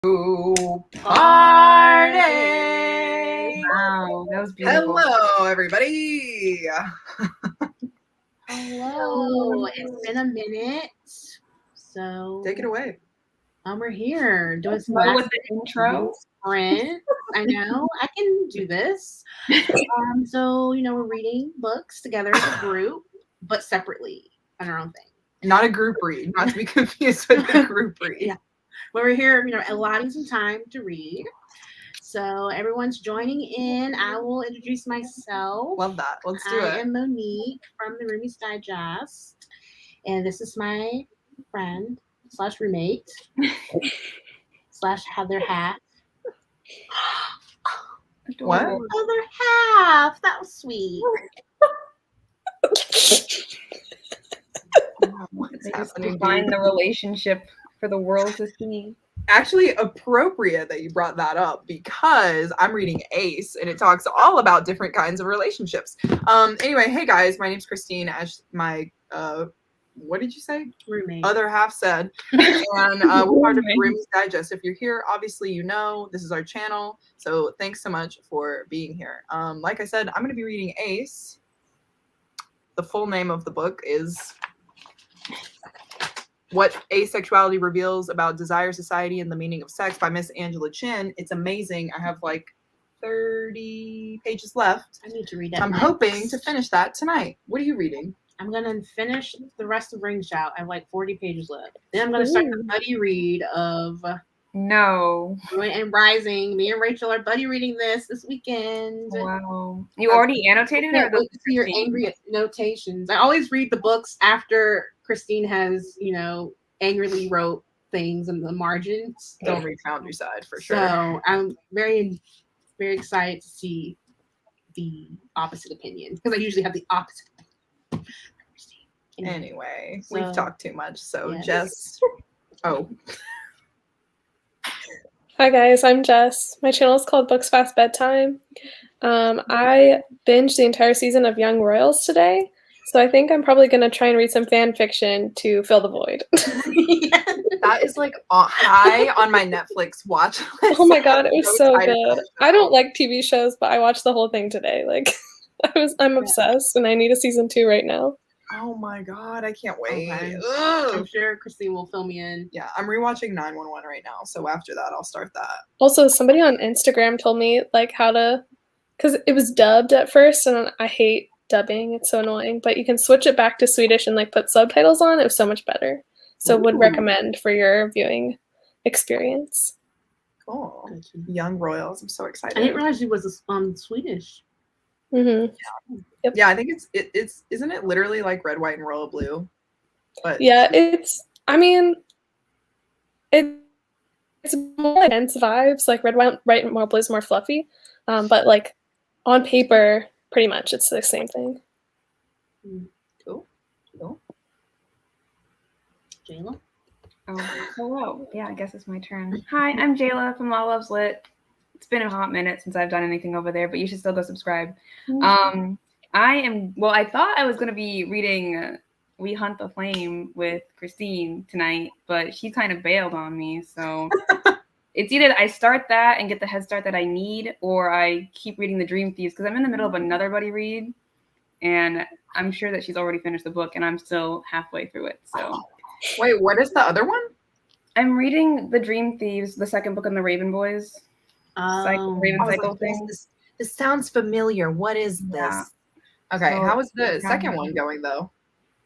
Party! Wow, that was beautiful. Hello, everybody. Hello. It's been a minute. So Take it away. We're here doing some With the intro. sprint. I know I can do this. So we're reading books together as a group, but separately on our own thing. Not a group read, not to be confused with the group read. Yeah. But we're here, allotting some time to read. So everyone's joining in. I will introduce myself. Love that. Let's do it. I am Monique from the Roomies Digest. And this is my friend / roommate / other half. What? Other half. That was sweet. What's They just happening, define dude? the relationship for the world to see. Actually, appropriate that you brought that up because I'm reading Ace and it talks all about different kinds of relationships. Anyway, hey guys, my name's Christine. As my what did you say? Roommate. Other half said. And we're part of Roomies Digest. If you're here, obviously you know this is our channel. So thanks so much for being here. Like I said, I'm going to be reading Ace. The full name of the book is What Asexuality Reveals About Desire, Society, and the Meaning of Sex by Miss Angela Chin. It's amazing. I have like 30 pages left. I need to read that. I'm hoping to finish that tonight. What are you reading? I'm going to finish the rest of Ring Shout. I have like 40 pages left. Then I'm going to start the buddy read of No. and Rising. Me and Rachel are buddy reading this weekend. Wow. You already annotated Yeah, or look, see your angry notations. I always read the books after Christine has, angrily wrote things in the margins. Don't read Foundry Side for sure. So I'm very, very excited to see the opposite opinion because I usually have the opposite opinion. Anyway, So, we've talked too much. So yes. Jess. Oh. Hi guys, I'm Jess. My channel is called Books Fast Bedtime. I binged the entire season of Young Royals today, so I think I'm probably going to try and read some fan fiction to fill the void. That is like high on my Netflix watch list. Oh my god, it was so excited for good. that show. I don't like TV shows, but I watched the whole thing today. Like, I'm obsessed, and I need a season 2 right now. Oh my god, I can't wait. Okay. Ugh. I'm sure Christine will fill me in. Yeah, I'm rewatching 911 right now, so after that I'll start that. Also, somebody on Instagram told me like how to, because it was dubbed at first, and I hate dubbing. It's so annoying. But you can switch it back to Swedish and like put subtitles on. It was so much better. So would recommend for your viewing experience. Cool. Young Royals. I'm so excited. I didn't realize she was Swedish. Mm-hmm. Yep. Yeah, I think it's isn't it literally like red, white, and royal blue? But Yeah, it's more intense vibes. Like red, white, and royal blue is more fluffy. But like on paper, pretty much it's the same thing. Cool. Jayla? Oh, hello. Yeah, I guess it's my turn. Hi, I'm Jayla from Law Loves Lit. It's been a hot minute since I've done anything over there, but you should still go subscribe. I thought I was going to be reading We Hunt the Flame with Christine tonight, but she kind of bailed on me. So it's either I start that and get the head start that I need, or I keep reading The Dream Thieves because I'm in the middle of another buddy read, and I'm sure that she's already finished the book, and I'm still halfway through it. So wait, what is the other one? I'm reading The Dream Thieves, the second book on the Raven Boys. Raven Cycle thing. This sounds familiar. What is this? Yeah. Okay, So, how is the second one going though?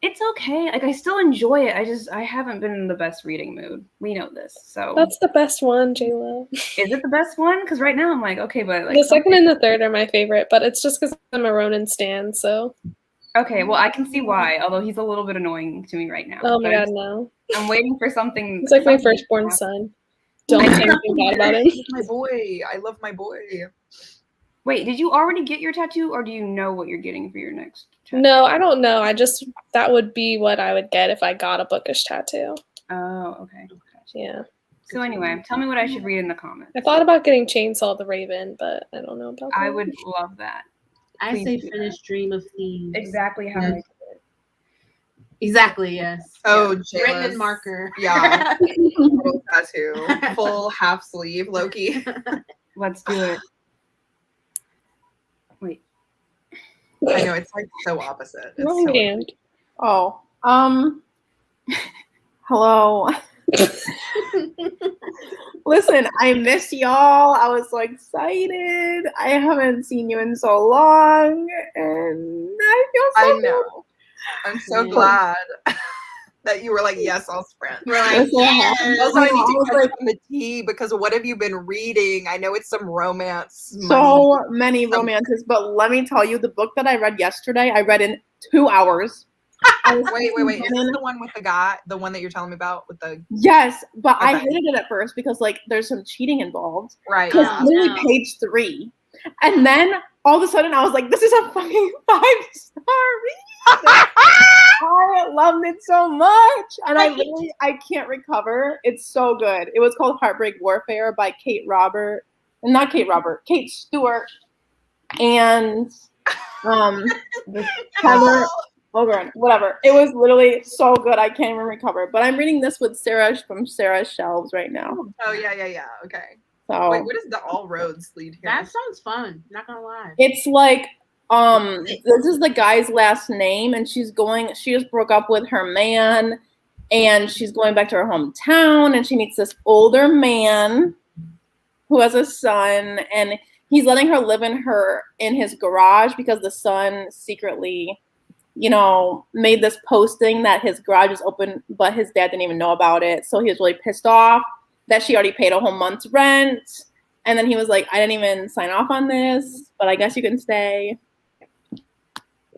It's okay. Like I still enjoy it. I haven't been in the best reading mood. We know this. So That's the best one, Jayla. is it the best one? Because right now I'm like, okay, but like The second and the third are my favorite, but it's just because I'm a Ronan stan, so. okay, well I can see why. Although he's a little bit annoying to me right now. Oh my But god, no. I'm waiting for something. He's like my something firstborn to son. Don't say anything bad about him. My boy. I love my boy. Wait, did you already get your tattoo, or do you know what you're getting for your next tattoo? No, I don't know. That would be what I would get if I got a bookish tattoo. Oh, okay. Yeah. So anyway, tell me what I should read in the comments. I thought about getting Chainsaw the Raven, but I don't know about that. I would love that. I Please say do finish Dream of Thieves. Exactly how I did it. Exactly. Yes. Oh, yeah. Written in Jayla's- marker. Yeah. Little tattoo, full half sleeve, Loki. Let's do it. Wait. I know it's like so opposite. It's Wrong so hand. Oh, hello. Listen, I miss y'all. I was so excited. I haven't seen you in so long, and I feel so I know. I'm so Yeah. glad that you were like, yes, I'll sprint. We're like, yes. Also, I need I to was catch like- up on the tea because what have you been reading? I know it's some romance. so many romances, but let me tell you, the book that I read yesterday, I read in 2 hours. Wait. Is this the one with the guy, the one that you're telling me about with the Yes, but I Okay. hated it at first because like there's some cheating involved. right? Because Yeah. literally no. page 3, and then all of a sudden I was like, this is a fucking 5-star read. I loved it so much, and I can't recover. It's so good. It was called Heartbreak Warfare by Kate Stewart, and Heather Ogren, whatever. It was literally so good. I can't even recover. But I'm reading this with Sarah from Sarah's Shelves right now. Oh yeah. Okay. So Wait, what is the all roads lead here? That sounds fun. Not gonna lie. it's like this is the guy's last name, and she just broke up with her man, and she's going back to her hometown, and she meets this older man who has a son, and he's letting her live in his garage because the son secretly, made this posting that his garage is open, but his dad didn't even know about it. So he was really pissed off that she already paid a whole month's rent. And then he was like, I didn't even sign off on this, but I guess you can stay.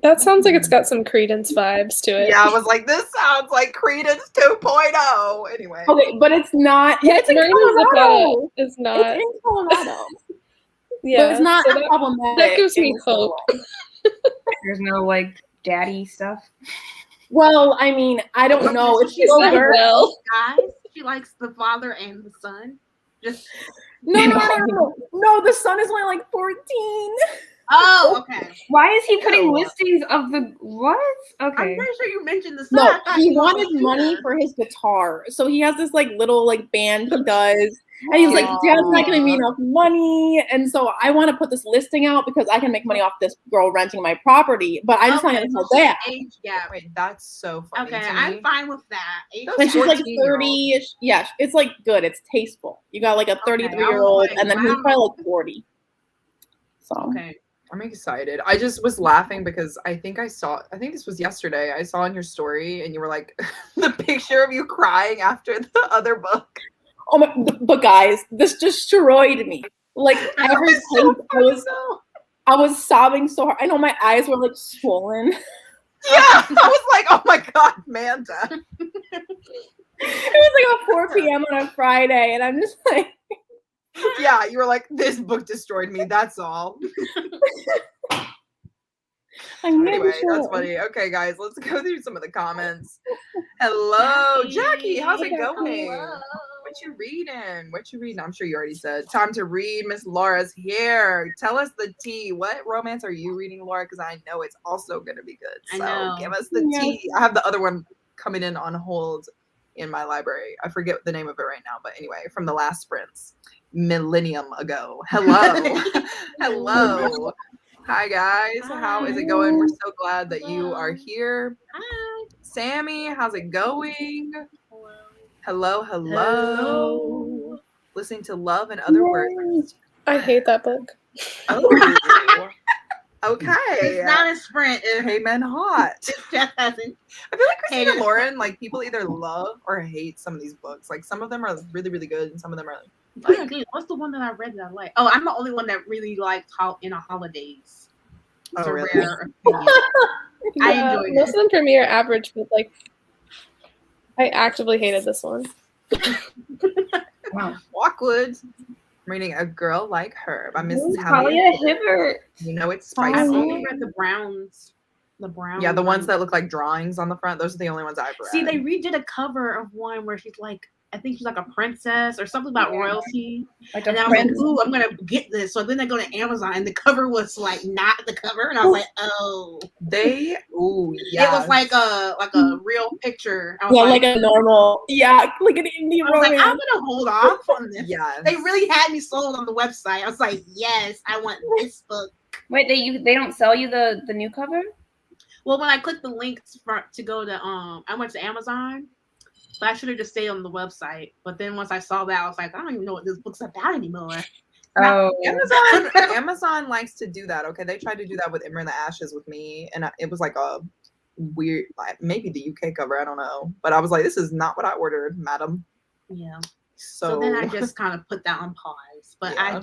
That sounds like it's got some Credence vibes to it. Yeah, I was like, this sounds like Credence 2.0. Anyway. Okay, but it's not. Yeah, it's in Marina Colorado. Zapata is not. It's in Colorado. Yeah, But it's not so that, problematic. that gives me in hope. There's no like daddy stuff. Well, I mean, I don't know. If she's not older. well. Guys, she likes the father and the son. Just No, the son is only like 14. oh, okay. Why is he putting Ew. listings of the what? I'm Okay. pretty sure you mentioned the son. No, I thought he you was wanted a money shooter. for his guitar. So he has this like little like band he does. And he was like, Dad's not gonna be enough money. And so I want to put this listing out because I can make money off this girl renting my property. But I'm just not gonna tell Dad. Age gap. Wait, that's so funny. Okay, to me. I'm fine with that. Age Those And she's like 14-year-old. 30-ish. Yeah, it's like good. It's tasteful. You got like a Okay, I was 33-year-old, like, and then he's wow. probably like 40. So Okay. I'm excited. I just was laughing because I think this was yesterday. I saw in your story and you were like the picture of you crying after the other book. oh my, but guys, this destroyed me. Like every It's so page, funny, though. I was sobbing so hard. I know my eyes were like swollen. Yeah, I was like, oh my god, Manda. It was like at 4 p.m. on a Friday, and I'm just like, Yeah, you were like, this book destroyed me. That's all. Anyway, that's funny. Okay, guys, let's go through some of the comments. Hello, Jackie. How's it going? Hello. What you reading? What you reading? I'm sure you already said. Time to read. Miss Laura's here. Tell us the tea. What romance are you reading, Laura? Because I know it's also going to be good. I So know. give us the Yes. tea. I have the other one coming in on hold in my library. I forget the name of it right now. But anyway, from the last sprints, millennium ago. Hello. Hello. Hi, guys. How is it going? We're so glad that you are here. Hi. Sammy, how's it going? Hello. Hello. Listening to Love and Other Words. I hate that book. Oh. Okay. It's not a sprint. Hey, men hot. It just hasn't. I feel like Christina Hater. Lauren, like people either love or hate some of these books. Like some of them are really, really good, and some of them are Like, what's the one that I read that I like? Oh, I'm the only one that really liked in a holidays. It's Oh, a really? rare opinion. I enjoyed most it. of them for me are average, but like, I actively hated this one. Wow. Walkwood. I'm reading A Girl Like Her by Mrs. Talia Halliday. Hibbert. You know it's I've spicy. only read the Browns. The Browns. Yeah, the ones that look like drawings on the front. Those are the only ones I've read. See, they redid a cover of one where she's like I think she's like a princess or something about royalty. Like And a I was like, prince. ooh, I'm gonna get this. So then I go to Amazon and the cover was like not the cover, and I was like, oh, They, ooh, it yeah. was like a real picture. I was Yeah, like a normal, like an indie I was like, I'm romance. gonna hold off on this. Yes. They really had me sold on the website. I was like, yes, I want this book. Wait, they don't sell you the new cover? Well, when I clicked the links to go to I went to Amazon, but I should have just stayed on the website. But then once I saw that, I was like, I don't even know what this book's about anymore. Oh, Amazon likes to do that. Okay, they tried to do that with Ember in the Ashes with me, and it was like a weird, like maybe the UK cover. I don't know, but I was like, this is not what I ordered, madam. Yeah. So then I just kind of put that on pause. But Yeah.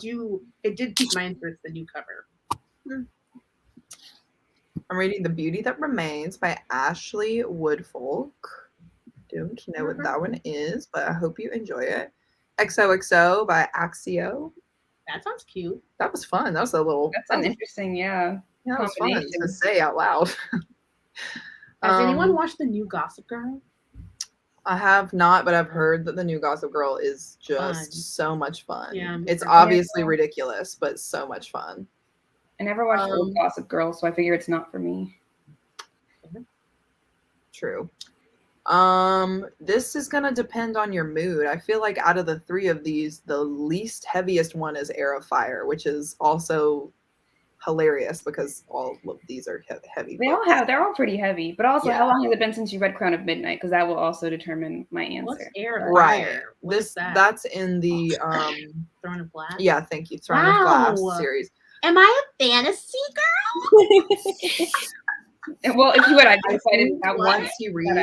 it did pique my interest, the new cover. I'm reading The Beauty That Remains by Ashley Woodfolk. Don't know what that one is, but I hope you enjoy it. XOXO by Axio. That sounds cute. That was fun. That was a little. that's an interesting, yeah. Yeah, that was fun combination. to say out loud. Has anyone watched the new Gossip Girl? I have not, but I've heard that the new Gossip Girl is just Fun. so much fun. Yeah, It's yeah. obviously ridiculous, but so much fun. I never watched old Gossip Girl, so I figure it's not for me. True. This is gonna depend on your mood. I feel like out of the three of these, the least heaviest one is Air of Fire, which is also hilarious because all of these are heavy. They're all pretty heavy, but also Yeah. how long has it been since you read Crown of Midnight? Because that will also determine my What's answer. Air of Right. Fire? What is that? That's in the Throne of Glass? yeah, thank you. Throne of Glass Wow. series. Am I a fantasy girl? Well, if you would, I'd be I excited think that once you read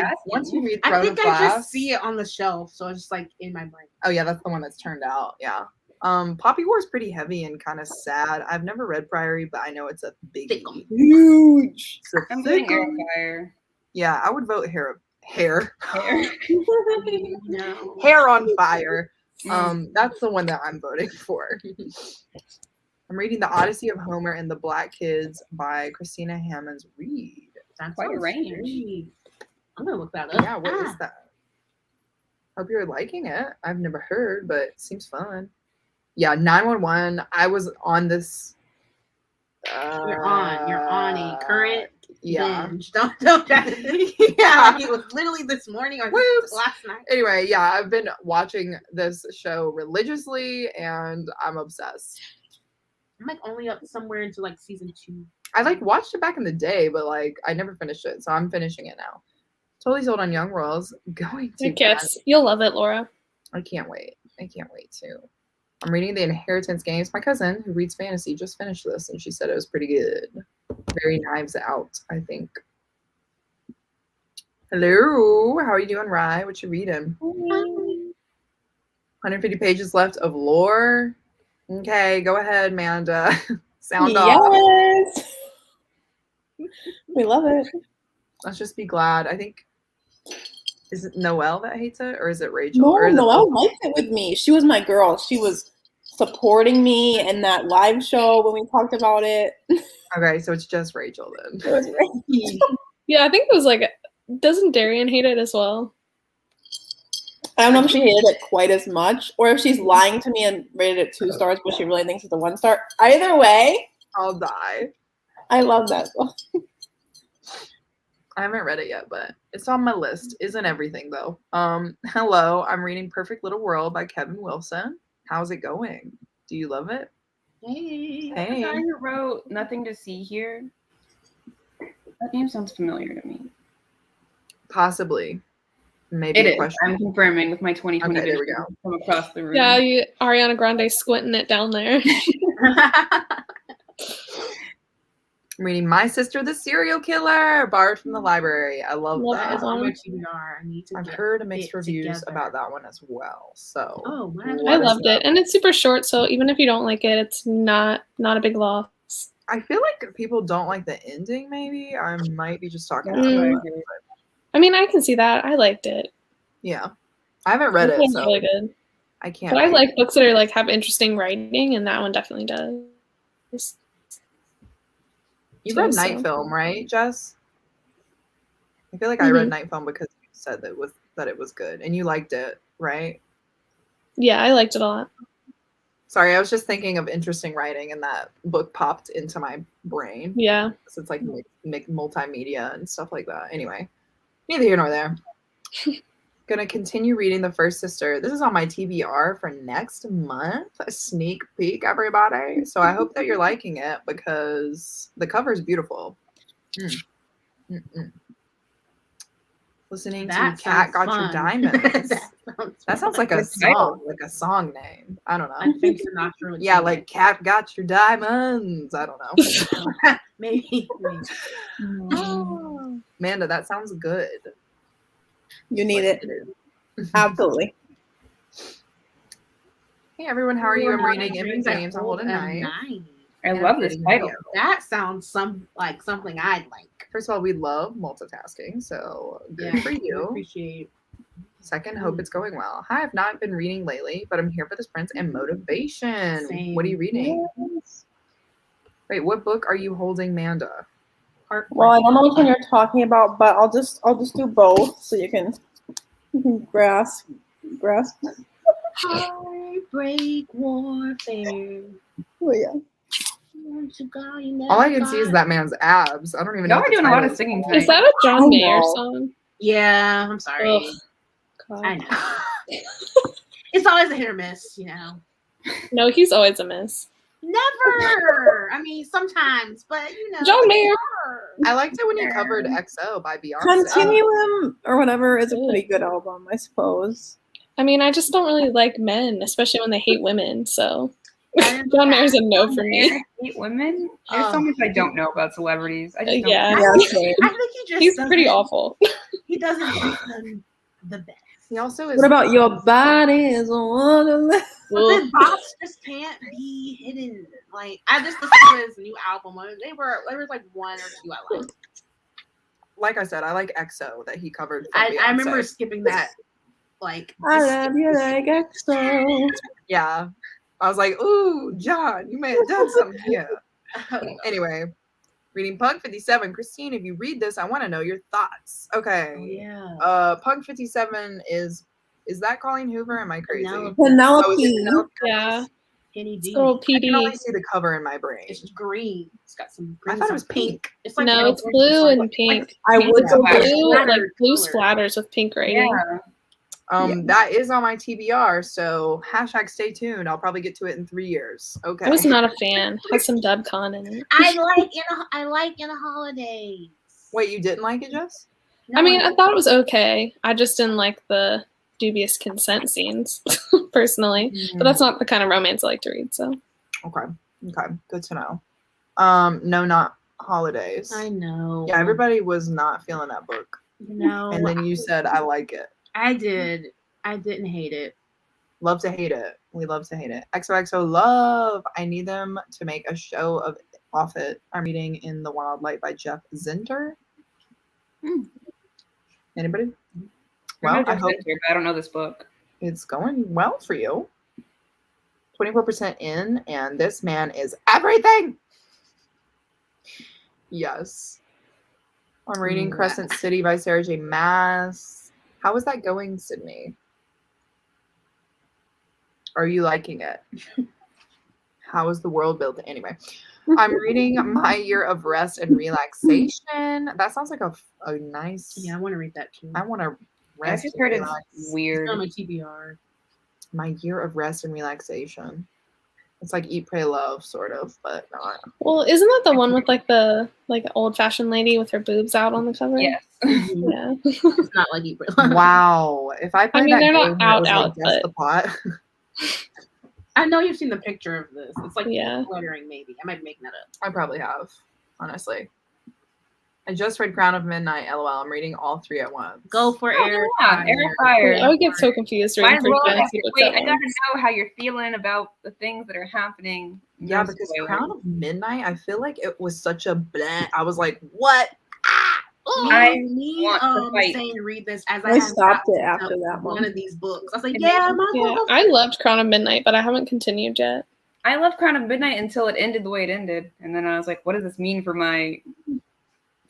I Throne think of I Glass, just see it on the shelf, so it's just like in my brain. oh yeah, that's the one that's turned out. Yeah. Poppy War is pretty heavy and kind of sad. I've never read Priory, but I know it's a biggie. Huge. It's a I'm voting thick Air one. of Fire. Yeah, I would vote hair No. hair on fire. Mm. That's the one that I'm voting for. I'm reading The Odyssey of Homer and the Black Kids by Christina Hammonds Reed. That's Quite a range. strange. I'm gonna look that up. Yeah, what is that? Hope you're liking it. I've never heard, but it seems fun. Yeah, 911. I was on this. You're on a current Yeah. binge. Don't yeah. Like it was literally this morning or Whoops. last night. Anyway, yeah, I've been watching this show religiously and I'm obsessed. I'm like only up somewhere into like season 2. I like watched it back in the day, but like I never finished it, so I'm finishing it now. Totally sold on Young Royals. Going to I guess you'll love it, Laura. I can't wait. I can't wait to. I'm reading The Inheritance Games. My cousin, who reads fantasy, just finished this, and she said it was pretty good. Very Knives Out, I think. Hello, how are you doing, Rye? What you reading? 150 pages left of lore. Okay, go ahead, Manda. Sound off. Yes. We love it. Let's just be glad. I think, is it Noelle that hates it, or is it Rachel? No, or is Noelle liked it with me. She was my girl. She was supporting me in that live show when we talked about it. Okay, so it's just Rachel then. It was great. Yeah, I think it was like, doesn't Darian hate it as well? I don't know if she hated it quite as much, or if she's lying to me and rated it 2 stars, but she really thinks it's a 1 star. Either way, I'll die. I love that book. I haven't read it yet, but it's on my list. Isn't everything though? Hello, I'm reading Perfect Little World by Kevin Wilson. How's it going? Do you love it? Hey. The Hey. guy who wrote Nothing to See Here. That name sounds familiar to me. Possibly. Maybe It a is. question. I'm confirming with my 2020 Okay, there we vision go. from across the room. Yeah, Ariana Grande squinting it down there. I'm reading My Sister the Serial Killer, borrowed from the library. I love Love That that. is on my TBR. I need to I've get heard mixed it reviews together. about that one as well. So Oh, what I Let us loved know. it, and it's super short, so even if you don't like it, it's not a big loss. I feel like people don't like the ending. Maybe I might be just talking That's out what I loud. heard. I mean, I can see that. I liked it. Yeah, I haven't read It it, was so really good. I can't. But I wait. like books that are like have interesting writing, and that one definitely does. You read too, Night so. Film, right, Jess? I feel like I read Night Film because you said that it was good and you liked it. right? Yeah, I liked it a lot. Sorry, I was just thinking of interesting writing, and that book popped into my brain. Yeah. So it's like multimedia and stuff like that. Anyway, neither here nor there. Gonna continue reading The First Sister. This is on my TBR for next month. A sneak peek, everybody. So I hope that you're liking it because the cover is beautiful. Listening That to Cat sounds Got Your fun. Diamonds. That sounds like a Good title. song, like a song name. I don't know. I think Sinatra would Yeah, sing like it. Cat Got Your Diamonds. I don't know. maybe. Manda, that sounds good. You need it. Absolutely. Hey everyone, how are you? I'm reading Infant That Names. I Hold a Knife. I love this title. That sounds like something I'd like. First of all, we love multitasking, so good for I you. appreciate. Second, hope it's going well. Hi, I've not been reading lately, but I'm here for the sprints and motivation. Same. What are you reading? Wait, what book are you holding, Manda? Well, I don't know which one you're talking about, but I'll just do both so you can grasp. Heartbreak warfare. Oh yeah. All I can see is that man's abs. I don't even know. Y'all are what the doing a lot title of is. singing Is tonight. that a John I Mayer know. song? Yeah, I'm sorry. Ugh, God. I know. It's always a hit or miss, you know. No, he's always a miss. Never. I mean, sometimes, but you know. John Mayer. I liked it when he covered XO by Beyonce. Continuum or whatever is a pretty good album, I suppose. I mean, I just don't really like men, especially when they hate women. So I didn't John know Mayer's that. a no for me. I hate women. There's so much I don't know about celebrities. I just don't. Yeah, Yeah, same. I think he just he's doesn't- pretty awful. He doesn't treat them the best. He also is. What about Your Body is a Wonderland? But then bops just can't be hidden. Like I just listened to his new album. There was like one or two I liked. Like I said, I like EXO that he covered. I remember skipping that. Like I love you like EXO. Yeah, I was like, "Ooh, John, you may have done something here." Anyway, reading Pug 57. Christine, if you read this, I want to know your thoughts. Okay. Oh, yeah. Pug 57 is that Colleen Hoover? Am I crazy? Penelope. Penelope. Oh, is it Penelope? Yeah, Kenny D. it's a little I can only PD. see the cover in my brain. It's green. It's got some I green. thought it was some pink. It's like No, it's orange. blue It's and like- pink. I would go Blue, Blue, Splattered like blue color. splatters with pink writing. Yeah. That is on my TBR, so # stay tuned. I'll probably get to it in 3 years. Okay. I was not a fan. Has some dubcon in it. I like in a holidays. Wait, you didn't like it, Jess? No, I mean, I thought it was okay. I just didn't like the dubious consent scenes, personally. But that's not the kind of romance I like to read. So Okay, good to know. No, not holidays. I know. Yeah, everybody was not feeling that book, No. and then you said I like it. I did. I didn't hate it. Love to hate it. We love to hate it. XOXO love. I need them to make a show of off it. I'm reading In the Wild Light by Jeff Zinter. Anybody? Well, I hope I don't know this book. it's going well for you. 24% in, and this man is everything. Yes. I'm reading Crescent City by Sarah J. Maas. How is that going, Sydney? Are you liking it? How is the world built? Anyway, I'm reading My Year of Rest and Relaxation. That sounds like a nice. Yeah, I want to read that too. I want to I rest. just and heard it's relax. weird. It's on my TBR. My Year of Rest and Relaxation. It's like Eat, Pray, Love, sort of, but no. well, isn't that the one with like the old fashioned lady with her boobs out on the cover? Yes. Yeah. It's not like Eat, Pray, Love. Wow. If I played mean, that they're game, not that was out, like just but- the plot. I know you've seen the picture of this. It's like Yeah. lettering, maybe. I might be making that up. I probably have, honestly. I just read Crown of Midnight, LOL. I'm reading all 3 at once. Go for Air Yeah, Air Fire. I would get so confused Might reading as three well fantasy books wait, at I gotta once. know how you're feeling about the things that are happening. Yeah, No because spoilers. Crown of Midnight, I feel like it was such a bleh. I was like, what? Ah! I Me want to fight. saying read this as I I stopped gotten it after to that one one. of these books. I was like, It yeah, made- I might as well Yeah, go for I it. loved Crown of Midnight, but I haven't continued yet. I loved Crown of Midnight until it ended the way it ended, and then I was like, "What does this mean for my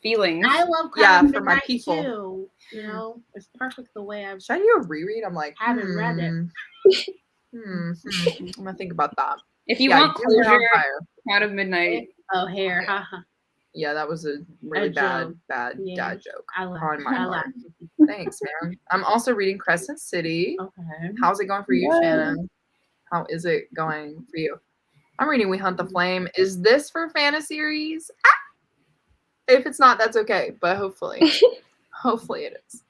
feelings. I love Yeah, Cloud for my Midnight people. too. You know, it's perfect the way I've Should I do a reread? I'm like, haven't read it. I'm gonna think about that. If you Yeah, want Dear Hair on closure, Fire. Cloud of Midnight. Oh, hair, haha. Yeah, that was a really joke. bad Yeah. dad joke I love. on my I part. love. Thanks, man. I'm also reading Crescent City. Okay. How's it going for you, Yes. Shannon? How is it going for you? I'm reading We Hunt the Flame. Is this for fantasy series? If it's not, that's okay. But hopefully, hopefully it is.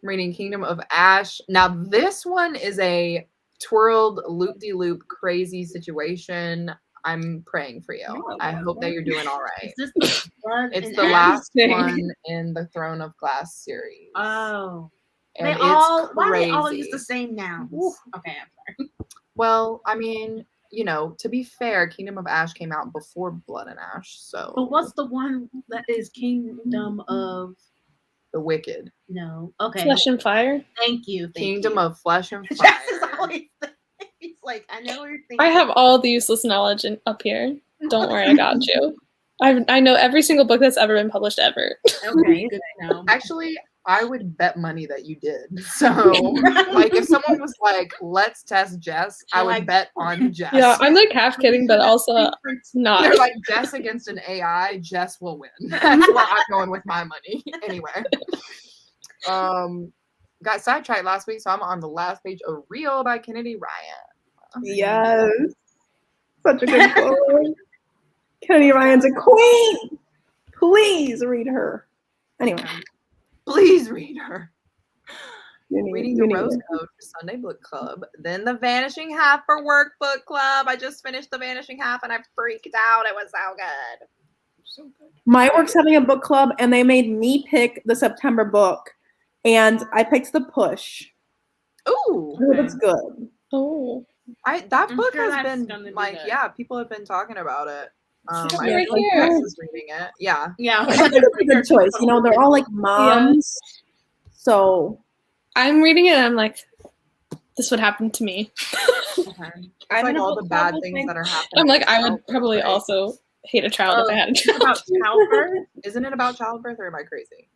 I'm reading Kingdom of Ash. Now, this one is a twirled loop-de-loop crazy situation. I'm praying for you. Oh, I hope that you're doing all right. Is this the blood It's and the ash? last Thing. one in the Throne of Glass series. Oh. And They it's all. Why crazy. they all use the same nouns? Okay, I'm sorry. Well, I mean, you know, to be fair, Kingdom of Ash came out before Blood and Ash, so But what's the one that is Kingdom of? the Wicked. No. Okay. Flesh and Fire. Thank you. Kingdom of Flesh and Fire. Jess is always. He's like, I know what you're thinking. I have all the useless knowledge up here. Don't worry, I got you. I know every single book that's ever been published ever. Okay, good to know. Actually, I would bet money that you did. So, like, if someone was like, "Let's test Jess," I would Like- bet on Jess. Yeah, I'm like half kidding, but also not. They're like Jess against an AI. Jess will win. That's where I'm going with my money. Anyway, got sidetracked last week, so I'm on the last page of Real by Kennedy Ryan. Yes. Such a good book. Kennedy Ryan's a queen. Please read her. Anyway. Please read her. you Reading need the Rose it. Code for Sunday Book Club, then the Vanishing Half for Work Book Club. I just finished the Vanishing Half and I freaked out. It was so good. So good. My work's having a book club, and they made me pick the September book, and I picked The Push. Ooh, I hope it's good. Oh, that I'm book sure has that's been gonna be like, good. yeah, people have been talking about it. I Yeah, think right here. Rex is reading it. Yeah, Yeah. I think it's a good choice. You know, they're all like moms, so I'm reading it and I'm like, this would happen to me. it's like all the bad things that are happening. I'm like, I would now, probably right? also hate a child if I had a child. About childbirth. Isn't it about childbirth or am I crazy?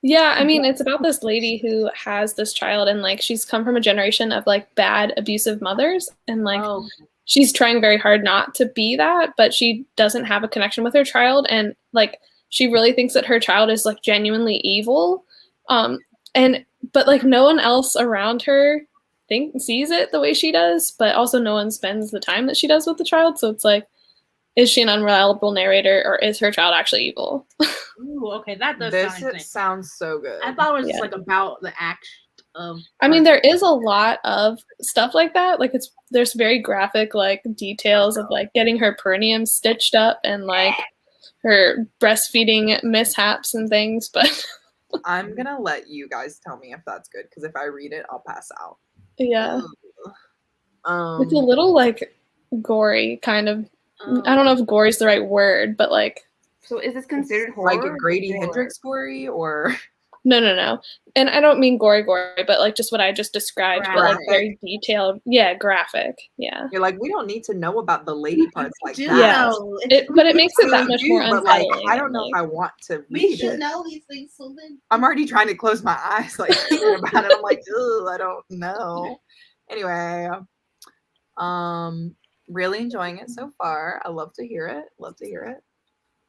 Yeah, I mean, it's about this lady who has this child, and like she's come from a generation of like bad, abusive mothers, and like Oh, she's trying very hard not to be that, but she doesn't have a connection with her child, and like she really thinks that her child is like genuinely evil, but like no one else around her sees it the way she does, but also no one spends the time that she does with the child, so it's like, is she an unreliable narrator, or is her child actually evil? ooh, okay, that does This sound interesting. sounds so good. I thought it was Yeah. like about the act of. I mean, there is a lot of stuff like that. Like there's very graphic like details of like getting her perineum stitched up and like her breastfeeding mishaps and things. But I'm gonna let you guys tell me if that's good, because if I read it, I'll pass out. yeah, Um, it's a little like gory kind of. I don't know if gory is the right word, but like So is this considered horror? like a or Grady thriller? Hendrix story, or no. And I don't mean gory, but like just what I just described, but like Graphic. very detailed. Yeah, graphic. Yeah. you're like, we don't need to know about the lady parts like do that. Yeah. know. But it makes it that We much do, more but like, unsettling. I don't know like- if I want to We read should it. know these things, so then. I'm already trying to close my eyes, like thinking about it. I'm like, ugh, I don't know. Anyway, really enjoying it so far. I love to hear it. Love to hear it.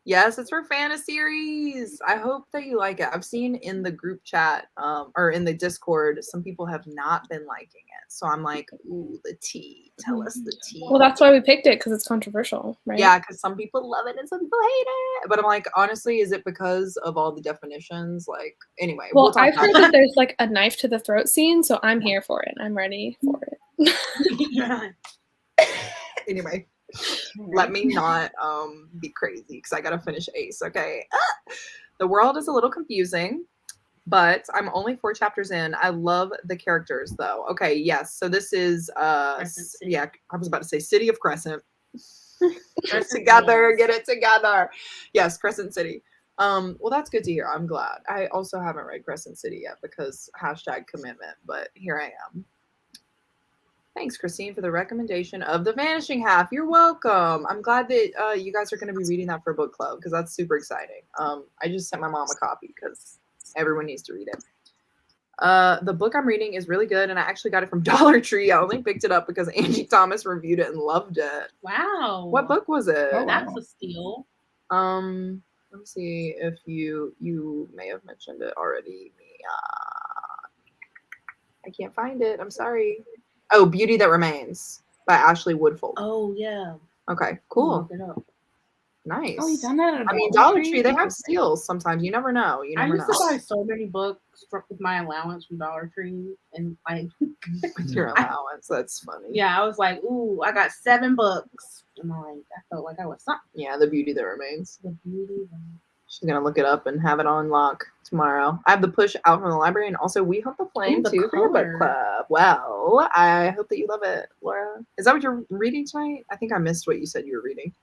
Yes, it's for fantasy series. I hope that you like it. I've seen in the group chat, or in the Discord, some people have not been liking it. So I'm like, ooh, the tea. Tell us the tea. Well, that's why we picked it, because it's controversial, right? Yeah, because some people love it and some people hate it. But I'm like, honestly, is it because of all the definitions? Like, anyway. Well, talk I've about heard that. that there's like a knife to the throat scene, so I'm here for it. I'm ready for it. Anyway, let me not be crazy, because I gotta finish Ace. Okay. The world is a little confusing, but I'm only 4 chapters in. I love the characters though. Okay, yes. So this is Crescent City. yeah, I was about to say City of Crescent. Get it together, get it together. Yes, Crescent City. Well, that's good to hear. I'm glad. I also haven't read Crescent City yet because #commitment, but here I am. Thanks, Christine, for the recommendation of The Vanishing Half. You're welcome. I'm glad that you guys are going to be reading that for book club because that's super exciting. I just sent my mom a copy because everyone needs to read it. The book I'm reading is really good, and I actually got it from Dollar Tree. I only picked it up because Angie Thomas reviewed it and loved it. Wow. What book was it? Oh, That's a steal. Let me see if you may have mentioned it already. I can't find it. I'm sorry. Oh, Beauty That Remains by Ashley Woodfolk. Oh yeah. Okay, cool. Look it up. Nice. Oh, you done that at a I mean, Dollar Dollar Tree? Tree, they have steals sometimes. You never know. You I never used to know. buy so many books with my allowance from Dollar Tree, and like With your allowance. That's funny. yeah, I was like, ooh, I got 7 books, and I felt like I was something. Yeah, The Beauty That Remains. The beauty. She's going to look it up and have it on lock tomorrow. I have the push out from the library, and also We Hunt the Flame Ooh, the too for your book color. club. Well, I hope that you love it, Laura. Is that what you're reading tonight? I think I missed what you said you were reading.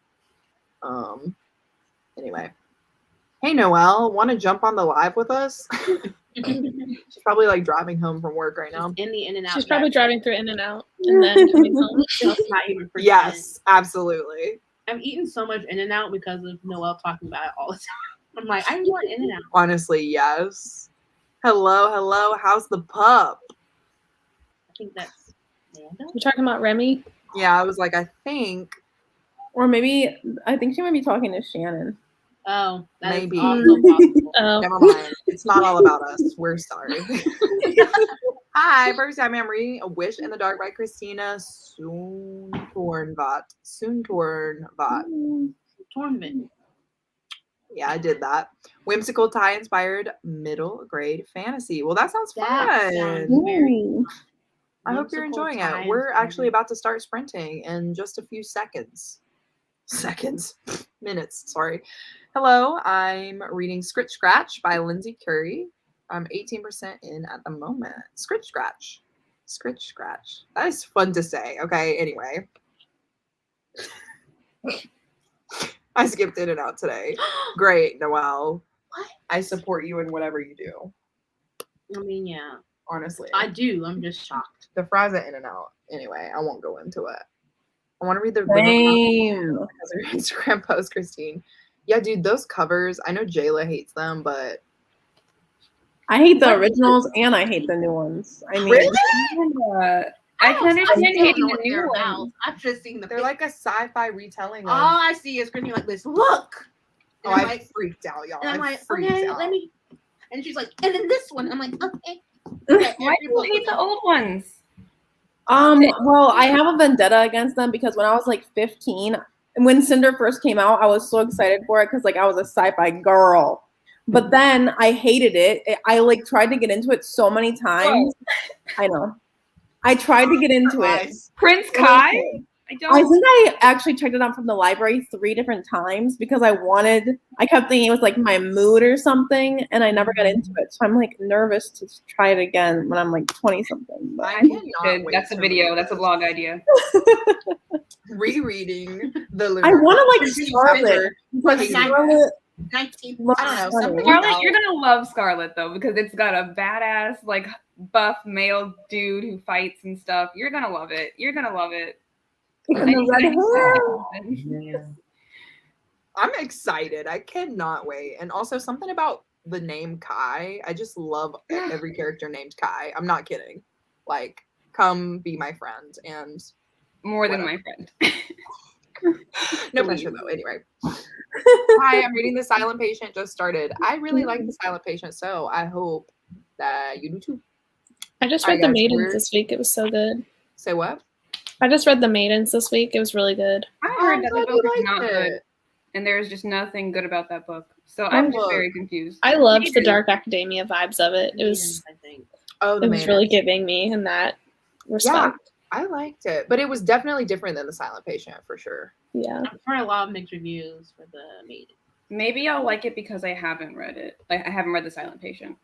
Anyway. Hey, Noelle, want to jump on the live with us? She's probably like driving home from work right now. In the In and Out. She's probably driving through In and Out and then coming home. Just not even pretend. Yes, absolutely. I'm eating so much In and Out because of Noelle talking about it all the time. I'm like, I want In and Out. Honestly, yes. Hello. How's the pup? I think that's Manda. You're talking about Remy? Yeah, I was like, I think. Or maybe I think she might be talking to Shannon. Oh, that is Maybe. also possible. Oh, Never mind. It's not all about us. We're sorry. Hi, first time I'm reading A Wish in the Dark by Christina Soontornvat. Tournament. Yeah, I did that. Whimsical tie-inspired middle grade fantasy. Well, that sounds That fun. sounds very I hope you're whimsical enjoying it. times, We're actually baby. about to start sprinting in just a few seconds. Minutes, sorry. Hello, I'm reading Scritch Scratch by Lindsay Curry. I'm 18% in at the moment. Scritch Scratch. That is fun to say. Okay, anyway. I skipped In and Out today. Great, Noelle. What? I support you in whatever you do. I mean, yeah, Honestly. I do. I'm just shocked. The fries at In and Out. Anyway, I won't go into it. I want to read the Same. because of your Instagram post, Christine. Yeah, dude, those covers. I know Jayla hates them, but I hate the originals and I hate the new ones. I mean, I can understand still hating know the what they're new about. ones. I've just seen the. they're like a sci-fi retelling. all Of, I see is Christine like this. Look. oh, And I'm I like, freaked out, y'all. and I'm I like, freaked okay, out. let me. And she's like, and then this one. I'm like, okay. Why do you hate the old ones? well, I have a vendetta against them because when I was like 15, and when Cinder first came out, I was so excited for it because like I was a sci-fi girl. But then I hated it. I like tried to get into it so many times. I know. I tried to get into it. Nice. Prince Kai? I think I actually checked it out from the library 3 different times because I kept thinking it was like my mood or something, and I never got into it. So I'm like nervous to try it again when I'm like 20 something. But I cannot wait That's a to video. read That's a this. blog idea. Rereading the I Lunar. want to like Scarlet. But Hated Scarlet 19. looks I don't know, funny. something- Scarlet, you're gonna love Scarlet though because it's got a badass like buff male dude who fights and stuff. You're gonna love it. And the red hair. I'm excited. I cannot wait. And also something about the name Kai. I just love every character named Kai. I'm not kidding. Like, come be my friend. And More than my friend. no pressure though. Anyway. Hi, I'm reading The Silent Patient. Just started. I really like The Silent Patient, so I hope that you do too. I just All read right, The guys, Maidens we're- this week. It was so good. Say what? I just read The Maidens this week. It was really good. I heard that I'm the glad you book is liked not it. good, and there's just nothing good about that book. So I'm just book? very confused. I loved the Maidens. dark academia vibes of it. It was I think. Oh, it was really giving me in that respect. I liked it, but it was definitely different than The Silent Patient for sure. Yeah. I've heard a lot of mixed reviews for the Maiden. Maybe I'll like it because I haven't read it. Like I haven't read The Silent Patient.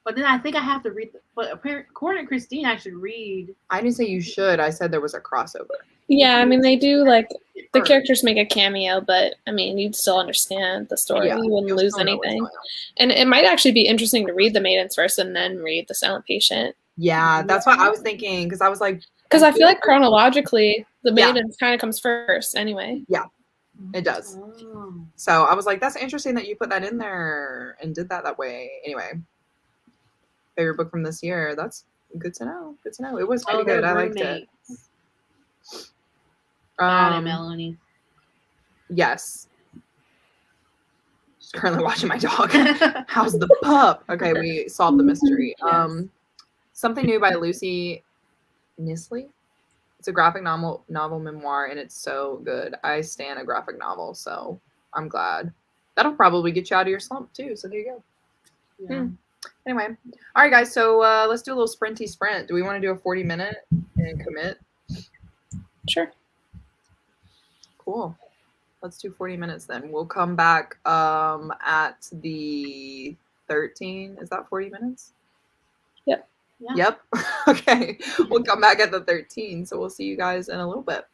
But then I think I have to read. But according to Christine, I should read. I didn't say you should. I said there was a crossover. Yeah, I mean they do like the first. characters make a cameo, but I mean you'd still understand the story. Yeah, You wouldn't you'll lose still know what's anything. going on. And it might actually be interesting to read The Maidens first and then read The Silent Patient. Yeah, that's what I was thinking because I was like, Because I feel like chronologically, the maiden kind of comes first anyway. Yeah, it does. Oh. So I was like, that's interesting that you put that in there and did that way. Anyway, favorite book from this year. That's good to know. Good to know. It was pretty good. I liked it. Got it, Melanie. Yes. Just currently watching my dog. How's the pup? Okay, we solved the mystery. Yes. Something New by Lucy Nisley. It's a graphic novel memoir, and it's so good. I stan a graphic novel, so I'm glad. That'll probably get you out of your slump too. So there you go. Yeah. Anyway, all right, guys. So let's do a little sprinty sprint. Do we want to do a 40-minute and commit? Sure. Cool. Let's do 40 minutes then. We'll come back at the 13. Is that 40 minutes? Yep. Yeah. Yep. Okay. We'll come back at the 13. So we'll see you guys in a little bit.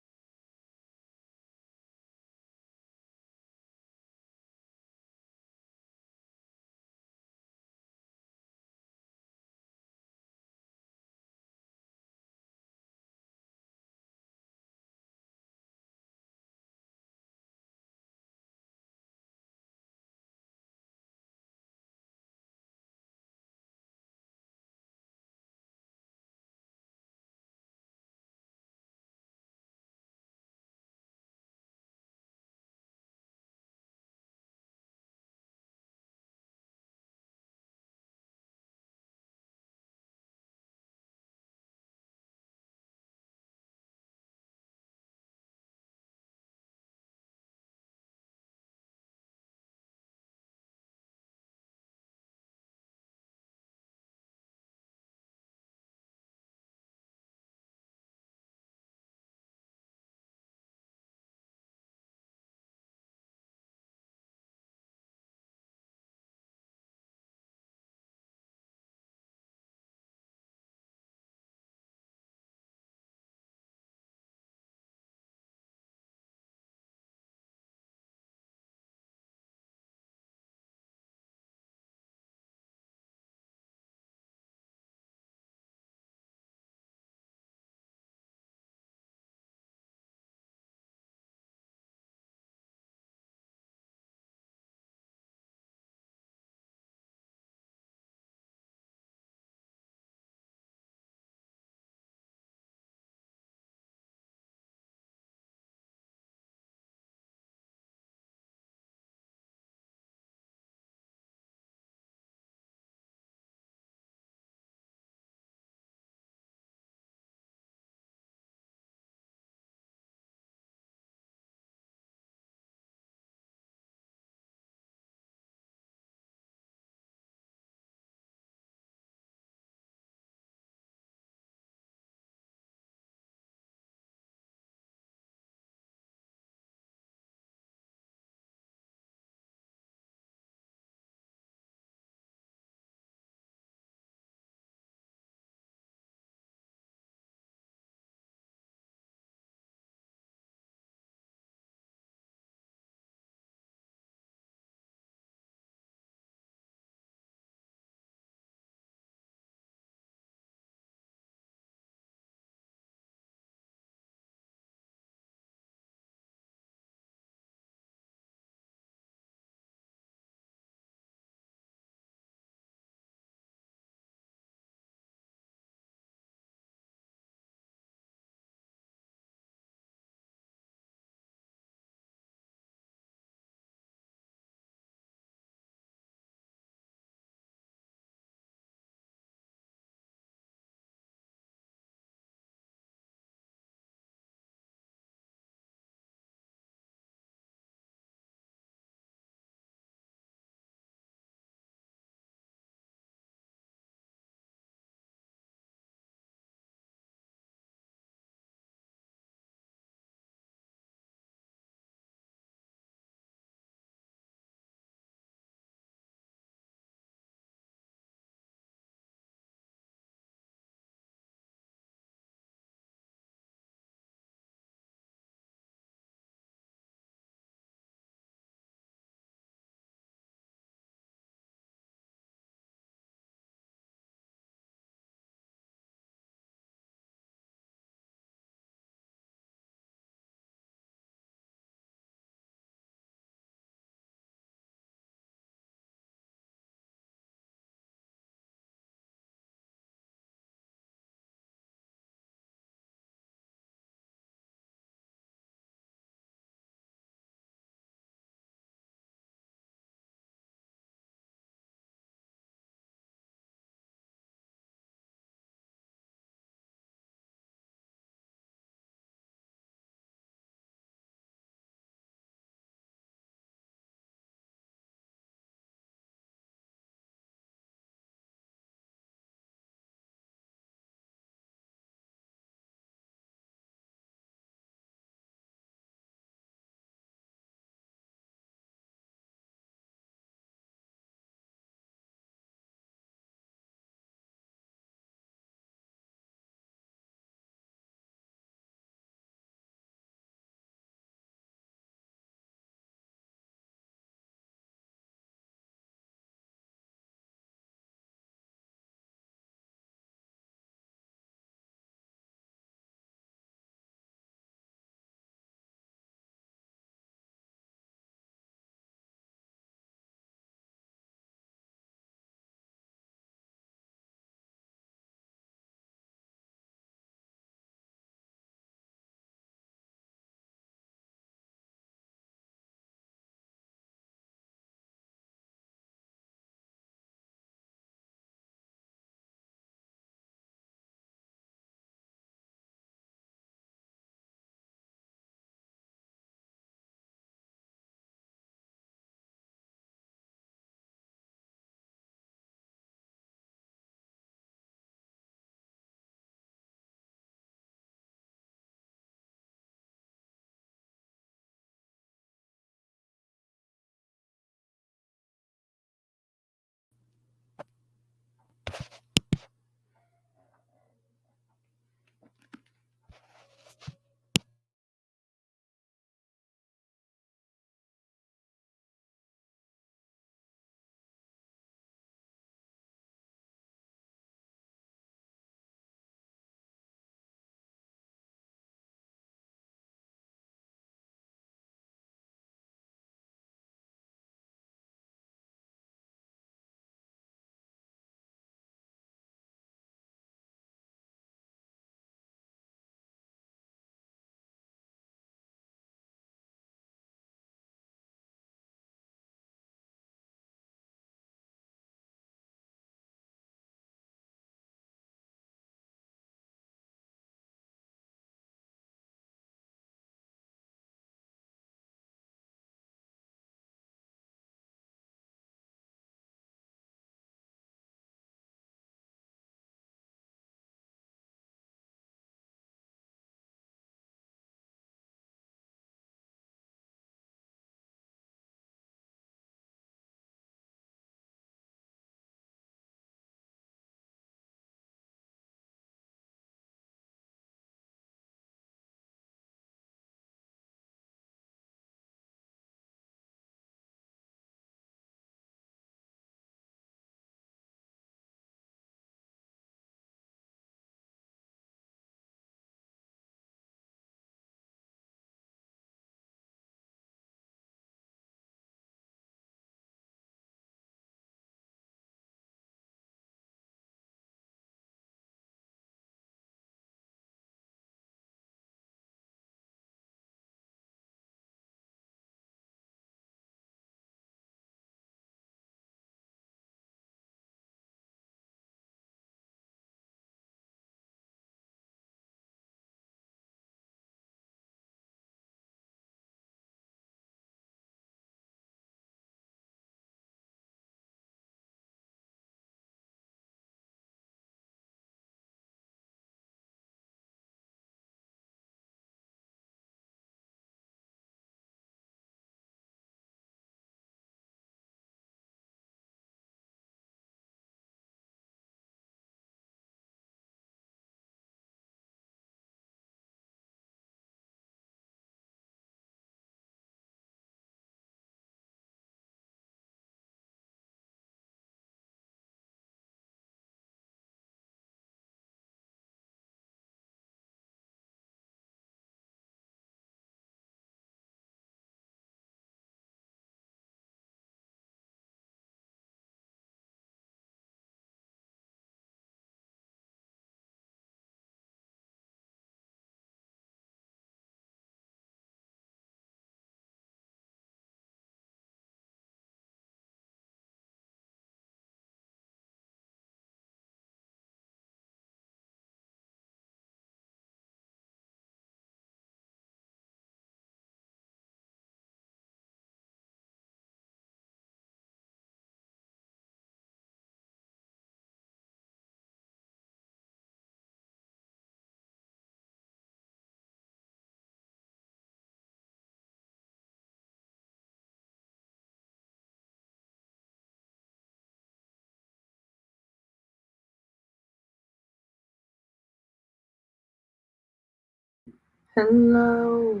Hello.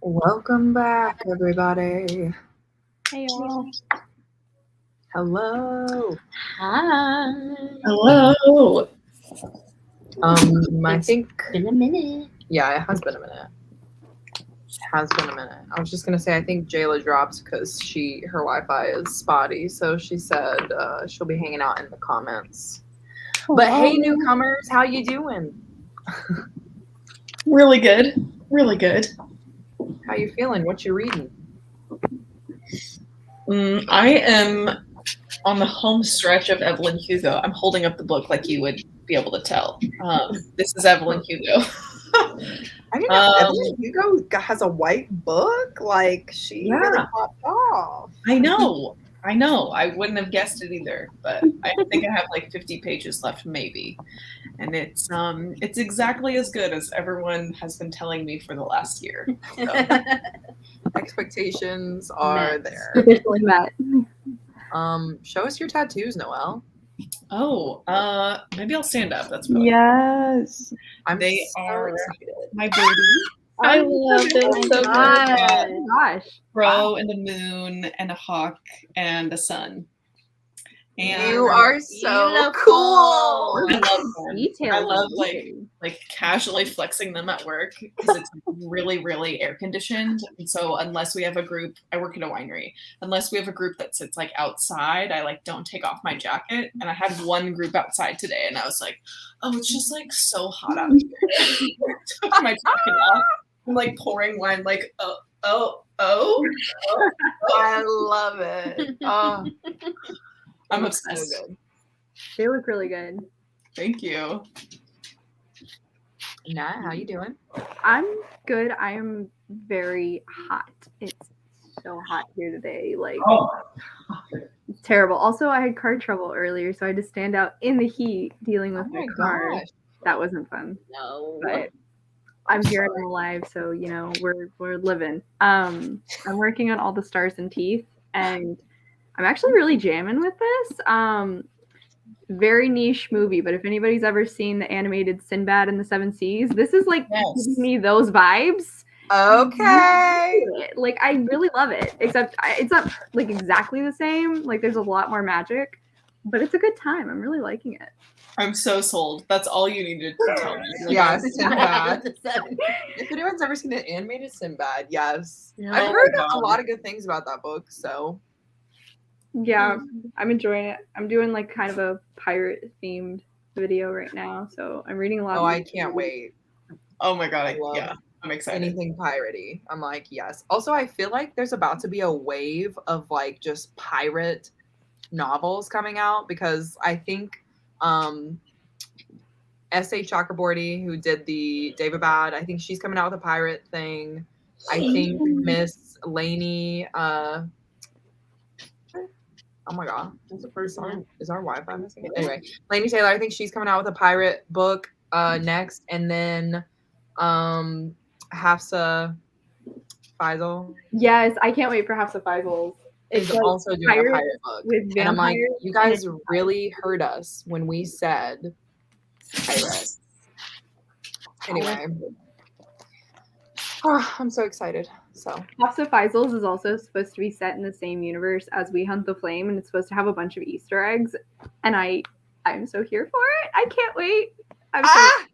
Welcome back, everybody. Hey y'all. Hello. Hi. Hello. I think Been a minute. yeah, it has been a minute. I was just gonna say I think Jayla dropped because her Wi-Fi is spotty, so she said she'll be hanging out in the comments. But hey, newcomers, how you doing? Really good. Really good. How you feeling? What you reading? I am on the home stretch of Evelyn Hugo. I'm holding up the book like you would be able to tell. This is Evelyn Hugo. I didn't know Evelyn Hugo has a white book. Like she really popped off. I know. I wouldn't have guessed it either, but I think I have like 50 pages left, maybe. And it's exactly as good as everyone has been telling me for the last year. So. Expectations are there. Officially met. Show us your tattoos, Noelle. Oh, maybe I'll stand up. That's really Yes. They so are excited. My birdie. I love this so much. Gosh. Crow and the moon and a hawk and a sun. And you are so cool. I love them. Details. I love like casually flexing them at work because it's really, really air conditioned. And so unless we have a group, I work at a winery. Unless we have a group that sits like outside, I like don't take off my jacket. And I had one group outside today, and I was like, oh, it's just like so hot out here. I took my jacket off. I'm like pouring wine, like oh. I love it. Oh. I'm obsessed. So good. They look really good. Thank you. Nah, how you doing? I'm good. I am very hot. It's so hot here today. Like it's terrible. Also, I had car trouble earlier, so I had to stand out in the heat dealing with my car. Gosh. That wasn't fun. No. But I'm here and I'm alive, so you know we're living. I'm working on All the Stars and Teeth, and I'm actually really jamming with this. Very niche movie, but if anybody's ever seen the animated Sinbad and the Seven Seas, this is like giving me those vibes. Okay. Like I really love it, except it's not like exactly the same. Like there's a lot more magic, but it's a good time. I'm really liking it. I'm so sold. That's all you needed to tell me. Like, Yeah, Sinbad. If anyone's ever seen the animated Sinbad, yes. I've heard a lot of good things about that book, so. Yeah, I'm enjoying it. I'm doing like kind of a pirate themed video right now, so I'm reading a lot. Oh, I can't wait. Oh my god, I'm excited. Anything piratey. I'm like, yes. Also, I feel like there's about to be a wave of like just pirate novels coming out because I think S.A. Chakraborty, who did the Daevabad, I think she's coming out with a pirate thing. I think Miss Lainey, oh my god, that's the first one. Is our Wi-Fi missing? Anyway, Lainey Taylor, I think she's coming out with a pirate book next, and then Hafsa Faisal. Yes, I can't wait for Hafsa Faisal's. Is like also doing a pirate book. With and I'm like, you guys really heard us when we said pirates. Anyway. Oh, I'm so excited. So Hafsa Faisal's is also supposed to be set in the same universe as We Hunt the Flame, and it's supposed to have a bunch of Easter eggs. And I'm so here for it. I can't wait.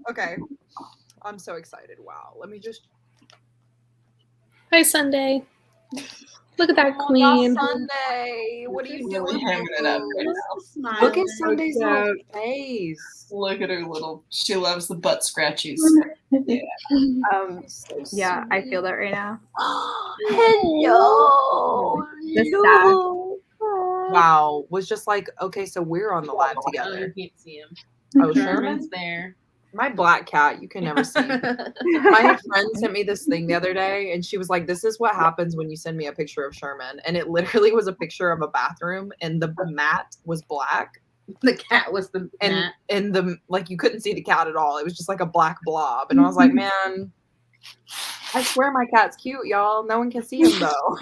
Okay. I'm so excited. Wow. Let me just. Hi, Sunday. Look at that queen. Sunday. What are you doing? Hamming it up right now. Look at Sunday's little face. Look at her little. She loves the butt scratchies. Yeah, I feel that right now. Hello. The Wow. Was just like, okay, so we're on the live Oh, together. you can't see him. Oh, Sherman's there. My black cat, you can never see. My friend sent me this thing the other day, and she was like, this is what happens when you send me a picture of Sherman. And it literally was a picture of a bathroom, and the mat was black. The cat was the mat. And the like, you couldn't see the cat at all. It was just like a black blob. And I was like, man, I swear my cat's cute, y'all. No one can see him, though.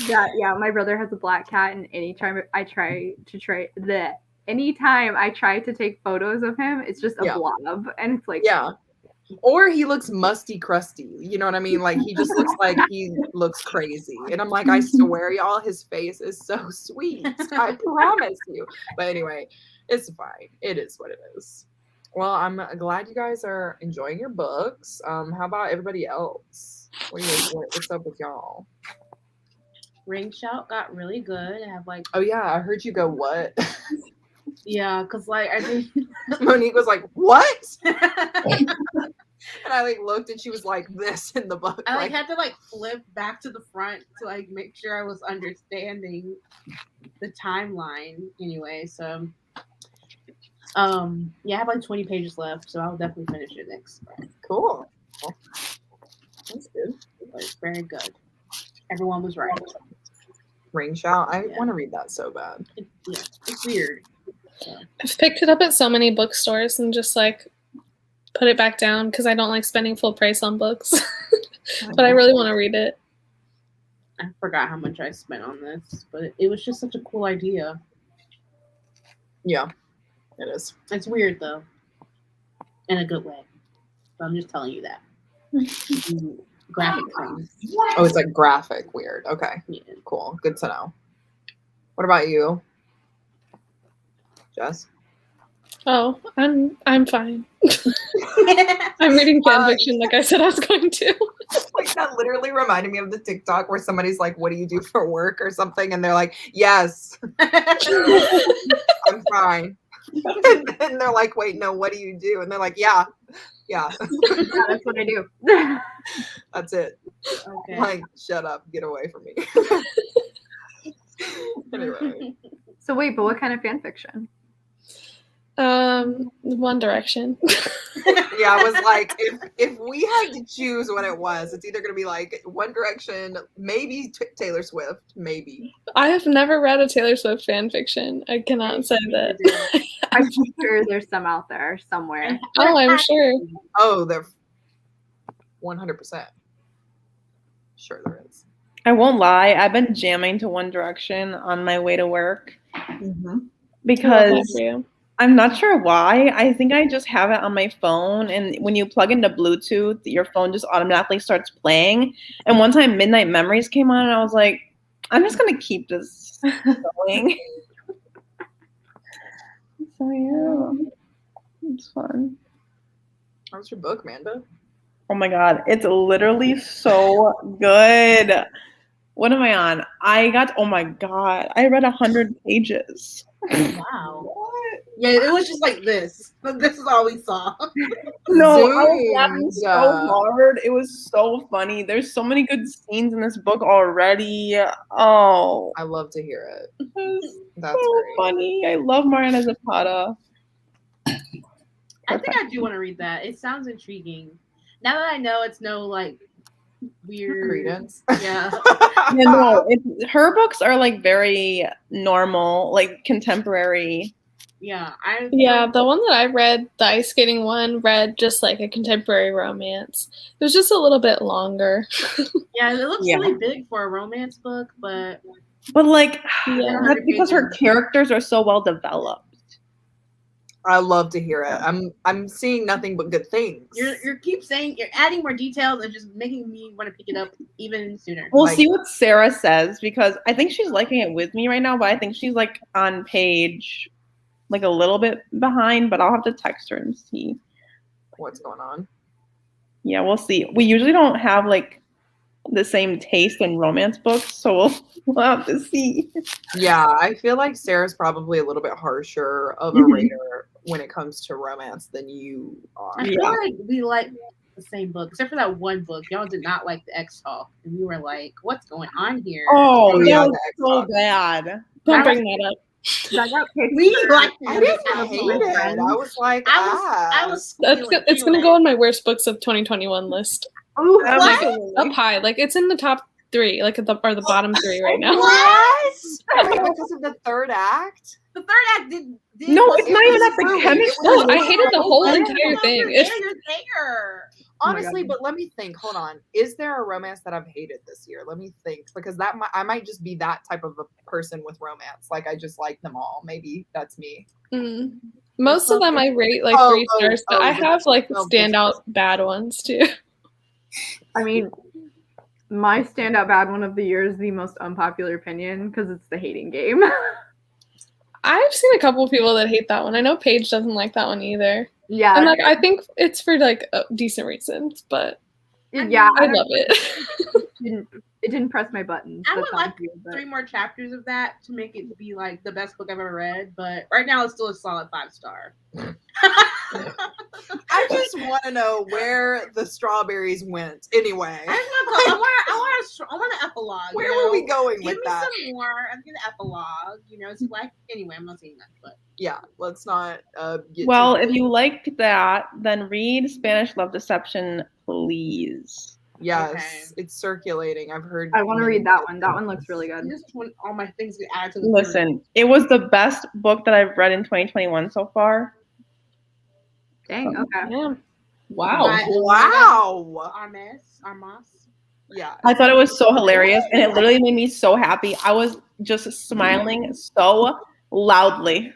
Yeah, my brother has a black cat, and anytime I try to take photos of him, it's just a blob, and it's like, yeah, Or he looks musty crusty. You know what I mean? Like he just looks like he looks crazy. And I'm like, I swear, y'all, his face is so sweet. I promise you. But anyway, it's fine. It is what it is. Well, I'm glad you guys are enjoying your books. How about everybody else? What's up with y'all? Ring Shout got really good. I have like, Oh yeah, I heard you go what? yeah, because like I think Monique was like, what? And I like looked and she was like this in the book. I like had to like flip back to the front to like make sure I was understanding the timeline anyway. So yeah, I have like 20 pages left, so I'll definitely finish it next Friday. Cool. That's good. But it's very good. Everyone was right. Ring Shout. I want to read that so bad. Yeah, it's weird. I've picked it up at so many bookstores and just like put it back down because I don't like spending full price on books. But I really want to read it. I forgot how much I spent on this, but it was just such a cool idea. Yeah, it is. It's weird though, in a good way. So I'm just telling you that. Graphic things. Oh, it's like graphic weird. Okay. Yeah. Cool. Good to know. What about you, Jess? Oh, I'm fine. I'm reading fan fiction like I said I was going to. Like that literally reminded me of the TikTok where somebody's like, "What do you do for work?" or something, and they're like, "Yes, I'm fine." And then they're like, "Wait, no, what do you do?" And they're like, "Yeah, Yeah, that's what I do. that's it." Okay. Like, shut up, get away from me. Anyway, So wait, but what kind of fan fiction? One Direction. yeah, I was like, if we had to choose what it was, it's either gonna be like One Direction, maybe Taylor Swift, maybe. I have never read a Taylor Swift fan fiction. I cannot say that. I'm sure there's some out there somewhere. Oh, I'm sure. Oh, they're 100% sure there is. I won't lie. I've been jamming to One Direction on my way to work because I'm not sure why. I think I just have it on my phone, and when you plug into Bluetooth, your phone just automatically starts playing. And one time, Midnight Memories came on, and I was like, I'm just gonna keep this going. So yeah, it's fun. How's your book, Manda? Oh my god, it's literally so good. What am I on? Oh my god, I read 100 pages. Wow. Yeah, it was just like this. This is all we saw. No, I was laughing so hard. It was so funny. There's so many good scenes in this book already. Oh, I love to hear it. That's so funny. I love Mariana Zapata. I think I do want to read that. It sounds intriguing. Now that I know it's no like weird credence. Yeah. Yeah, no, her books are like very normal, like contemporary. Yeah, the one that I read, the ice skating one, read just like a contemporary romance. It was just a little bit longer. Yeah, it looks really big for a romance book, but like that's because her characters are so well developed. I love to hear it. I'm seeing nothing but good things. You keep saying you're adding more details and just making me want to pick it up even sooner. We'll see what Sarah says, because I think she's liking it with me right now, but I think she's like on page like a little bit behind, but I'll have to text her and see what's going on. Yeah, we'll see. We usually don't have like the same taste in romance books, so we'll have to see. Yeah, I feel like Sarah's probably a little bit harsher of a rater when it comes to romance than you are. I feel like we like the same book, except for that one book. Y'all did not like the X Talk, and we were like, "What's going on here?" Oh, yeah, so bad. Don't bring that up. We like. I didn't hate it. I was like, I was. It's gonna go on my worst books of 2021 list. Oh, what? Up high, like it's in the top 3, like the bottom 3 right now. What? Because of the third act? The third act did no, it's not even at the chemistry. No, I hated the whole entire thing. You're there. Honestly, but let me think. Hold on. Is there a romance that I've hated this year? Let me think, because I might just be that type of a person with romance. Like I just like them all. Maybe that's me. Most of them I rate like 3 stars, but I have like standout bad ones too. I mean, my standout bad one of the year is the most unpopular opinion because it's the hating game. I've seen a couple of people that hate that one. I know Paige doesn't like that one either. Yeah. And like I think it's for like decent reasons, but yeah, I love it. It didn't press my buttons. I would like 3 more chapters of that to make it be like the best book I've ever read, but right now it's still a solid 5-star. I just want to know where the strawberries went. Anyway, I want an epilogue. Where were we going with that? Give me some more. I'm gonna epilogue. It's like anyway. I'm not saying that, but yeah, let's not get. Well, if you liked that, then read Spanish Love Deception, please. Yes, it's circulating. I've heard. I want to read that one. That one looks really good. I just want all my things to be added to the Listen, it was the best book that I've read in 2021 so far. Dang. Okay. Yeah. Wow. Armas. Yeah. I thought it was so hilarious, and it literally made me so happy. I was just smiling so loudly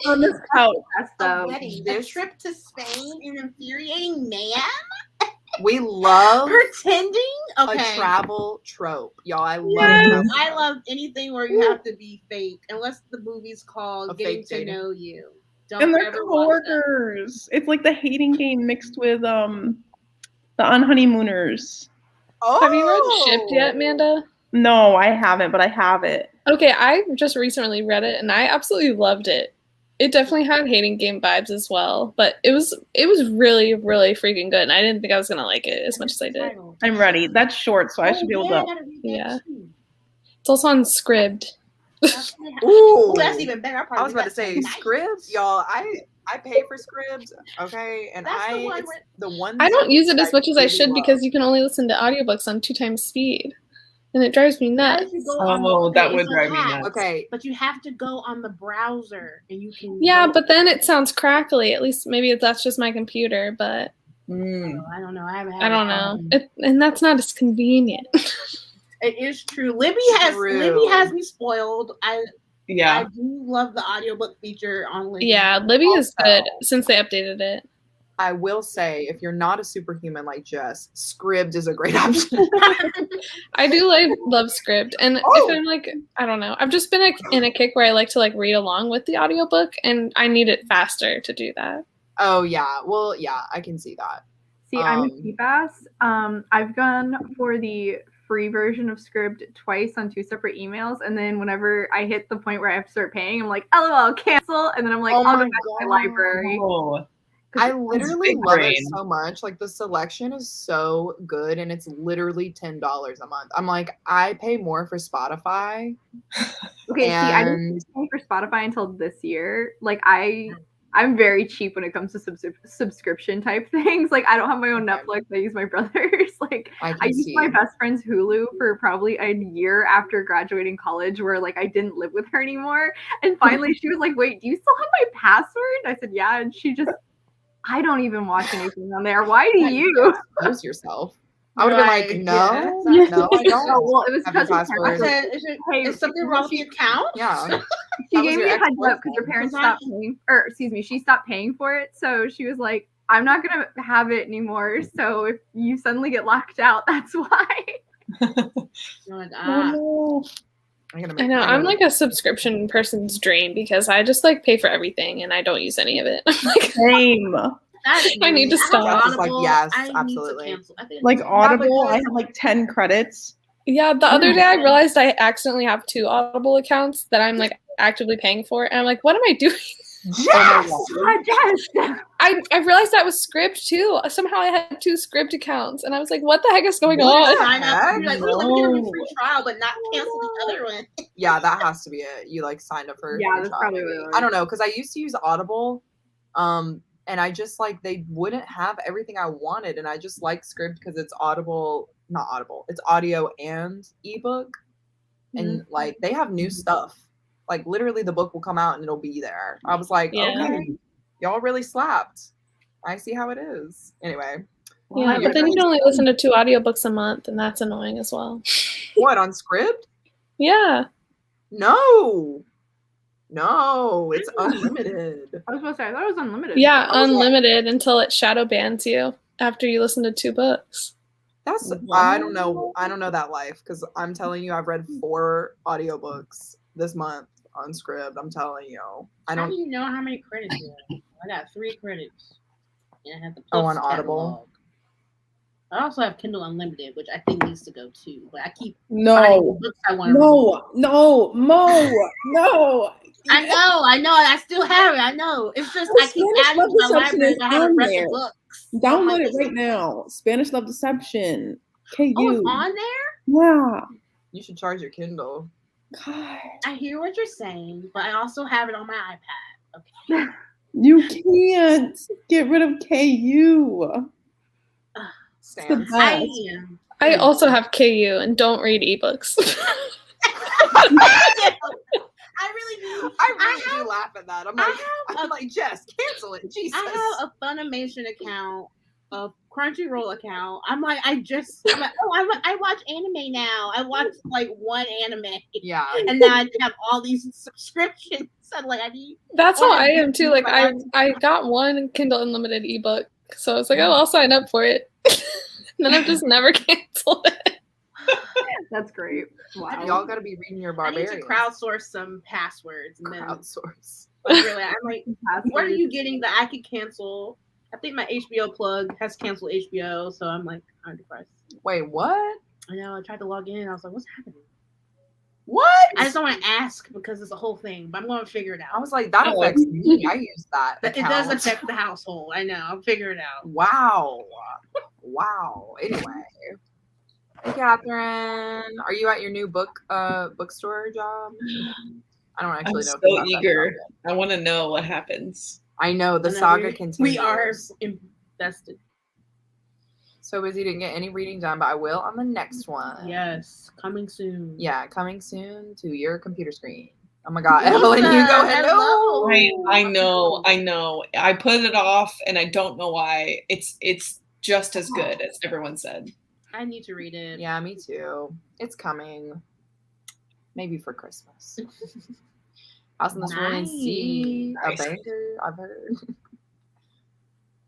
on this couch. A trip to Spain, an infuriating man. We love pretending. A travel trope, y'all. I love it. I love anything where you have to be fake, unless the movie's called Getting to Know You. And they're coworkers. It's like the hating game mixed with the Unhoneymooners. Oh, have you read Shipped yet, Manda? No, I haven't, but I have it. Okay, I just recently read it and I absolutely loved it. It definitely had hating game vibes as well, but it was really, really freaking good. And I didn't think I was gonna like it as much as I did. I'm ready. That's short, so I should be able to. Yeah, it's also on Scribd. Ooh, that's even better. I was about to say Scribd, y'all. I pay for Scribd, okay, and the one I don't use it as much as I should because you can only listen to audiobooks on 2 times speed, and it drives me nuts. Oh, that would drive me nuts. Okay, but you have to go on the browser, and you can. Yeah, but then it sounds crackly. At least maybe that's just my computer, but I don't know. I don't know, and that's not as convenient. It is true. Libby has me spoiled. I do love the audiobook feature on Libby. Yeah, Libby is good since they updated it. I will say, if you're not a superhuman like Jess, Scribd is a great option. I do love Scribd, and if I'm like, I don't know, I've just been in a kick where I like to like read along with the audiobook, and I need it faster to do that. Oh yeah, well yeah, I can see that. See, I'm a cheap ass. I've gone for the free version of Scribd twice on 2 separate emails, and then whenever I hit the point where I have to start paying, I'm like, LOL, cancel, and then I'm like, I'll go back to my library. I literally love it so much. Like the selection is so good, and it's literally $10 a month. I'm like, I pay more for Spotify. Okay, see, I didn't pay for Spotify until this year. Like I'm very cheap when it comes to subscription type things. Like I don't have my own Netflix. I use my brother's. Like I used my best friend's Hulu for probably a year after graduating college, where like I didn't live with her anymore. And finally she was like, "Wait, do you still have my password?" I said, "Yeah." And she just, I don't even watch anything on there. Why do you? Expose yourself. I would have been like, no, no, I don't. Well, it was because I said, is something wrong with your account? Yeah. She gave me a heads up because her parents stopped paying, she stopped paying for it. So she was like, I'm not going to have it anymore. So if you suddenly get locked out, that's why. I know. I'm like a subscription person's dream because I just like pay for everything and I don't use any of it. I'm like, same. I need to stop. Like, yes, absolutely. Like Audible, I have like 10 credits. Yeah, the other day I realized I accidentally have 2 Audible accounts that I'm like actively paying for, and I'm like, what am I doing? Yes! I realized that was Scribd too. Somehow I had 2 Scribd accounts, and I was like, what the heck is going on? Sign up. Like, let me get a free trial, but not cancel the other one. Yeah, that has to be it. You like signed up for. Yeah, that's probably what it was. I don't know, because I used to use Audible, and I just like they wouldn't have everything I wanted, and I just like Scribd because it's it's audio and ebook, and like they have new stuff. Like literally, the book will come out and it'll be there. I was like, okay, y'all really slapped. I see how it is. Anyway. Yeah, but then you can only listen to 2 audiobooks a month, and that's annoying as well. What, on Scribd? Yeah. No. No, it's unlimited. I was supposed to say, I thought it was unlimited. Yeah, unlimited until it shadow bans you after you listen to 2 books. That's I don't know that life because I'm telling you, I've read 4 audiobooks this month on Scribd. I'm telling you, How do you know how many credits you have? I got 3 credits, and I have the Oh, Plus on Audible. catalog. I also have Kindle Unlimited, which I think needs to go too. But I keep finding No, books I want to read. no, Mo, no. I know. I still have it. I know. It's just I keep Spanish adding Love to my Deception library. is I haven't on read there. the books. Download it right now. Spanish Love Deception. KU. Oh, it's on there? Yeah. You should charge your Kindle. God. I hear what you're saying, but I also have it on my iPad. Okay. You can't get rid of KU. Stands. I I also have KU and don't read ebooks. I really do. I really do laugh at that. I'm like, Jess, cancel it. Jesus. I have a Funimation account, a Crunchyroll account. I'm like, I watch anime now. I watch like one anime. Yeah. And now I have all these subscriptions. So like I need. That's how I am too. Like I got one Kindle Unlimited ebook, so I was like, oh, I'll sign up for it. And then I've just never canceled it. That's great. Wow. Y'all got to be reading your Barbarians. I need to crowdsource some passwords. And Crowdsource. Then, really, I'm like, what are you getting that I could cancel? I think my HBO plug has canceled HBO, so I'm like, I'm depressed. Wait, what? I know. I tried to log in. I was like, what's happening? What? I just don't want to ask because it's a whole thing, but I'm going to figure it out. I was like, that affects me. I use that. It does affect the household. I know. I'll figure it out. Wow. Anyway. Hey, Catherine. Are you at your new bookstore job? I don't actually know. I'm so eager. I want to know what happens. I know. The saga continues. We are invested. So busy didn't get any reading done, but I will on the next one. Yes. Coming soon. Yeah, coming soon to your computer screen. Oh my God, Evelyn, you go ahead. No. I know. I put it off, and I don't know why. It's just as good as everyone said. I need to read it. Yeah, me too. It's coming. Maybe for Christmas. House in this Room C. A banker, I've heard.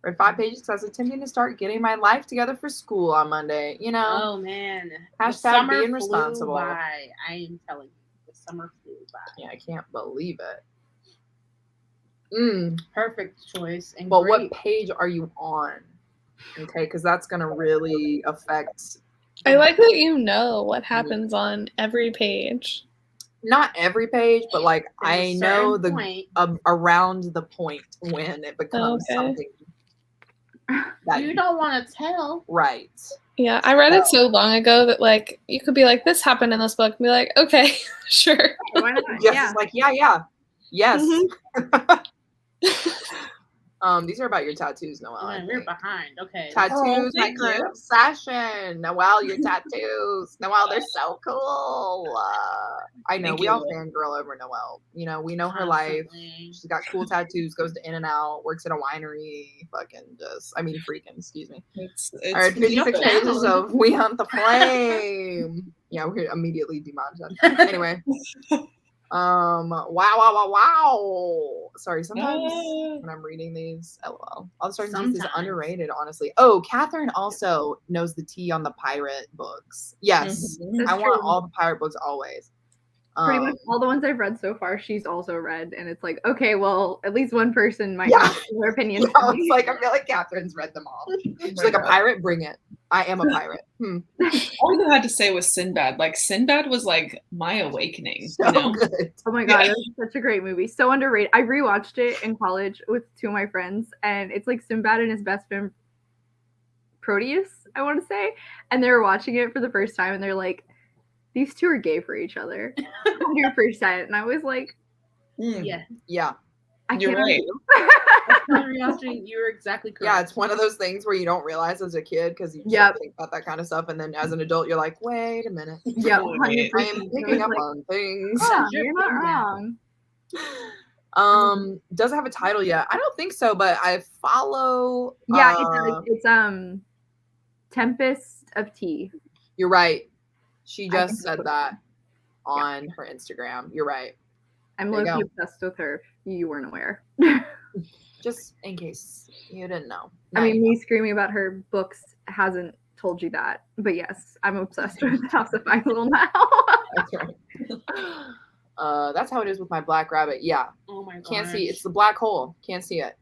Read 5 pages because I was attempting to start getting my life together for school on Monday. You know. Oh man. Hashtag being responsible. By. I am telling you, the summer flew by. Yeah, I can't believe it. Perfect choice. And but great. What page are you on? Okay, because that's gonna really affect. I like that you know what happens on every page. Not every page, but like I know the point. Around the point when it becomes something. That you don't want to tell. Right. Yeah, I read it so long ago that like you could be like, this happened in this book, and be like, okay, sure. Why not? Yes, Yeah. like yeah. Yes. Mm-hmm. These are about your tattoos, Noelle. Yeah, we're behind. Okay. Tattoos, my current obsession. Noelle, your tattoos. Noelle, they're so cool. I know we all fangirl over Noelle. You know, we know her life. She's got cool tattoos, goes to In-N-Out, works at a winery, freaking, excuse me. All right, 56 pages of We Hunt the Flame. Yeah, we're immediately demonetized. Anyway. Wow. Sorry, sometimes when I'm reading these, LOL. All the starting is underrated, honestly. Oh, Catherine also knows the tea on the pirate books. Yes. I want all the pirate books always. Pretty much all the ones I've read so far, she's also read, and it's like, okay, well, at least one person might have their opinion. Yeah, it's like I feel like Catherine's read them all. She's like a pirate, bring it. I am a pirate. All I had to say was Sinbad. Like Sinbad was like my awakening. So good. Oh my God, that's such a great movie. So underrated. I rewatched it in college with 2 of my friends, and it's like Sinbad and his best friend Proteus, I want to say, and they were watching it for the first time, and they're like, these 2 are gay for each other, 100%. And I was like, yeah. You're right. You're exactly correct. Yeah, it's one of those things where you don't realize as a kid because you just think about that kind of stuff, and then as an adult, you're like, wait a minute. Yeah, I am picking up on things. Oh, you're not wrong. Does it have a title yet? I don't think so, but I follow. Yeah, it's Tempest of Tea. You're right. She just said that on her Instagram. You're right. I'm There you low-key go. obsessed with her. You weren't aware. Just in case you didn't know. I mean, me screaming about her books hasn't told you that, but yes, I'm obsessed with House of Fangirl now. That's right. That's how it is with my Black Rabbit. Yeah. Oh my god. Can't see. It's the black hole. Can't see it.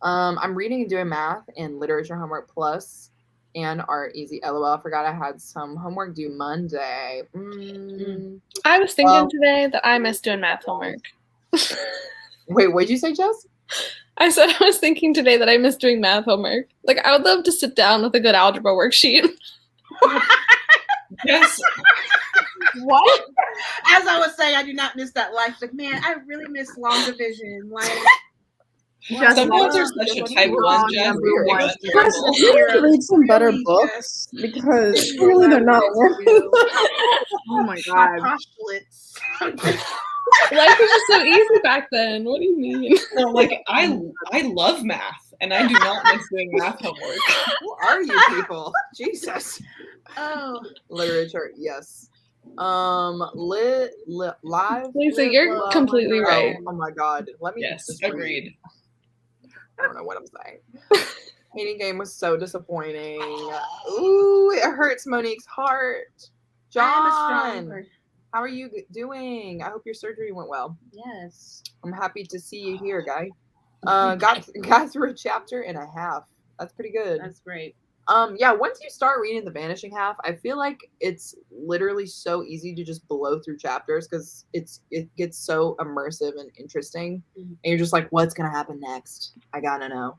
I'm reading and doing math and literature homework plus and art easy. LOL. I forgot I had some homework due Monday. I was thinking today that I miss doing math homework. Wait, what did you say, Jess? I said I was thinking today that I miss doing math homework. Like, I would love to sit down with a good algebra worksheet. Yes. What? As I was saying, I do not miss that life. Like, man, I really miss long division. Like, Just Some ones are such a type 1, Jess. number one. Guys, you need to read some better books because really they're not worth it. Oh my my god. postulates. Life was just so easy back then. What do you mean? No, like I love math, and I do not miss doing math homework. Who are you people? Jesus. Oh, Literature, yes. Live. Lisa, you're love, completely right. Oh my god. Let me Yes, just read. agreed. I don't know what I'm saying. Painting game was so disappointing. Ooh, it hurts Monique's heart. John, how are you doing? I hope your surgery went well. yes. I'm happy to see you here, guy. Got through a chapter and a half. That's pretty good. That's great. Yeah, once you start reading The Vanishing Half, I feel like it's literally so easy to just blow through chapters because it gets so immersive and interesting. And you're just like, what's gonna happen next? I gotta know.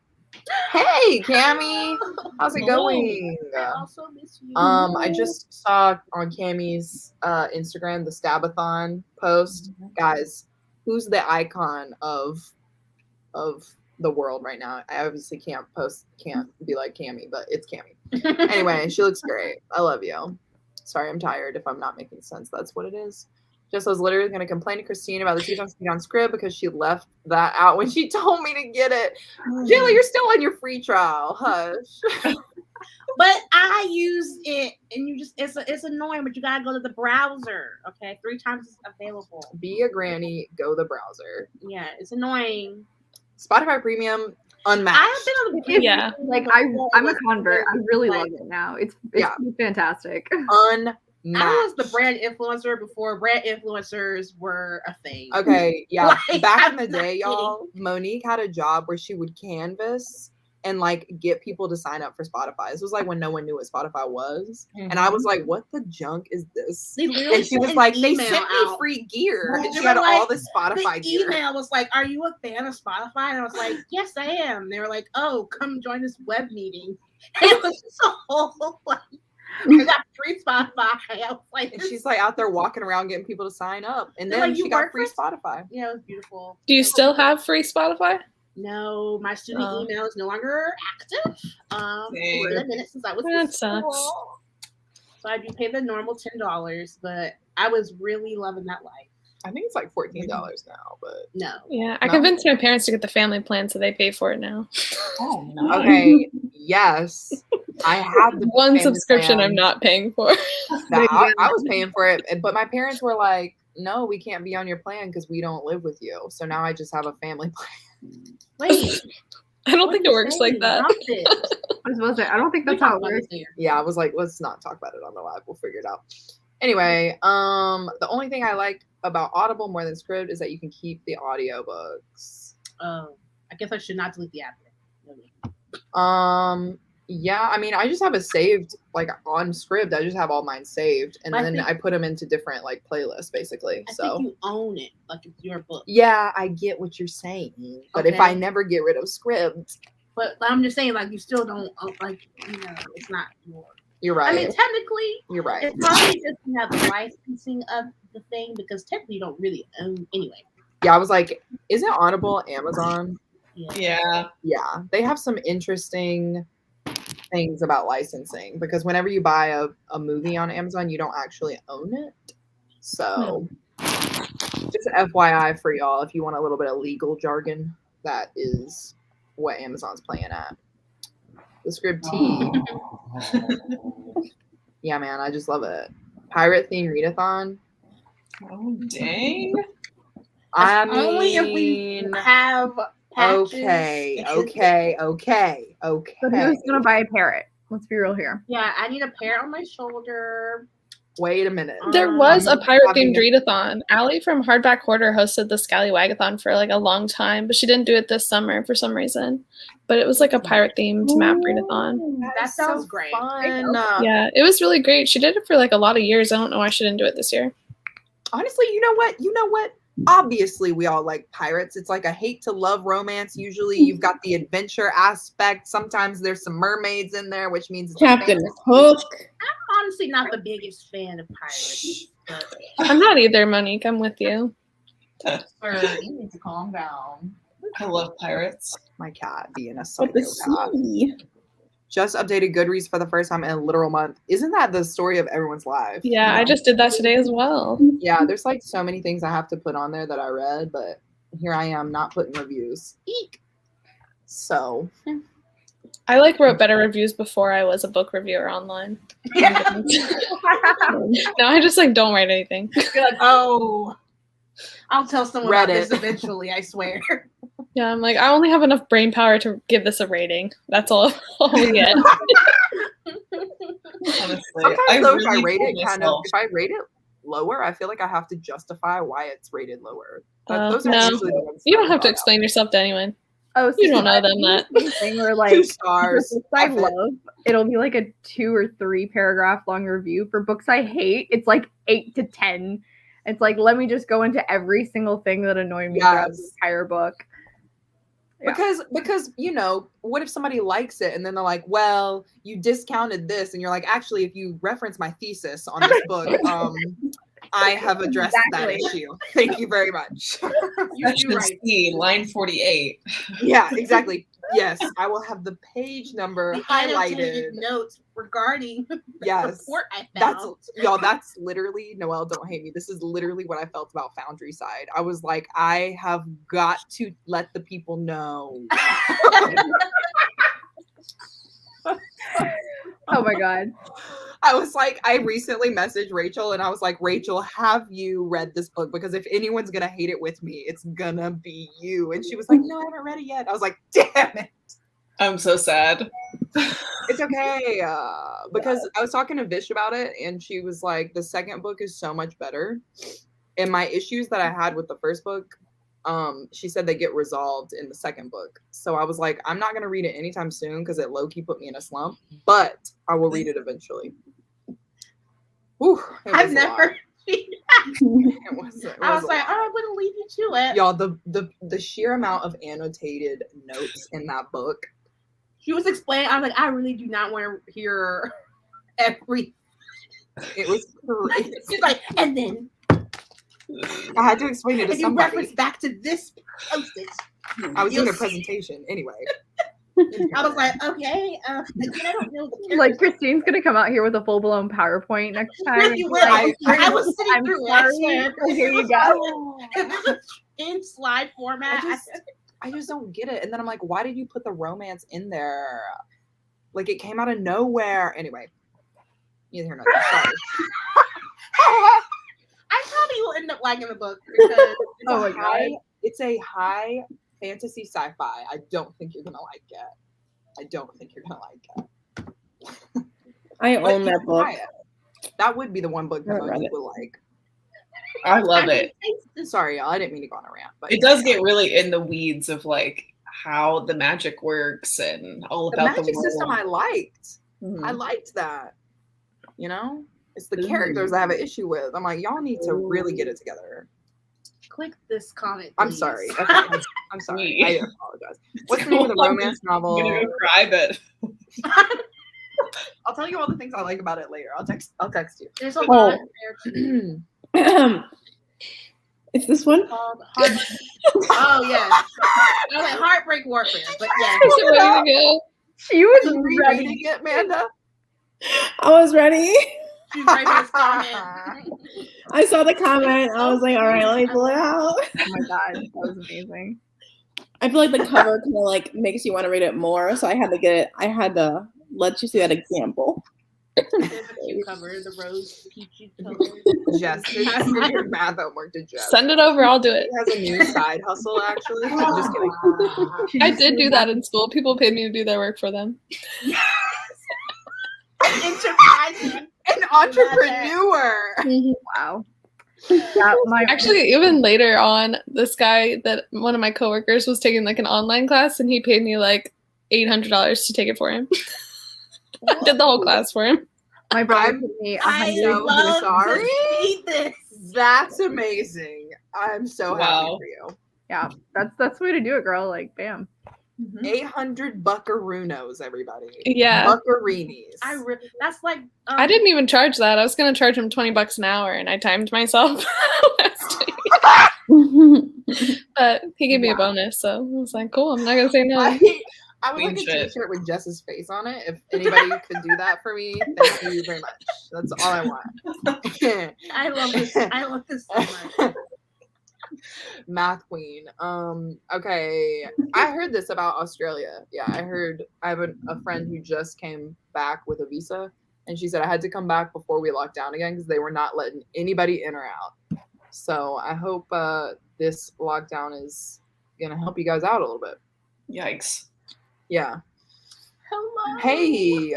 Hey, Cammie, how's it going? I also miss you. I just saw on Cammie's Instagram the Stabathon post. Guys, who's the icon of the world right now? I obviously can't be like Cammie, but it's Cammie. Anyway, she looks great. I love you. Sorry, I'm tired if I'm not making sense. That's what it is. Just was literally going to complain to Christine about the teach on speed on script because she left that out when she told me to get it. Jayla, you're still on your free trial. Hush. But I use it, and you just it's annoying. But you gotta go to the browser. Okay, 3 times it's available. Be a granny. Go the browser. Yeah, it's annoying. Spotify Premium unmatched. I have been on the Yeah. Like I'm a convert. I really love it now. It's Yeah. fantastic. Unmatched. I was the brand influencer before brand influencers were a thing. Okay, yeah. Like, Back in I'm the day, not y'all, Monique had a job where she would canvas and like get people to sign up for Spotify. This was like when no one knew what Spotify was. And I was like, what the junk is this? They literally And she was sent like, an they email sent me out. free gear. Well, And she they had were all like, this Spotify The gear. email was like, "Are you a fan of Spotify?" And I was like, "Yes, I am." They were like, "Oh, come join this web meeting." It was so like, I got free Spotify. I was like, And she's like out there walking around getting people to sign up. And They're then like, she "You got work free for Spotify. Yeah, it was beautiful. Do you still have free Spotify? No, my student Oh. email is no longer active. Same. It's been a minute since I was in That school. sucks. So I do pay the normal $10, but I was really loving that life. I think it's like $14 now, but No. Yeah, I No. convinced my parents to get the family plan, so they pay for it now. Oh no. okay, yes. I had the One family subscription plan. I'm not paying for. I was paying for it, but my parents were like, no, we can't be on your plan because we don't live with you. So now I just have a family plan. Wait. I don't think it works like that. I was supposed to say, I don't think that's how it works. Yeah, I was like, let's not talk about it on the live. We'll figure it out. Anyway, the only thing I like about Audible more than Scribd is that you can keep the audiobooks. Oh, I guess I should not delete the app. Yeah, I mean, I just have it saved like on Scribd. I just have all mine saved, and I then think- I put them into different like playlists, basically. I So think you own it, like it's your book. yeah, I get what you're saying, but if I Okay. never get rid of Scribd, But I'm just saying, like you still don't like, it's not yours. you're right. I mean, technically, You're right. it's probably just you have the licensing of the thing because technically you don't really own anyway. Yeah, I was like, isn't Audible Amazon? Yeah. Yeah, they have some interesting things about licensing because whenever you buy a movie on Amazon, you don't actually own it. So just FYI for y'all, if you want a little bit of legal jargon, that is what Amazon's playing at. The Scribd T. Yeah, man, I just love it. Pirate theme readathon. Oh dang. I mean, only if we have patches. Okay. But who's gonna buy a parrot? Let's be real here. Yeah, I need a parrot on my shoulder. Wait a minute. There was a I'm pirate-themed having readathon. Allie from Hardback Hoarder hosted the Scallywagathon for like a long time, but she didn't do it this summer for some reason. But it was like a pirate-themed map readathon. That sounds great. fun. Yeah, it was really great. She did it for like a lot of years. I don't know why she didn't do it this year. Honestly, you know what? Obviously, we all like pirates. It's like a hate to love romance. Usually, you've got the adventure aspect. Sometimes there's some mermaids in there, which means it's Captain fantasy. Hook. I'm honestly not the biggest fan of pirates. But I'm not either, Monique. I'm with you. You need to calm down. I love pirates. My cat being a What the psychopath. sea? Just updated Goodreads for the first time in a literal month. Isn't that the story of everyone's life? Yeah, I just did that today as well. Yeah, there's like so many things I have to put on there that I read, but here I am not putting reviews. Eek. So I like wrote better reviews before I was a book reviewer online. yeah. No, I just like don't write anything. You're like, oh, I'll tell someone about Reddit. this eventually, I swear. Yeah, I'm like, I only have enough brain power to give this a rating. That's all we get. Honestly, sometimes though, if I really rate it told kind of, myself- if I rate it lower, I feel like I have to justify why it's rated lower. Those are No, usually the ones you that don't have to I explain yourself to anyone. Oh, You don't know them that. thing where Two like stars. for books I F it. love, it'll be like a 2 or 3 paragraph long review. For books I hate, it's like 8 to 10. It's like, let me just go into every single thing that annoyed me throughout the Yes. entire book. Yeah. Because what if somebody likes it and then they're like, well, you discounted this, and you're like, actually, if you reference my thesis on this book, I have addressed Exactly. that issue. Thank you very much. Section C, line 48. Yeah, exactly. Yes, I will have the page number The highlighted. annotated notes regarding the Yes, report I that's found. y'all. That's literally Noelle. Don't hate me. This is literally what I felt about Foundry Side. I was like, I have got to let the people know. Oh my god. I was like, I recently messaged Rachel and I was like, Rachel, have you read this book? Because if anyone's gonna hate it with me, it's gonna be you. And she was like, no, I haven't read it yet. I was like, damn it. I'm so sad. It's okay. Because I was talking to Vish about it and she was like, the second book is so much better. And my issues that I had with the first book, she said they get resolved in the second book. So I was like, I'm not gonna read it anytime soon because it low-key put me in a slump, but I will read it eventually. Whew, it I've was a never. lot. It was I was a like, lot. oh, I wouldn't leave you to it. Y'all, the sheer amount of annotated notes in that book. She was explaining. I was like, I really do not want to hear every. It was crazy. She's like, and then I had to explain it to if you somebody. reference back to this post-it. I was doing a you'll see. presentation anyway. I was like, okay, again, I don't know the Like Christine's gonna come out here with a full blown PowerPoint next time. Really and will. be like, I was sitting I'm through it. I sorry. swear. So here you go. If it was in slide format, I just don't get it. And then I'm like, why did you put the romance in there? Like it came out of nowhere. Anyway, neither here nor there. Sorry. I probably will end up liking the book because It's a high fantasy sci-fi. I don't think you're gonna like it. I don't think you're gonna like it. I But own you that can book. buy it. That would be the one book I haven't that read you it. would like. I love it. Sorry, y'all. I didn't mean to go on a rant, but It does get really in the weeds of like how the magic works and all the about magic world. system I liked. Mhm. I liked that. You know? It's the characters I have an issue with. I'm like, y'all need to really get it together. click this comment. I'm please. sorry. Okay. I'm sorry. I apologize. What's the name of the romance I'm novel? gonna go cry, but I'll tell you all the things I like about it later. I'll text you. There's a lot there too. Is this one? Called oh yes. I was like Heartbreak Warfare, but yeah. Is it ready to go? She was Are you ready. reading it, Manda? I was ready. She's right in this comment. I saw the comment. I was like, all right, let me pull it out. Oh my god, that was amazing. I feel like the cover kind of like makes you want to read it more. So I had to get it. I had to let you see that example. The cover, the rose peachy color. Jess, it has to be your math homework to Jess. Send it over. I'll do it. She has a new side hustle, actually. I'm just kidding. I did do that in school. People paid me to do their work for them. Enterprising. An entrepreneur. Wow. Yeah, Actually, even later on, this guy that one of my coworkers was taking like an online class, and he paid me like $800 to take it for him. I did the whole class for him. my brother paid me I'm so love sorry. to see this. That's amazing. I'm so happy Wow. for you. Yeah, that's the way to do it, girl. Like, bam. 800 buckaroos, everybody. Yeah. Buccarinis. That's like I didn't even charge that. I was going to charge him $20 an hour, and I timed myself last week. But he gave me a bonus, so I was like, cool. I'm not going to say no. I would like a Queen shit. t-shirt with Jess's face on it. If anybody could do that for me, thank you very much. That's all I want. I love this. I love this so much. Math queen. Okay. I heard this about Australia. Yeah, I have a friend who just came back with a visa, and she said I had to come back before we locked down again because they were not letting anybody in or out. So I hope this lockdown is gonna help you guys out a little bit. Yikes. Yeah. Hello. Hey.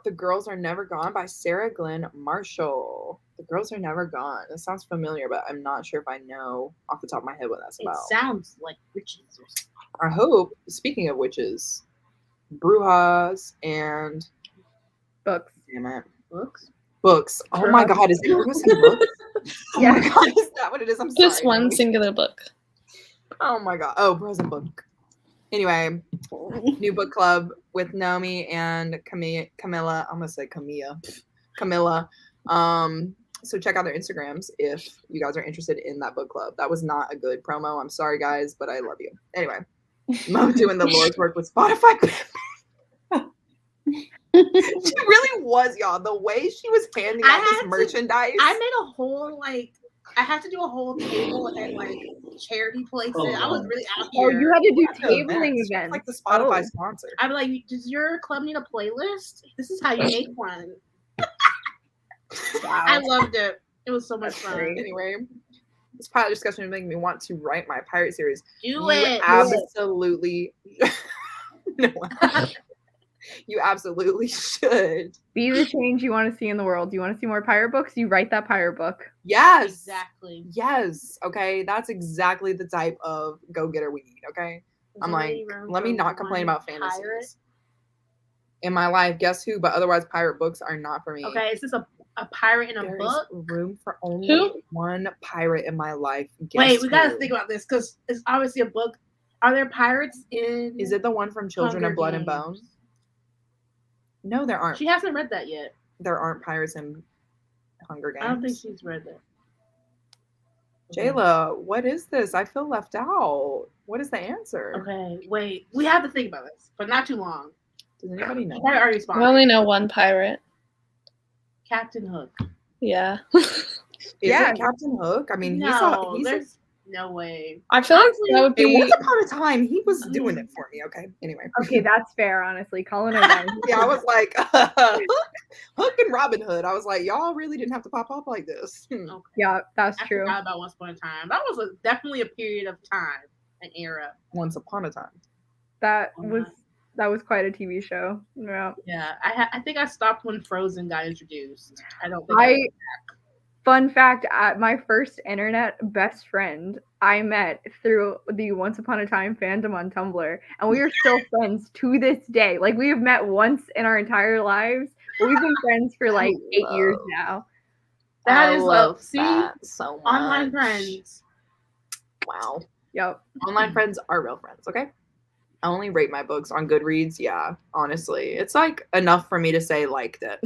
The Girls Are Never Gone by Sarah Glenn Marshall. The Girls Are Never Gone. It sounds familiar, but I'm not sure if I know off the top of my head what that's It about. sounds like witches or something. I hope, speaking of witches, brujas and Books. damn it, Books. Oh my god, is it brujas and books? Oh Yeah. my god, is that what it is? I'm sorry. Just one singular book. Oh my god. Oh, brujas and book. Anyway, new book club with Naomi and Camilla. I'm gonna say Camilla. So check out their Instagrams if you guys are interested in that book club. That was not a good promo. I'm sorry, guys, but I love you. Anyway, Mo doing the Lord's work with Spotify. She really was, y'all. The way she was handing out this merchandise. I made a whole I had to do a whole table at charity places. I was really out Oh, here. you had to do What tabling events? events. Like the Spotify sponsor. I'm like, does your club need a playlist? This is how you make one. I loved it. It was so much fun. Anyway, this pilot discussion is making me want to write my pirate series. Do it. Absolutely. No. You absolutely should. Be the change you want to see in the world. You want to see more pirate books? You write that pirate book. Yes. Exactly. Yes. Okay. That's exactly the type of go-getter we need. Okay. I'm like, let me not complain about fantasies. In my life, guess who? But otherwise, pirate books are not for me. Okay, is this a pirate in a There book? is room for only one pirate in my life. Wait, we gotta who? think about this because it's obviously a book. Are there pirates in? Is it the one from Children Hunger of Blood and Games? Bone? No, there aren't. She hasn't read that yet. There aren't pirates in Hunger Games. I don't think she's read that. Jayla, what is this? I feel left out. What is the answer? Okay, wait. We have to think about this, but not too long. Does anybody know? I probably already I responded. only know one pirate. Captain Hook. Yeah. Is Yeah. it Captain Hook? I mean, No, he's there's no way. I feel like that would Hey, be. once upon a time, he was doing it for me. Okay. Anyway. Okay, that's fair, honestly. Colin and I. Yeah, I was like, Hook and Robin Hood. I was like, y'all really didn't have to pop up like this. Okay. Yeah, that's I true. forgot about Once Upon a Time. That was definitely a period of time, an era. Once upon a time. That was quite a TV show. Yeah. Yeah, I think I stopped when Frozen got introduced. I don't think Fun fact, my first internet best friend I met through the Once Upon a Time fandom on Tumblr, and we are still friends to this day. Like, we have met once in our entire lives, but we've been friends for like 8 years now. That is see, that so much. online friends. Wow. Yep. Online friends are real friends, okay? I only rate my books on Goodreads. Yeah, honestly. It's like enough for me to say liked it.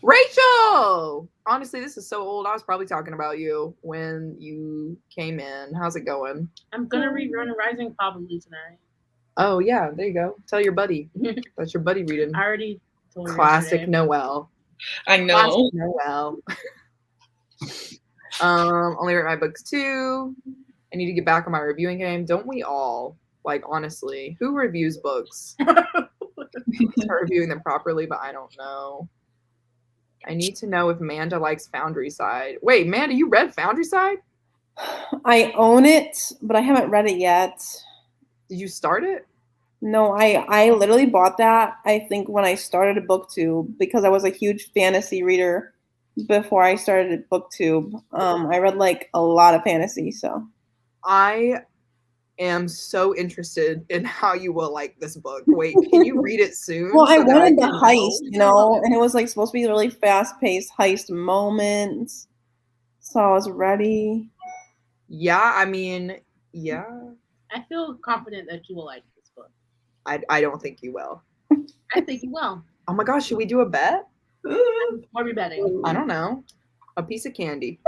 Rachel! Honestly, this is so old. I was probably talking about you when you came in. How's it going? I'm gonna read Run Rising probably tonight. Oh, yeah, there you go. Tell your buddy. That's your buddy reading. I already told her Classic yesterday. Noelle. I know. Classic Noelle. Only read my books too. I need to get back on my reviewing game. Don't we all? Like, honestly, who reviews books? start reviewing them properly, but I don't know. I need to know if Manda likes Foundry Side. Wait, Manda, you read Foundry Side? I own it, but I haven't read it yet. Did you start it? No, I literally bought that, I think, when I started at BookTube, because I was a huge fantasy reader before I started at BookTube. I read like a lot of fantasy, so. I am so interested in how you will like this book. Wait, can you read it soon? Well, I so that wanted the can heist, know? and it was like supposed to be a really fast-paced heist moment. So I was ready. Yeah, I mean, yeah. I feel confident that you will like this book. I don't think you will. I think you will. Oh my gosh, should we do a bet? What are we betting? I don't know. A piece of candy.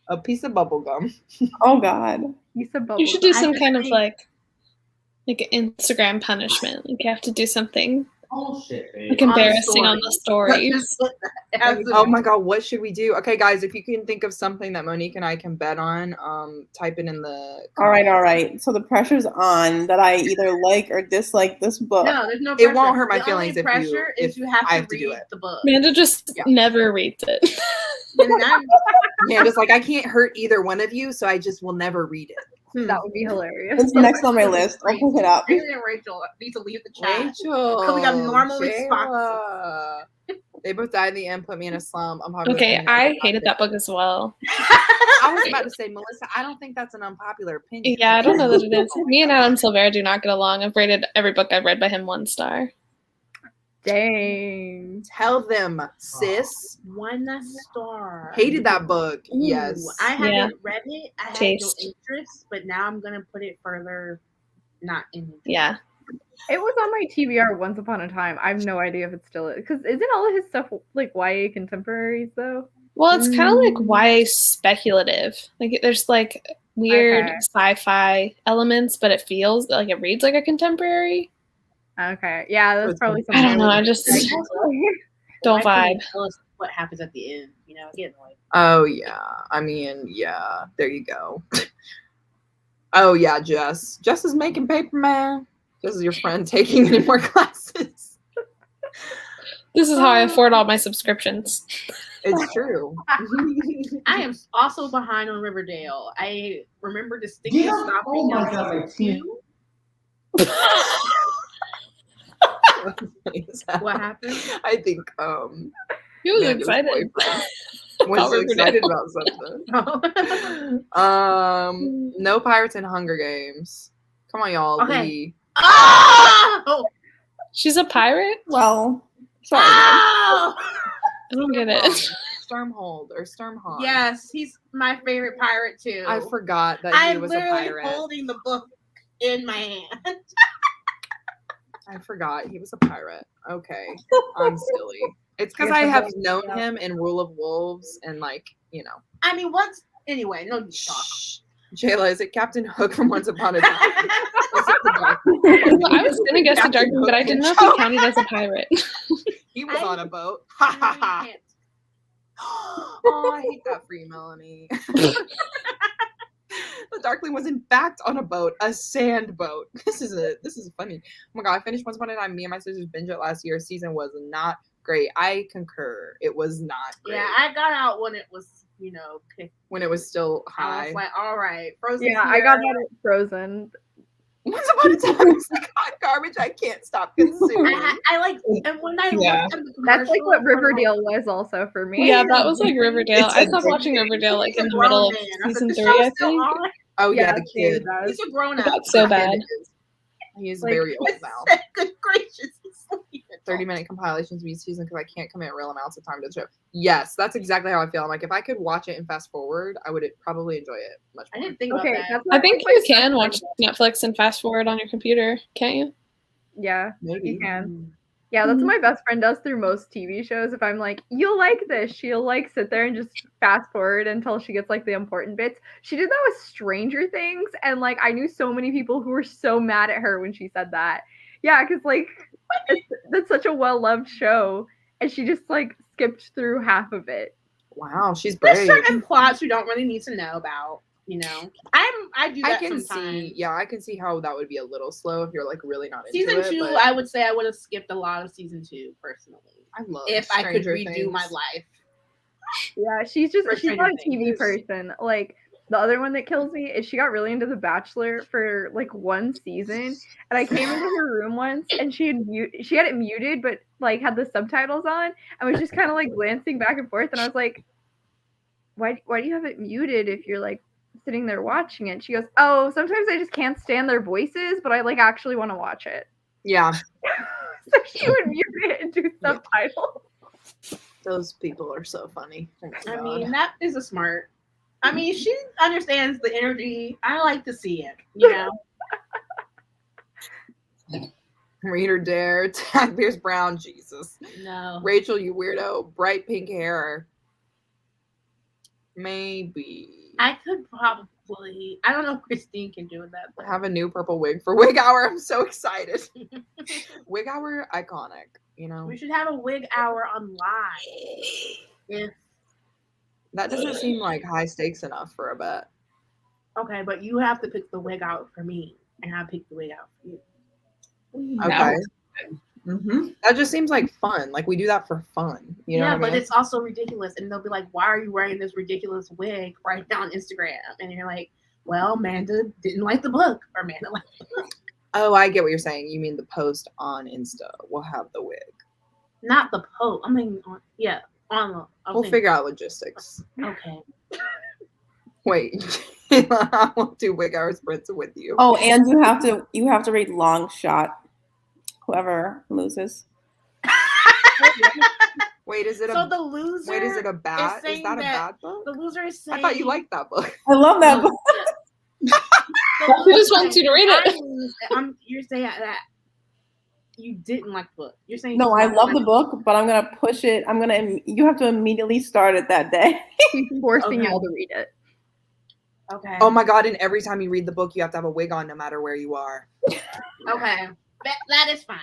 A piece of bubble gum. Oh God. You should do some kind of like Instagram punishment. Like you have to do something like embarrassing on the stories. Oh my God, what should we do? Okay, guys, if you can think of something that Monique and I can bet on, type it in the comments. All right. So the pressure's on that I either like or dislike this book. No, there's no pressure. It won't hurt my The feelings only pressure is you have to read the book. Amanda just never reads it. Amanda's like, I can't hurt either one of you, so I just will never read it. That would be hilarious. It's next on my list. I'll pick it up. Rachel and Rachel need to leave the chat. Rachel. Because we have normal responses. They both died in the end, put me in a slump. Okay, I hated that book as well. I was about to say, Melissa, I don't think that's an unpopular opinion. Yeah, I don't know that it is. Me and Adam Silvera do not get along. I've rated every book I've read by him 1 star. Dang. Tell them, sis. 1 star. Hated that book. Ooh, yes. I haven't read it. I had no Taste. interest, but now I'm going to put it further not in. Yeah. It was on my TBR once upon a time. I have no idea if it still is. Because isn't all of his stuff like YA contemporaries though? Well, it's kind of like YA speculative. Like there's like weird sci-fi elements, but it feels like it reads like a contemporary. Okay. Yeah, that's probably something. I don't know. I just don't vibe. Tell us what happens at the end. You know, get annoyed. Oh, yeah. I mean, yeah. There you go. Oh, yeah, Jess. Jess is making paper, man. Jess is your friend taking any more classes. This is how I afford all my subscriptions. It's true. I am also behind on Riverdale. I remember distinctly stopping at season 2. What happened? I think He was excited. Was excited about something. No pirates in Hunger Games. Come on, y'all. Okay. Oh! She's a pirate? Well, sorry. Oh! I don't get it. Sturmhold or Sturmhawk. Yes, he's my favorite pirate too. I forgot that he was a pirate. I'm holding the book in my hand. I forgot he was a pirate. Okay, I'm silly. It's because I have known him in Rule of Wolves and I mean, anyway, no need to talk. Jayla, is it Captain Hook from Once Upon a Time? I was gonna guess the Darkman, but I didn't know if he counted as a pirate. He was on a boat. Ha ha ha. Oh, I hate that for you, Melanie. The Darkling was in fact on a boat, a sand boat. This is funny. Oh my God, I finished Once Upon a Time. Me and my sisters binged it last year. Season was not great. I concur. It was not great. Yeah, I got out when it was, when it was still high. I was like, all right, Frozen. Yeah, I got that at Frozen. Once Upon a Time was like hot garbage. I can't stop consuming. I like, and when I looked at the That's like what commercials, Riverdale was also for me. Yeah, that was like Riverdale. I stopped watching Riverdale like in the middle of season 3, I think. Oh yeah, the kid. He's a grown up. That's so bad. He is very old now. Good gracious. 30-minute compilations of each season because I can't commit real amounts of time to the show. Yes, that's exactly how I feel. I'm like, if I could watch it and fast forward, I would probably enjoy it much more. I didn't think about that. I think you can watch Netflix and fast forward on your computer, can't you? Yeah, maybe you can. Yeah, that's what my best friend does through most TV shows. If I'm like, you'll like this, she'll like sit there and just fast forward until she gets like the important bits. She did that with Stranger Things, and like I knew so many people who were so mad at her when she said that. Yeah, because like that's such a well-loved show, and she just like skipped through half of it. Wow, she's There's brave. certain plots you don't really need to know about. You know, I do that I can sometimes. see, I can see how that would be a little slow if you're like really not into Season it. 2, but I would say I would have skipped a lot of season 2 personally. I love If I could Stranger redo my Things. life. Yeah, For she's not Stranger a TV Things. person. Like the other one that kills me is she got really into The Bachelor for like one season, and I came into her room once and she had it muted, but like had the subtitles on, and was just kind of like glancing back and forth, and I was like, why do you have it muted if you're like sitting there watching it? She goes, oh, sometimes I just can't stand their voices, but I like actually want to watch it. Yeah. So she would mute it and do subtitles. Those people are so funny. Oh my I God. mean, that is a smart. I mean, she understands the energy. I like to see it, you know. Reader Dare, Tag Pierce Brown, Jesus. No. Rachel, you weirdo. Bright pink hair. Maybe. I could probably. I don't know if Christine can do that. But Have a new purple wig for Wig Hour. I'm so excited. Wig Hour, iconic, you know? we should have a wig hour on live. If That doesn't seem like high stakes enough for a bet. okay, but you have to pick the wig out for me, and I pick the wig out for you. Okay. That just seems like fun. Like we do that for fun. You know yeah, what I but mean? it's also ridiculous, and they'll be like, "Why are you wearing this ridiculous wig right now on Instagram?" And you're like, "Well, Manda didn't like the book, or Manda liked the book." Oh, I get what you're saying. You mean the post on Insta will have the wig. Not the post. I mean, on the. We'll figure out logistics. Okay. Wait, I will do Wig Hour sprints with you. Oh, and you have to read Long Shot. Whoever loses. Wait, is it So the loser? Wait, is it a bad? Is saying that a that bad book? The loser is saying. I thought you liked that book. I love that book. Who just wants you to read it? You're saying that you didn't like the book. You're saying No, you I don't love like the book, but I'm gonna push it. You have to immediately start it that day. She's forcing Okay. y'all to read it. Okay. Oh my God! And every time you read the book, you have to have a wig on, no matter where you are. Okay. That is fine.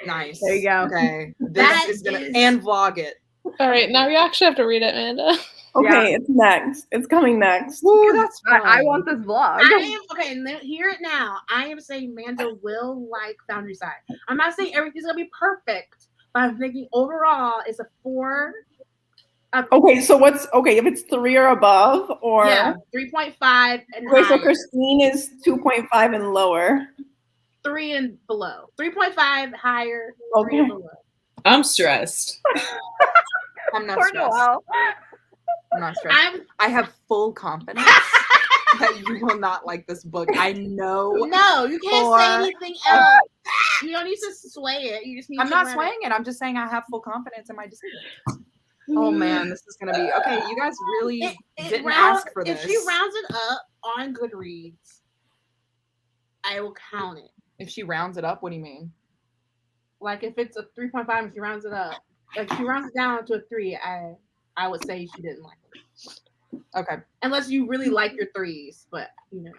Nice. There you go. Okay. This That is gonna is- and vlog it. All right, now you actually have to read it, Amanda. Okay, it's next. It's coming next. Ooh, that's fun. I want this vlog. I am okay. Hear it now. I am saying Manda will like Foundry Side. I'm not saying everything's gonna be perfect, but I'm thinking overall it's a 4. Okay, so if it's 3 or above, or Yeah, 3.5 and okay, so higher. Christine is 2.5 and lower. 3 and below. 3.5 higher. 3 Okay. and below. I'm stressed. I'm not Poor stressed. Noelle. I'm not stressed. I have full confidence that you will not like this book. I know. No, you can't For- say anything else. You don't need to sway it. You just need I'm to not let it- swaying it. I'm just saying I have full confidence in my decision. Oh man, this is gonna be okay. You guys really didn't ask for this. If she rounds it up on Goodreads, I will count it. If she rounds it up, what do you mean? Like if it's a 3.5 and she rounds it up, like she rounds it down to a 3, I would say she didn't like it. Okay. Unless you really like your 3s, but you know.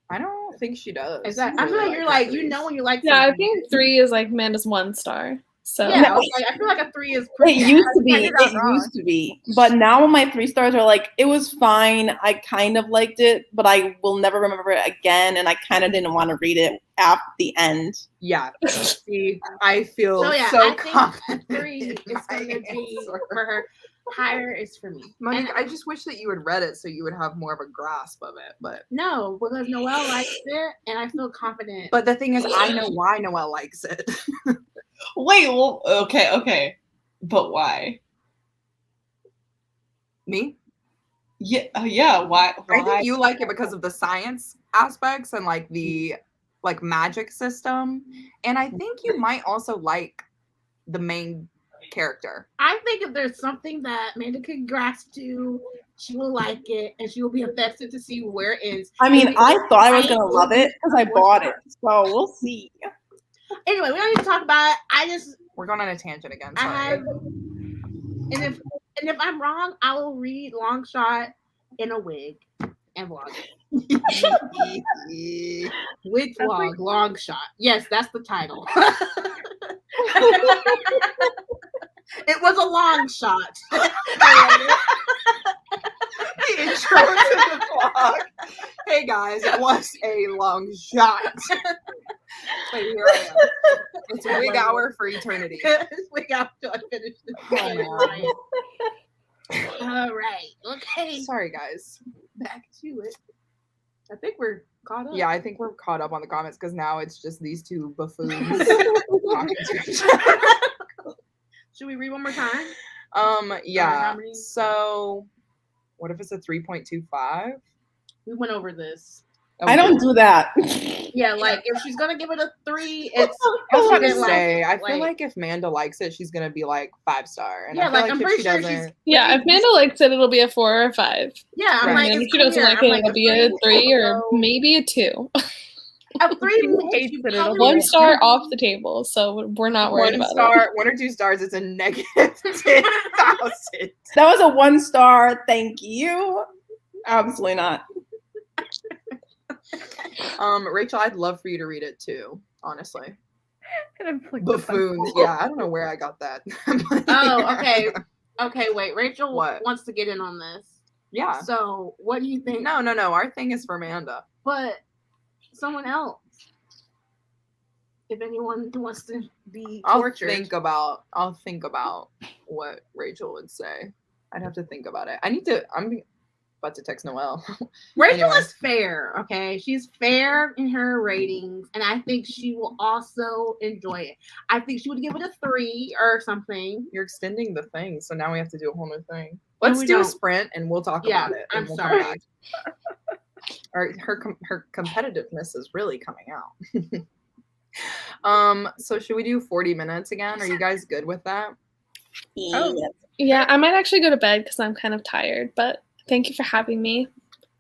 I don't think she does. Exactly. I feel like you're her like, you threes. know when you like Yeah, I something. think 3 is like Amanda's 1 star. So Yeah, I feel like a 3 is It pretty used to be. bad. It used to be. But now my 3 stars are like, it was fine. I kind of liked it, but I will never remember it again. And I kind of didn't want to read it at the end. Yeah. See, I feel So, yeah, so I think confident. 3 in is my going to be answer. for her. Higher is for me. Monique, And- I just wish that you had read it so you would have more of a grasp of it. But No, because Noelle likes it, and I feel confident. but the thing is, I know why Noelle likes it. Wait, well, okay. But why? Me? Yeah, why? I think you like it because of the science aspects and like the like magic system. And I think you might also like the main character. I think if there's something that Amanda can grasp to, she will like it, and she will be invested to see where it is. I mean, I thought I was going to Right? love it because I bought it. So we'll see. Anyway, we don't need to talk about it. We're going on a tangent again. I Sorry. have, and if I'm wrong, I will read Long Shot in a wig and vlog it. Wig vlog, Long Shot. Yes, that's the title. It was a long shot. the intro to the vlog. Hey guys, it was a long shot. But here I am. It's wig hour for eternity. It's wig hour till I finish this. Oh, All right. Okay. sorry guys. Back to it. I think we're caught up. Yeah, I think we're caught up on the comments because now it's just these two buffoons talking to each other. Should we read one more time? Yeah. How many? So what if it's a 3.25? We went over this. I don't do that. Yeah, like if she's gonna give it a 3, it's. I was about to like- say, I feel like- like if Manda likes it, she's gonna be like 5-star. And Yeah, I feel like, I'm if pretty she sure doesn't, she's. Yeah, if Manda likes it, it'll be a 4 or a 5. Yeah, I'm Right. like, And if it's she doesn't clear. like I'm it, like, it'll be a 3 or so- maybe a 2. A 3 hates you it, it'll probably be 1 won't star do. off the table, so we're not worried about it. 1 or 2 stars, it's a negative 10,000. That was a 1 star. Thank you. Absolutely not. Rachel, I'd love for you to read it too, honestly. And I'm like the Buffoons. Yeah, I don't know where I got that. Oh, okay. Okay, wait. Rachel What? wants to get in on this. Yeah. So, what do you think? No. Our thing is for Manda. But someone else. If anyone wants to be I'll tortured. think about what Rachel would say. I'd have to think about it. I'm about to text Noelle. Rachel Anyway. is fair, okay? She's fair in her ratings, and I think she will also enjoy it. I think she would give it a 3 or something. You're extending the thing, so now we have to do a whole new thing. No, Let's we do a don't. sprint and we'll talk Yeah, about it. I'm and we'll sorry. Come back. All right, her competitiveness is really coming out. So should we do 40 minutes again? Are you guys good with that? Oh. Yeah, I might actually go to bed because I'm kind of tired, but thank you for having me.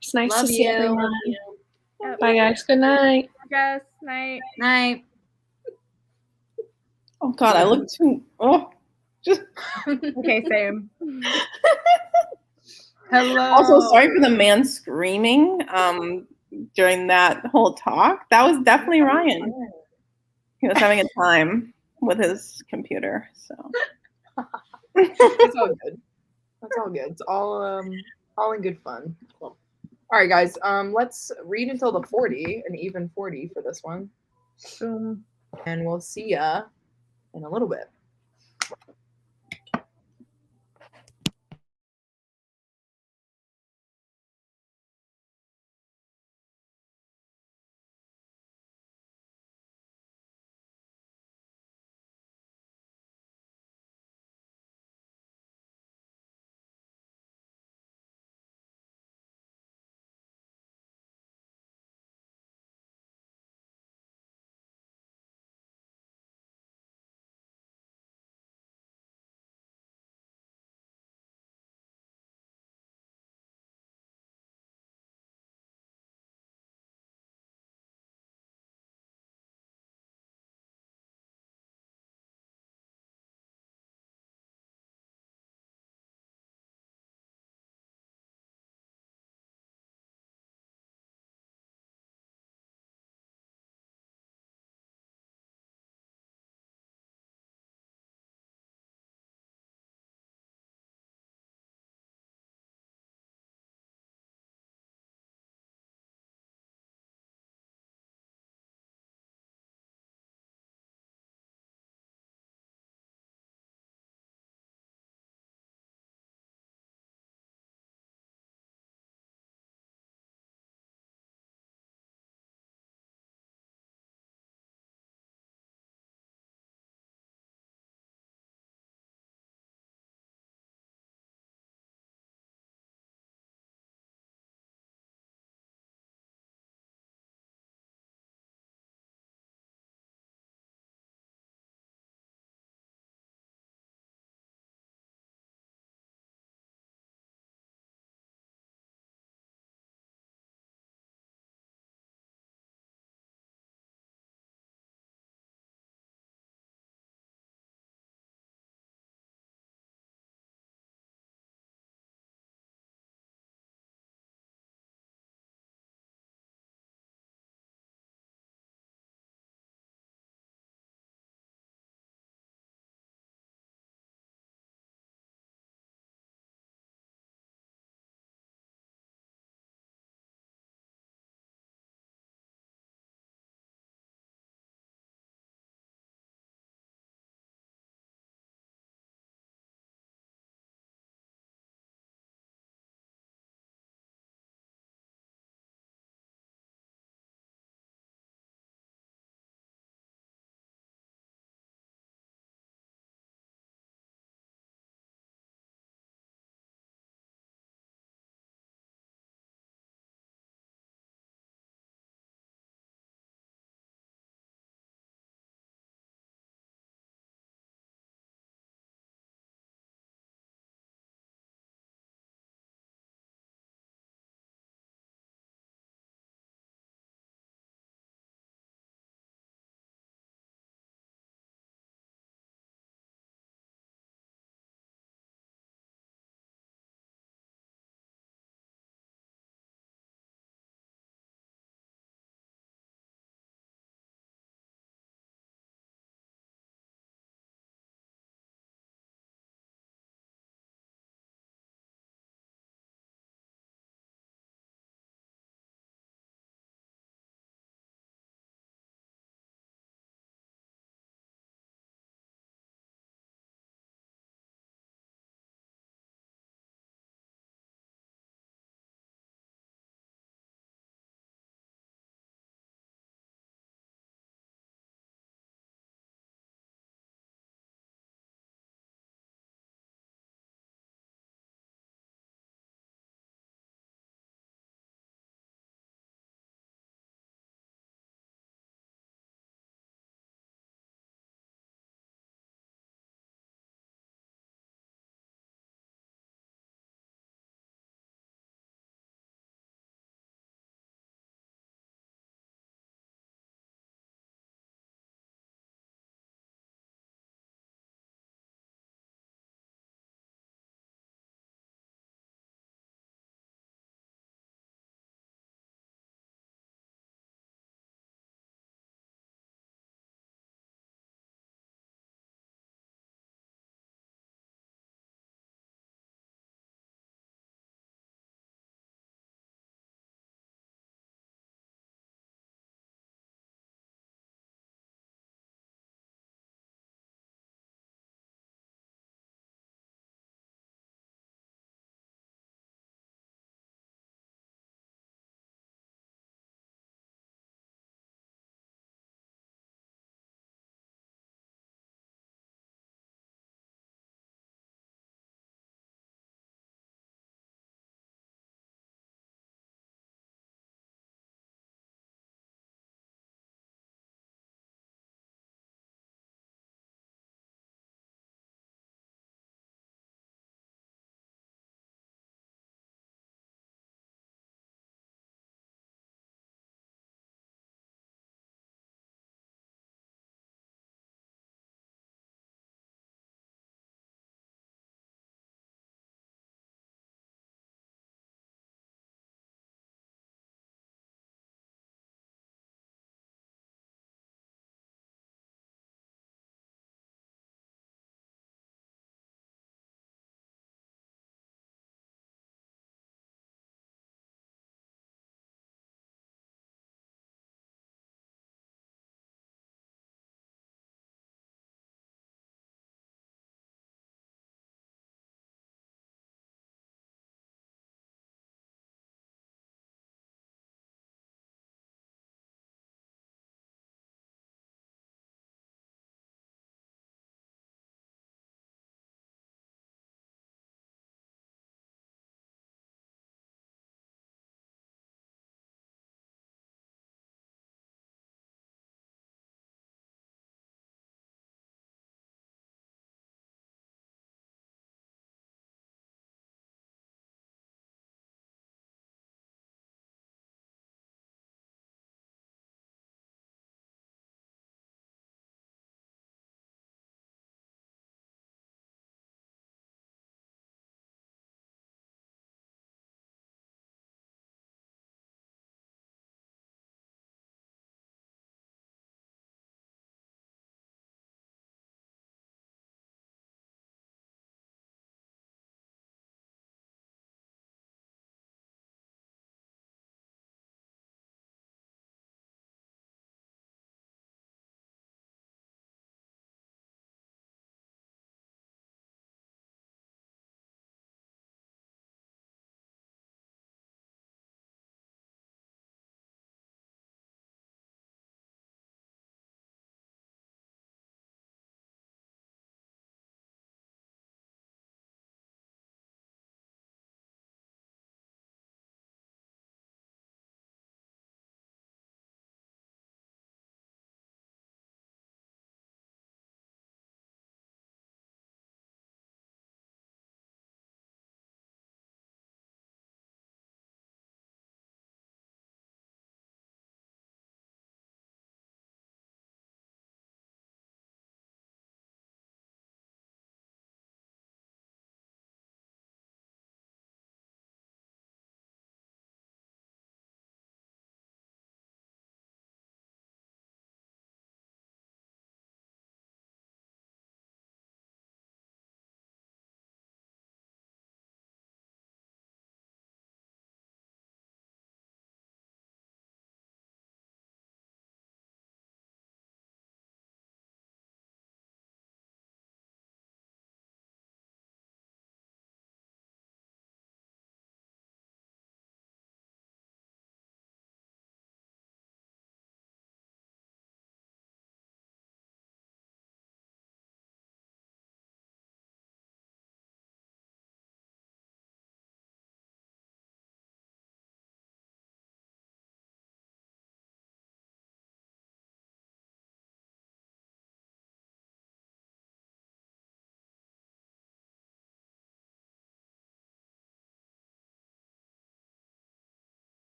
It's nice Love to see you. everyone. Yep. Bye, guys. Good night. Jess, night. Night. Oh God, I look too. Oh. Okay, same. Hello. Also, sorry for the man screaming during that whole talk. That was definitely Ryan. He was having a time with his computer. So It's all good. That's all good. It's all in good fun. Cool. All right, guys. Let's read until the 40, an even 40 for this one, and we'll see ya in a little bit.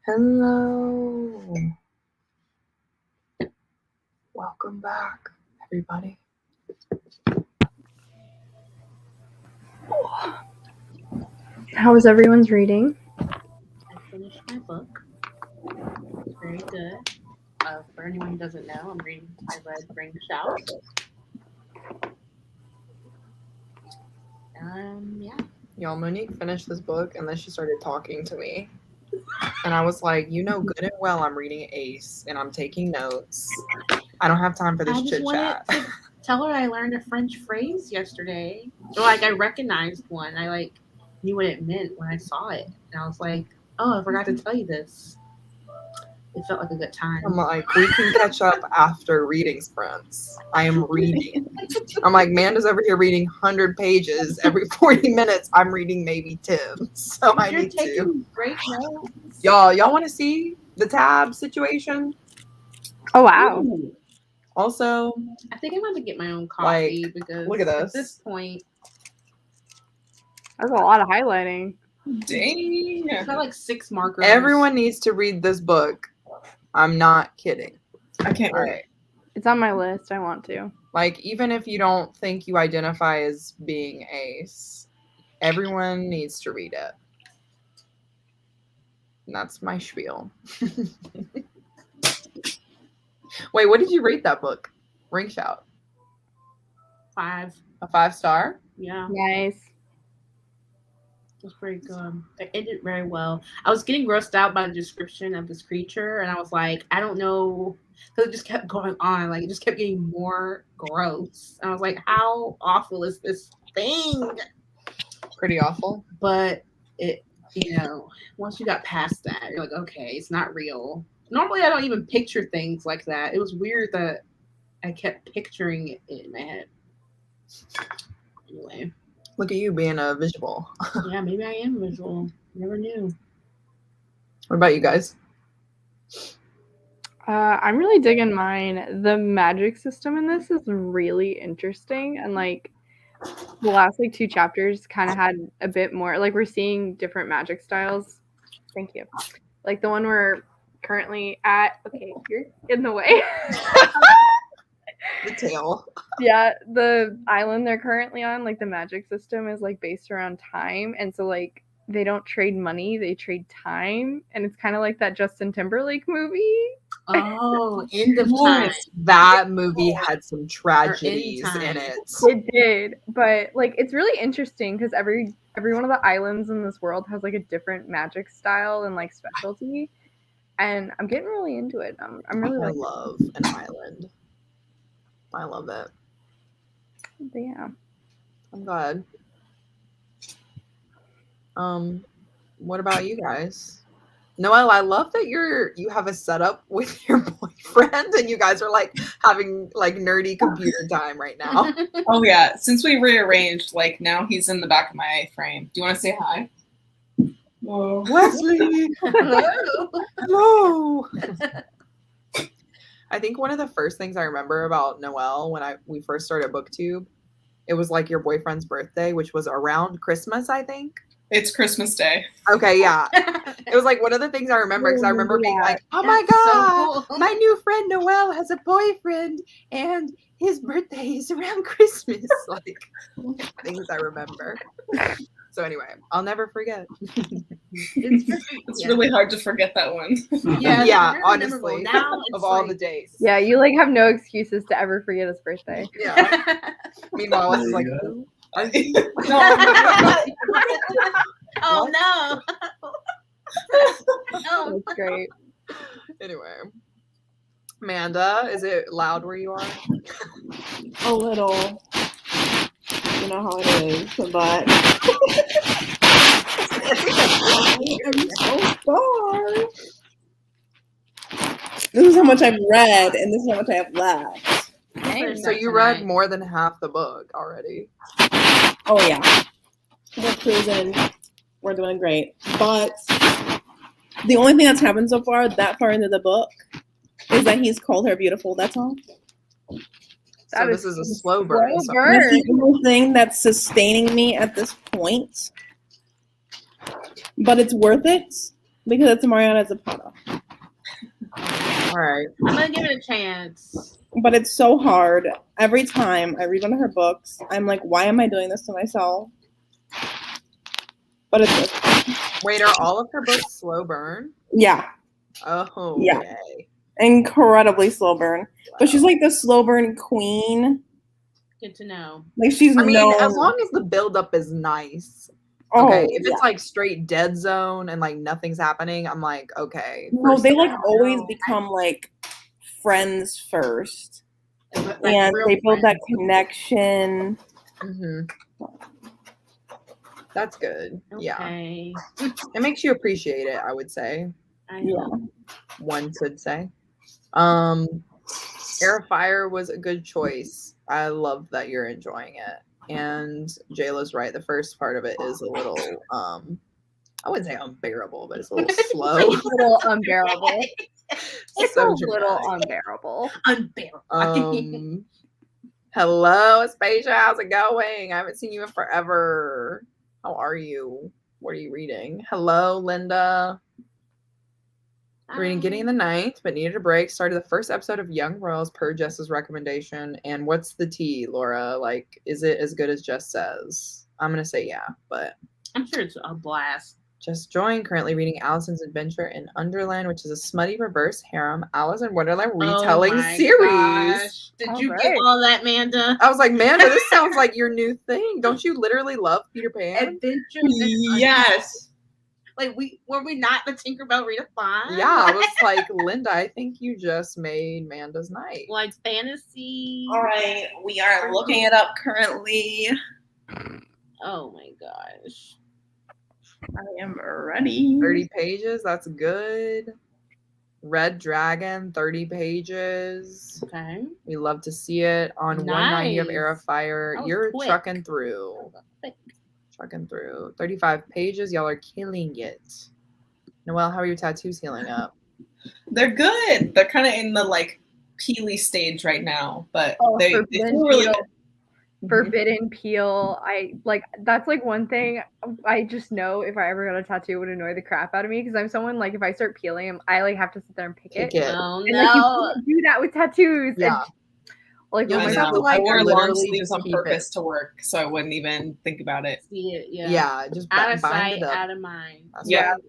Hello. Welcome back, everybody. How was everyone's reading? I finished my book. It's very good. For anyone who doesn't know, I read Ring Shout. Yeah. Y'all, Monique finished this book and then she started talking to me. And I was like, you know good and well I'm reading Ace and I'm taking notes. I don't have time for this chit chat. Tell her I learned a French phrase yesterday. Or like I recognized one. I like knew what it meant when I saw it. And I was like, oh, I forgot to tell you this. It felt like a good time. I'm like, we can catch up after reading sprints. I am reading. I'm like, Manda's over here reading 100 pages every 40 minutes. I'm reading maybe 10. So I need to. Great notes. Y'all want to see the tab situation? Oh, wow. Ooh. Also, I think I'm going to get my own coffee because look at this. At this point, That's a lot of highlighting. Dang. I've got like 6 markers. Everyone needs to read this book. I'm not kidding. I can't All wait. right. It's on my list. I want to. Like, even if you don't think you identify as being Ace, everyone needs to read it. And that's my spiel. Wait, what did you rate that book? Ring Shout. 5. A 5-star? Yeah. Nice. It was pretty good. It ended very well. I was getting grossed out by the description of this creature, and I was like, I don't know, because it just kept going on. Like, it just kept getting more gross. And I was like, how awful is this thing? Pretty awful. But it, once you got past that, you're like, okay, it's not real. Normally, I don't even picture things like that. It was weird that I kept picturing it in my head. Anyway. Look at you being a visual. Yeah, maybe I am visual. Never knew. What about you guys? I'm really digging mine. The magic system in this is really interesting. And like the last 2 chapters kind of had a bit more, like we're seeing different magic styles. Thank you. Like the one we're currently at. Okay, you're in the way. The tail. Yeah, the island they're currently on, like the magic system is like based around time, and so like they don't trade money, they trade time, and it's kind of like that Justin Timberlake movie. Oh, End of Time. That movie had some tragedies in it. It did, but like it's really interesting because every one of the islands in this world has like a different magic style and like specialty, and I'm getting really into it. I'm really I like love an island. I love it. But yeah. I'm glad. What about you guys? Noelle, I love that you have a setup with your boyfriend and you guys are like having like nerdy computer time right now. Oh yeah, since we rearranged, like now he's in the back of my frame. Do you want to say hi? Whoa. Wesley! Hello. Hello! I think one of the first things I remember about Noelle when we first started BookTube, it was like your boyfriend's birthday, which was around Christmas, I think. It's Christmas Day. Okay, yeah. It was like one of the things I remember because I remember being like, oh my That's so God, cool. my new friend Noelle has a boyfriend and his birthday is around Christmas. Like things I remember. So anyway, I'll never forget. It's really hard to forget that one. Yeah, honestly, now of all the days. Yeah, you like have no excuses to ever forget his birthday. Yeah. Meanwhile, Wes is like, Oh no. No. That's great. Anyway, Manda, is it loud where you are? A little. You know how it is, but I'm so sorry. This is how much I've read, and this is how much I have left. So you read more than half the book already. Oh yeah, we're cruising. We're doing great. But the only thing that's happened so far, that far into the book, is that he's called her beautiful. That's all. So this is a slow burn. Slow burn. That's the only thing that's sustaining me at this point. But it's worth it Because it's Mariana Zapata. All right. I'm gonna give it a chance. But it's so hard. Every time I read one of her books, I'm like, why am I doing this to myself? But it's Wait, are all of her books slow burn? yeah. Oh, Yeah. yay. Incredibly slow burn. Wow. But she's like the slow burn queen. Good to know. Like she's I mean, known. as long as the buildup is nice. Oh, Okay, if yeah. it's like straight dead zone and like nothing's happening, I'm like, okay. No, they like I don't always know. become like friends first. Like And real they build that friends. connection. That's good. Yeah. Okay. It makes you appreciate it, I would say. I know. One could say. Air of Fire was a good choice. I love that you're enjoying it. And Jayla's right. The first part of it is a little I wouldn't say unbearable, but it's a little slow. It's a little unbearable. It's So a little dramatic. unbearable. Unbearable. Hello, Aspasia. How's it going? I haven't seen you in forever. How are you? What are you reading? Hello, Linda. Reading Getting in the Ninth, but needed a break. Started the first episode of Young Royals per Jess's recommendation. And what's the tea, Laura? Like, is it as good as Jess says? I'm going to say yeah, but I'm sure it's a blast. just joined. Currently reading Allison's Adventure in Underland, which is a smutty reverse harem Alice in Wonderland retelling Oh my series. gosh. Did All you right. get all that, Manda? I was like, Manda, this sounds like your new thing. Don't you literally love Peter Pan? Adventures in Yes. Like were we not the Tinkerbell readathon? Yeah, I was like, Linda, I think you just made Manda's night. Like fantasy. All right, we are looking it up currently. Oh my gosh. I am ready. 30 pages, that's good. Red Dragon, 30 pages. Okay. We love to see it on 190 of Nice. Air of Fire. That was You're quick. trucking through. Quick. Trucking through. 35 pages. Y'all are killing it. Noelle, how are your tattoos healing up? They're good. They're kind of in the like peely stage right now, but Oh, they Forbidden feel really Peel. good. Forbidden Peel. I like that's like one thing I just know if I ever got a tattoo it would annoy the crap out of me because I'm someone like if I start peeling them, I like have to sit there and pick it. Oh And like you no. can't do that with tattoos. Yeah. And, like You'll when I my just have to, know. like, I wore long literally sleeves just on keep purpose it. to work, so I wouldn't even think about it. See it, yeah. Yeah, just Out of bind sight, it up. out of mind. That's Yeah. right.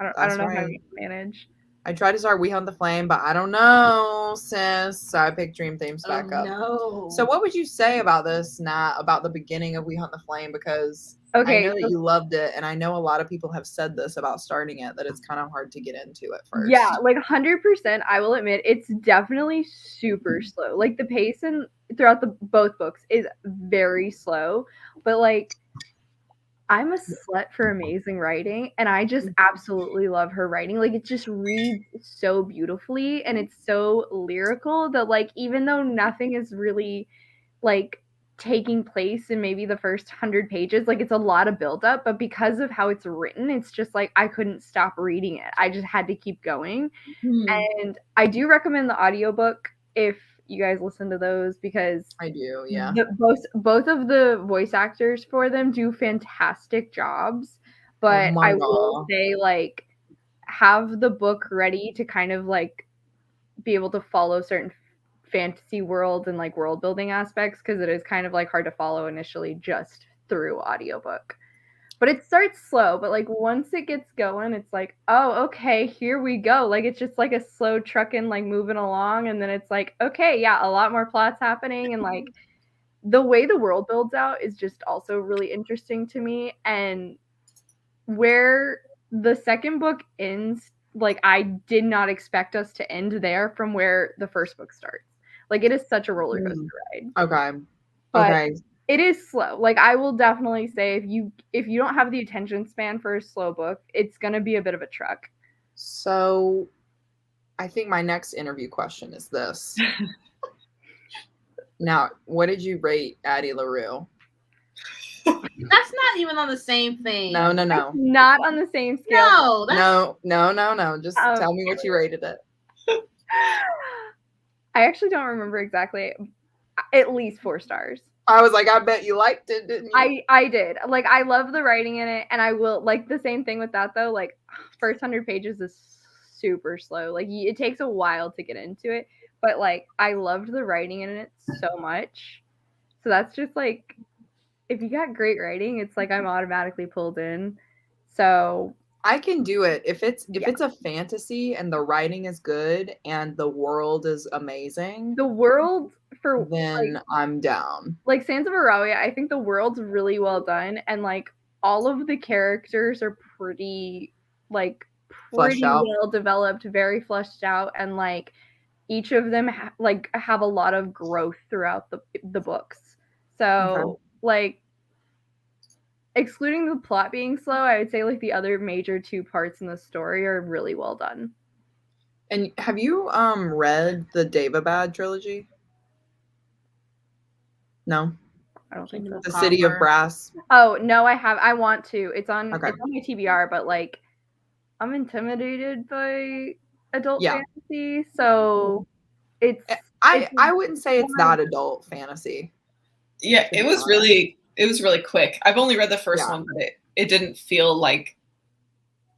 I That's don't know how right. to manage. I tried to start We Hunt the Flame, but I don't know, sis. So I picked Dream Themes back Oh, up. no. So what would you say about this, Nat, about the beginning of We Hunt the Flame? Because I Okay, know that you loved it, and I know a lot of people have said this about starting it, that it's kind of hard to get into at first. yeah, like 100%. I will admit it's definitely super slow. Like the pace and throughout both books is very slow, but like I'm a slut for amazing writing, and I just absolutely love her writing. Like it just reads so beautifully, and it's so lyrical that like even though nothing is really like taking place in maybe the first 100 pages, like it's a lot of buildup, but because of how it's written, it's just like I couldn't stop reading it. I just had to keep going. And I do recommend the audiobook if you guys listen to those because I do, yeah. both of the voice actors for them do fantastic jobs. But my I will God. say like have the book ready to kind of like be able to follow certain fantasy world and like world building aspects because it is kind of like hard to follow initially just through audiobook. But it starts slow, but like once it gets going, it's like, oh, okay, here we go. Like it's just like a slow trucking, like moving along, and then it's like, okay, yeah, a lot more plots happening, and like the way the world builds out is just also really interesting to me. And where the second book ends, like I did not expect us to end there from where the first book starts. Like it is such a roller coaster ride. Okay. But Okay. it is slow. Like I will definitely say if you don't have the attention span for a slow book, it's gonna be a bit of a truck. So I think my next interview question is this. Now, what did you rate Addie LaRue? That's not even on the same thing. No. Not on the same scale. No, that's No. Just tell me what you rated it. I actually don't remember exactly. At least 4 stars. I was like, I bet you liked it, didn't you? I did. Like, I love the writing in it, and I will, like, the same thing with that, though. Like, first 100 pages is super slow. Like, it takes a while to get into it, but, like, I loved the writing in it so much. So that's just, like, if you got great writing, it's like I'm automatically pulled in. So I can do it if it's a fantasy and the writing is good and the world is amazing. The world then like, I'm down. Like Sands of Aralia, I think the world's really well done, and like all of the characters are pretty well developed, very fleshed out, and like each of them have a lot of growth throughout the books. So like excluding the plot being slow, I would say like the other major two parts in the story are really well done. And have you read the Daevabad trilogy? No. I don't think so. The City of Brass. Oh no, I have. I want to. It's on my TBR, but like I'm intimidated by adult fantasy, so I wouldn't say it's that adult fantasy. Yeah, it was really quick. I've only read the first one, but it didn't feel like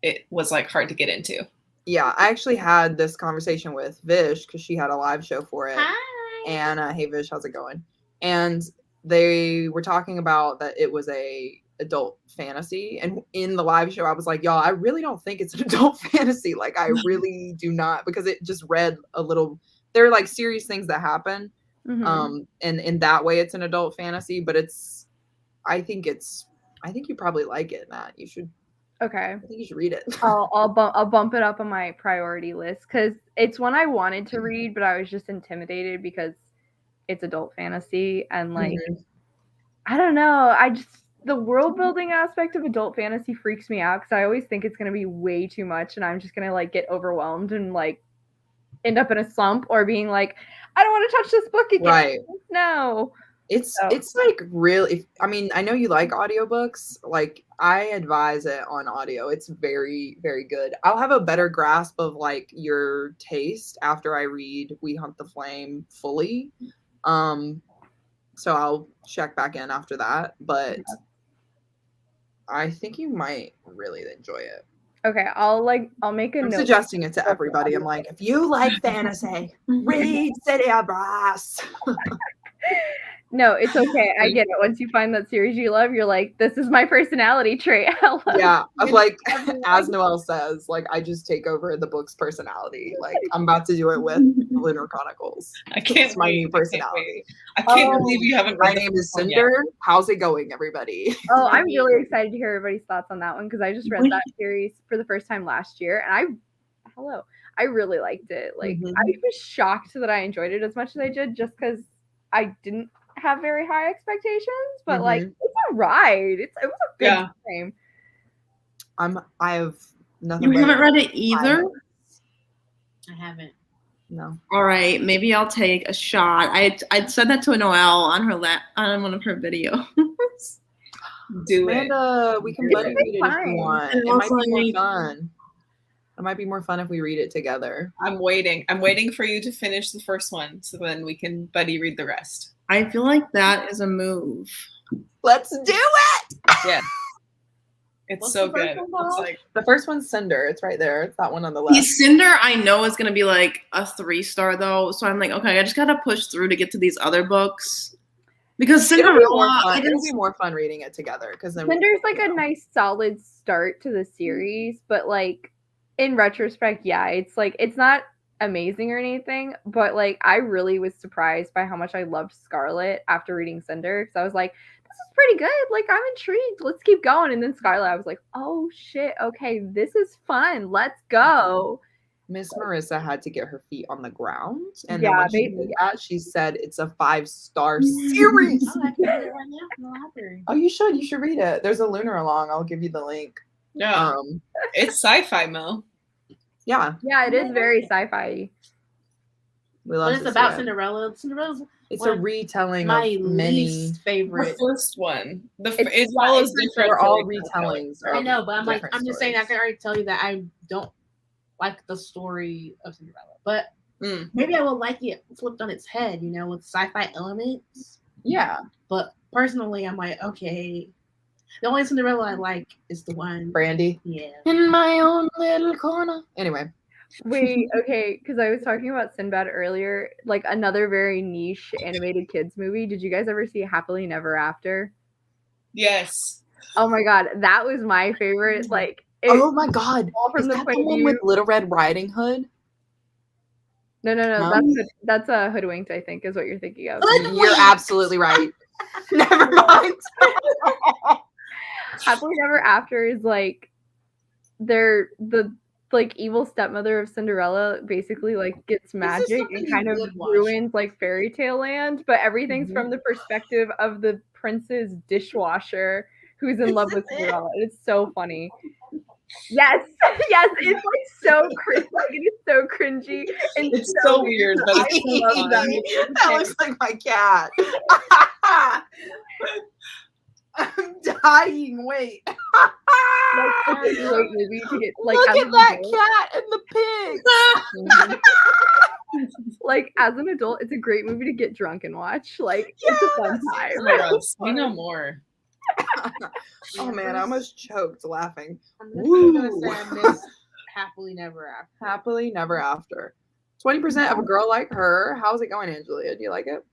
it was like hard to get into. Yeah, I actually had this conversation with Vish because she had a live show for it. Hi. And hey Vish, how's it going? And they were talking about that it was a adult fantasy, and in the live show I was like, y'all, I really don't think it's an adult fantasy. Like, I really do not, because it just read a little, there are like serious things that happen. And in that way it's an adult fantasy, but I think you probably like it, Matt. You should. Okay. I think you should read it. I'll bump it up on my priority list because it's one I wanted to read, but I was just intimidated because it's adult fantasy, and like I don't know, the world building aspect of adult fantasy freaks me out because I always think it's gonna be way too much, and I'm just gonna like get overwhelmed and like end up in a slump or being like, I don't want to touch this book again. Right. No. It's like really, I mean, I know you like audiobooks. Like, I advise it on audio. It's very, very good. I'll have a better grasp of like your taste after I read We Hunt the Flame fully. So I'll check back in after that, but I think you might really enjoy it. Okay, I'll make a note. I'm suggesting it to everybody. I'm like, if you like fantasy, read City of Brass. No, it's okay. I get it. Once you find that series you love, you're like, this is my personality trait. Yeah, like as Noelle says, like I just take over the book's personality. Like I'm about to do it with Lunar Chronicles. I can't. It's my new personality. I can't believe you haven't read. My name is Cinder. How's it going, everybody? Oh, I'm really excited to hear everybody's thoughts on that one because I just read that series for the first time last year, and I really liked it. Like I was shocked that I enjoyed it as much as I did, just because I didn't have very high expectations, but like it's a ride. It was a good game. I have nothing. You haven't read it either? I haven't. No. All right, maybe I'll take a shot. I'd said that to Noelle on on one of her videos. Do Amanda, we can buddy read it if you want. It might be more fun. It might be more fun if we read it together. I'm waiting for you to finish the first one so then we can buddy read the rest. I feel like that is a move. Let's do it! Yeah. It's so good. It's like the first one's Cinder. It's right there. It's that one on the left. Cinder, I know is gonna be like a 3-star though. So I'm like, okay, I just gotta push through to get to these other books. Because Cinderella, it'll be more fun reading it together. Because Cinder's like a nice solid start to the series, but like in retrospect, yeah, it's like it's not amazing or anything, but like I really was surprised by how much I loved Scarlet after reading Cinder, because I was like, this is pretty good, like I'm intrigued, let's keep going. And then Scarlet, I was like, oh shit, okay, this is fun, let's go. Miss Marissa had to get her feet on the ground, and then when she did that, she said it's a 5-star series. Oh, I can read it right now from the library. Oh, you should read it. There's a Lunar along. I'll give you the link. Yeah. It's sci-fi, Mo. Yeah, it is very sci-fi. But it's about Cinderella. Cinderella's it's a retelling my of many least favorite. The first one. It follows different. They're all retellings. I know, but I'm just saying I can already tell you that I don't like the story of Cinderella. But maybe I will like it flipped on its head, with sci-fi elements. Yeah. But personally, I'm like, okay. The only Cinderella I like is the one. Brandy. Yeah. In my own little corner. Anyway. Wait, okay, because I was talking about Sinbad earlier, like another very niche animated kids movie. Did you guys ever see Happily Never After? Yes. Oh my god, that was my favorite. Like, oh my god, all from is the that point the of one view. with Little Red Riding Hood? No, No? that's a Hoodwinked, I think, is what you're thinking of. You're absolutely right. Never mind. Happily Never After is like they're the like evil stepmother of Cinderella basically like gets magic something and you kind of would watch. ruins like fairy tale land, but everything's from the perspective of the prince's dishwasher who's in love with Cinderella. It's so funny. Yes, yes, it's like so cringe. Like it is so cringy and It's so weird, but I it's so love fun. that. That looks like my cat. I'm dying. Wait. Like, it's a great movie to get like Look as at an that adult. cat and the pig. Like as an adult, it's a great movie to get drunk and watch. Like it's a fun time. Oh my God, say no more. Oh man, I almost choked laughing. I'm gonna say I miss Happily Never After. Happily Never After. 20% of a girl like her. How's it going, Angelia? Do you like it?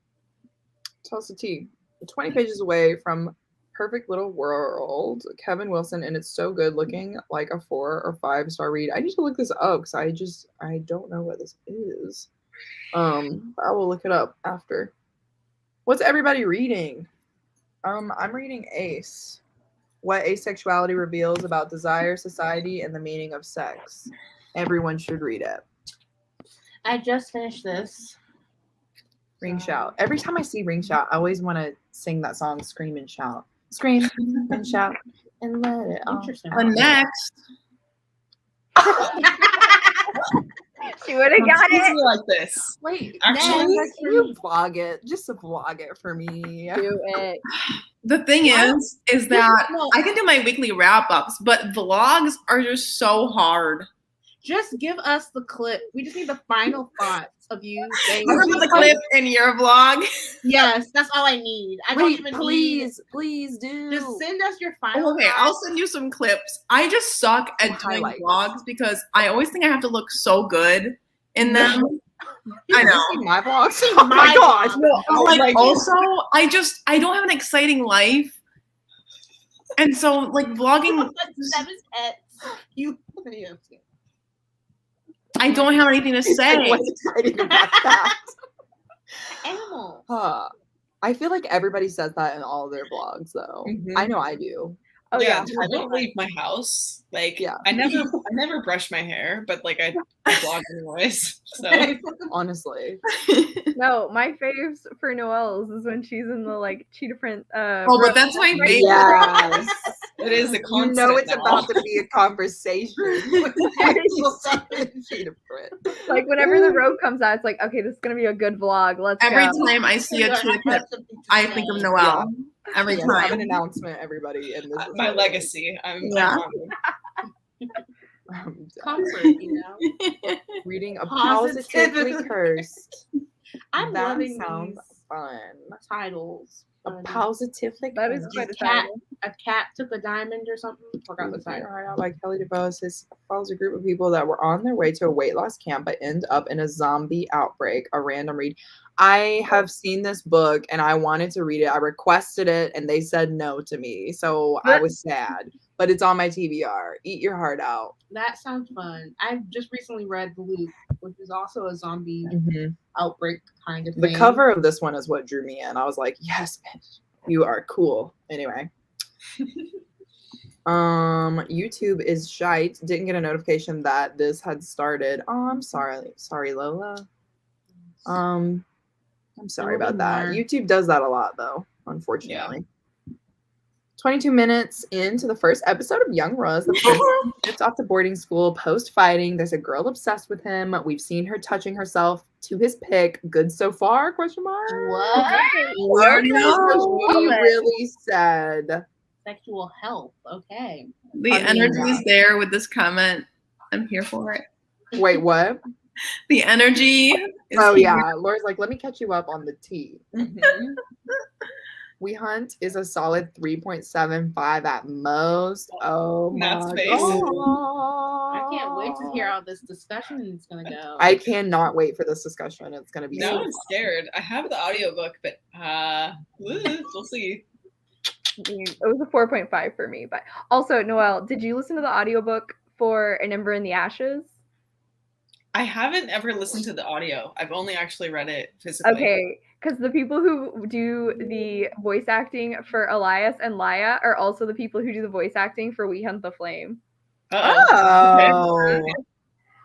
Tell us the tea. 20 pages away from Perfect Little World. Kevin Wilson, and it's so good, looking like a 4 or 5 star read. I need to look this up because I don't know what this is. I will look it up after. What's everybody reading? I'm reading Ace. What Asexuality Reveals About Desire, Society, and the Meaning of Sex. Everyone should read it. I just finished this. Ring Shout. Every time I see Ring Shout, I always want to sing that song, Scream and Shout. Scream and shout and let it all Interesting. But next, She would have got It's it. easier like this. Wait, Actually, next. You vlog it. Just vlog it for me. Do it. the thing is that No. I can do my weekly wrap ups, but vlogs are just so hard. Just give us the clip. We just need the final thoughts of you saying. I'm gonna put the clip in your vlog. Yes, that's all I need. I don't Wait, even please do. need. Just send us your final. Okay, I'll send you some clips. I just suck at doing Highlights. vlogs because I always think I have to look so good in them. I Have you know. seen my vlogs? Oh my My god. vlog. Like also, I don't have an exciting life, and so like vlogging, That is it. You. I don't have anything to say. What's exciting about that? Animal. I feel like everybody says that in all of their vlogs, though. Mhm. I know I do. Oh yeah, yeah. I don't leave my house. Like, Yeah. I never brush my hair, but like I vlog anyways. So Honestly. No, my faves for Noelle's is when she's in the like cheetah print. Oh, but that's my favorite. Yes. it is a You constant. know it's now. about to be a conversation. Like whenever the road comes out, it's like, okay, this is gonna be a good vlog. Let's Every go. time I see a cheetah clip, I think of Noelle. Every Yes, I have an time. announcement, everybody. And this is My what it legacy. I'm Yeah. is. I'm done. Comfort, you know. Reading a Positively positively cursed. I'm That loving sounds these fun. titles. A positively That is cursed. quite a cat. title. A cat took a diamond or something. Forgot the Reading title. Heart Out by Kelly DeVos. This follows a group of people that were on their way to a weight loss camp but end up in a zombie outbreak. A random read. I have seen this book and I wanted to read it. I requested it and they said no to me. So I was sad. But it's on my TBR. Eat your heart out. That sounds fun. I just recently read The Loop, which is also a zombie Mm-hmm. outbreak kind of The thing. cover of this one is what drew me in. I was like, yes, bitch, you are cool. Anyway. YouTube is shite. Didn't get a notification that this had started. Oh, I'm sorry. Sorry, Lola. I'm sorry There will about be that. more. YouTube does that a lot though, unfortunately. 22 minutes into the first episode of Young Rose, the prince gets off to boarding school post-fighting. There's a girl obsessed with him. We've seen her touching herself to his pick. Good so far? Question mark. What? What know. he really said. Sexual health. Okay. The I mean, energy is there with this comment. I'm here for it. Wait, what? The energy. Oh yeah, Laura's like, let me catch you up on the tea. Mhm. We Hunt is a solid 3.75 at most. Oh Matt's my face. god. I can't wait to hear how this discussion is gonna go. I cannot wait for this discussion. It's gonna be Now so I'm scared. I have the audiobook, but we'll see. It was a 4.5 for me. But also, Noelle, did you listen to the audiobook for An Ember in the Ashes? I haven't ever listened to the audio. I've only actually read it physically. Okay, because the people who do the voice acting for Elias and Laya are also the people who do the voice acting for We Hunt the Flame. Oh.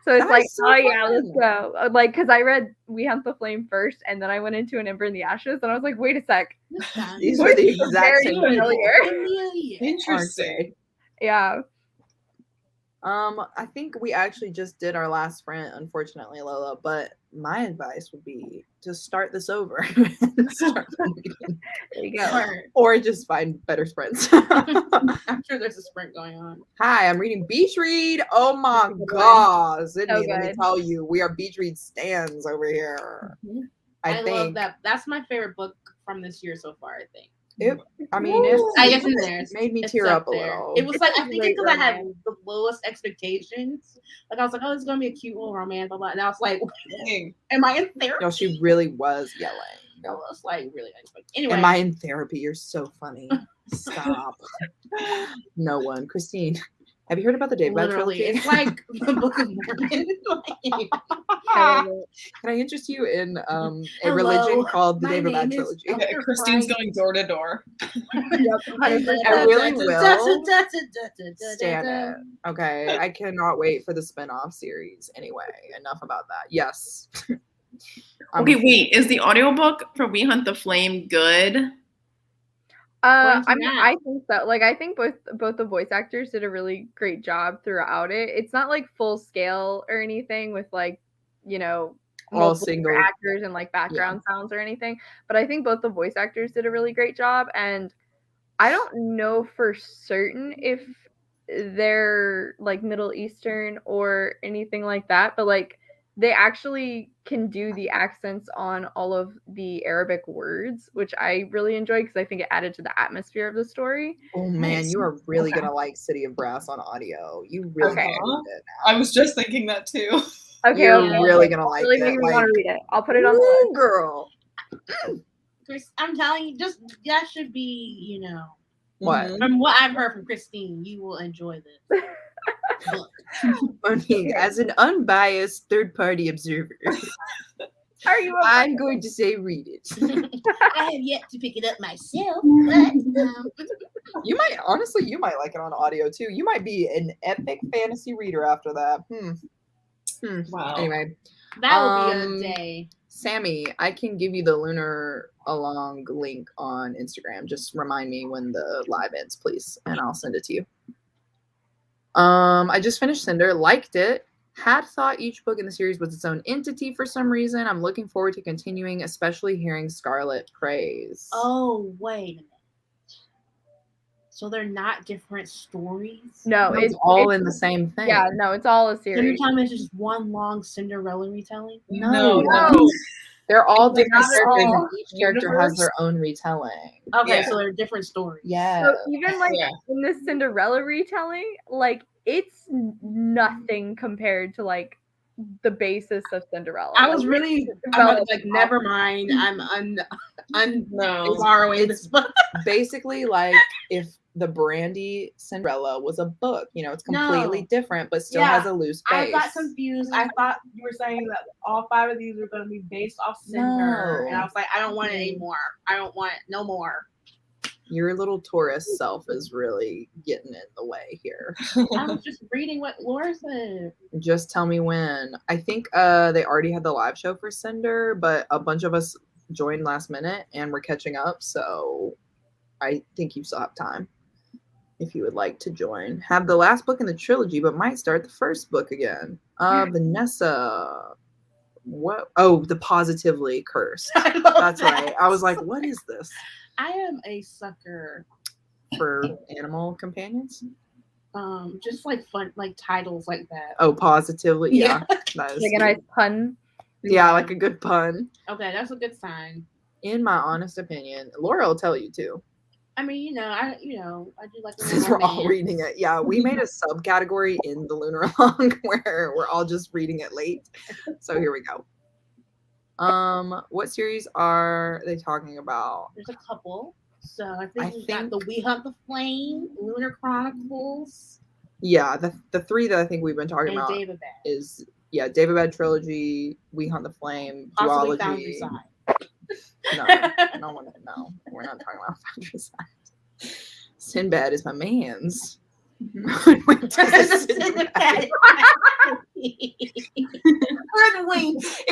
So it's That like, is so oh yeah, let's fun. go. Like, because I read We Hunt the Flame first, and then I went into An Ember in the Ashes, and I was like, wait a sec. These are the exact Very same people. familiar. Interesting. Yeah. I think we actually just did our last sprint, unfortunately, Lola, but my advice would be to start this over. Start from the beginning. There you go. Or just find better sprints. I'm sure there's a sprint going on. Hi, I'm reading Beach Read. Oh my Good one. god, Sydney, So let me good. tell you, we are Beach Read stands over here. I love think that. That's my favorite book from this year so far, I think. I mean, it's, I guess in there. it made me It's tear up a there. little. It was like, I think Great it's because I had romance. the lowest expectations. Like, I was like, oh, this is going to be a cute little romance, blah, blah. And I was like, Dang. am I in therapy? No, she really was yelling. I was like, really unexpected. Anyway. Am I in therapy? You're so funny. Stop. No one. Christine, have you heard about the David Literally, trilogy? it's like the Book of Mormon. Can I interest you in a Hello, religion called the my David name is trilogy? Elder Yeah, Christine's Christ. going door to door. I really will stand it. Okay, I cannot wait for the spin-off series. Anyway, enough about that. Yes. Okay, wait. Is the audiobook for We Hunt the Flame good? I to mean, Matt. I think so. Like, I think both the voice actors did a really great job throughout it. It's not like full scale or anything with like, you know, All multiple single actors and like background sounds or anything. But I think both the voice actors did a really great job, and I don't know for certain if they're like Middle Eastern or anything like that, but like they actually can do the accents on all of the Arabic words, which I really enjoy because I think it added to the atmosphere of the story. Oh man, Nice. you are really Okay. gonna like City of Brass on audio. You really Okay. gonna read it. I was just thinking that too. Okay, You're okay, really okay. gonna like really it. make me Like, want to read it. I'll put it on the list. ooh, girl. Chris, I'm telling you, just that should be, you know, What? Mhm. from what I've heard from Christine, you will enjoy this book. Monique, as an unbiased third-party observer, Are you? I'm going to say read it. I have yet to pick it up myself, but You might, honestly, you might like it on audio too. You might be an epic fantasy reader after that. Wow. Anyway, that would be a day. Sammy, I can give you the Lunar Along link on Instagram. Just remind me when the live ends, please, and I'll send it to you. I just finished Cinder, liked it. Had thought each book in the series was its own entity for some reason. I'm looking forward to continuing, especially hearing Scarlet praise. Oh, wait a minute. So they're not different stories? No, it's all in the same thing. Yeah, no, it's all a So you're series. telling me it's just one long Cinderella retelling? No. No. They're all They're different not at characters, all. and each character has their own retelling. Okay, Yeah. so they're different stories. Yeah. So even like Yeah. in this Cinderella retelling, like it's nothing compared to like the basis of Cinderella. I was Like, really Cinderella like, is never mind. I'm No. borrowing this book. Basically, like if the Brandy Cinderella was a book, you know, it's completely No. different, but still Yeah, has a loose I base. got confused. I thought you were saying that all 5 of these were going to be based off Cinder. No. And I was like, I don't want it anymore. I don't want it no more. Your little tourist self is really getting in the way here. I was just reading what Laura said. Just tell me when. I think they already had the live show for Cinder, but a bunch of us joined last minute and we're catching up, so I think you still have time if you would like to join. Have the last book in the trilogy, but might start the first book again. Vanessa. What? Oh, the Positively Cursed. I love That's that. right. I was like, what is this? I am a sucker. For animal companions? just like fun, like titles like that. Oh, positively, yeah. That is Like a good. nice pun. Yeah, like a good pun. Okay, that's a good sign. In my honest opinion, Laura will tell you too. I mean, I do like. Since we're all reading it, yeah, we made a subcategory in the Lunar Long where we're all just reading it late. So here we go. What series are they talking about? There's a couple. So I think we got the We Hunt the Flame, Lunar Chronicles. Yeah, the three that I think we've been talking about David Bad. is David Bad trilogy, We Hunt the Flame, Possibly duology. Foundry No, we're not talking about Foundry Side. Sinbad is my man's. It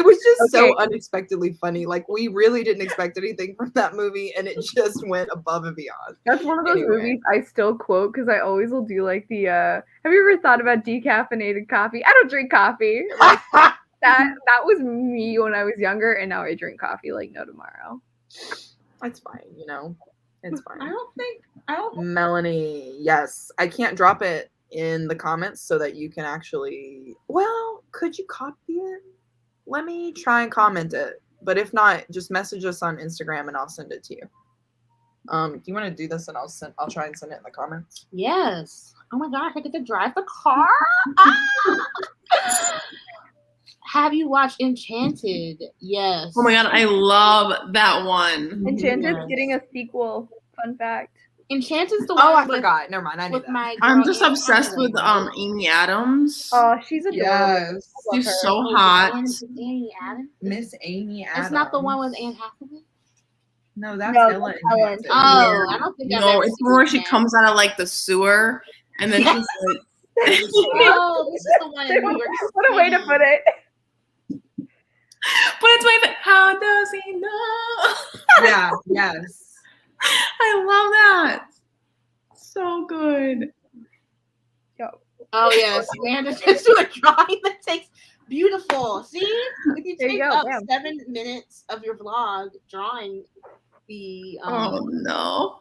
was just so unexpectedly funny. Like, we really didn't expect anything from that movie, and it just went above and beyond. That's one of those movies I still quote because I always will do like the have you ever thought about decaffeinated coffee? I don't drink coffee. Like, that was me when I was younger, and now I drink coffee like no tomorrow. That's fine, it's fine. I don't. Melanie, yes, I can't drop it in the comments so that you can actually. Well, could you copy it? Let me try and comment it. But if not, just message us on Instagram and I'll send it to you. Do you want to do this and I'll try and send it in the comments? Yes. Oh my gosh, I get to drive the car. Have you watched Enchanted? Yes. Oh my god, I love that one. Enchanted's getting a sequel. Fun fact. Enchanted's the one. Oh, I forgot. Never mind. I knew that. I'm just obsessed with Amy Adams. Oh, she's adorable. Yes. She's so hot. Amy Adams. Miss Amy Adams. It's not the one with Anne Hathaway. No, that's Ella. Oh, I don't think. No, it's where she comes out of like the sewer, and then she's like. Oh, this is the one in New York. What a way to put it. But it's my how does he know? Yeah, yes. I love that. So good. Oh yes, Manda just do a drawing that takes beautiful. See, if you take up 7 minutes of your vlog drawing the oh no.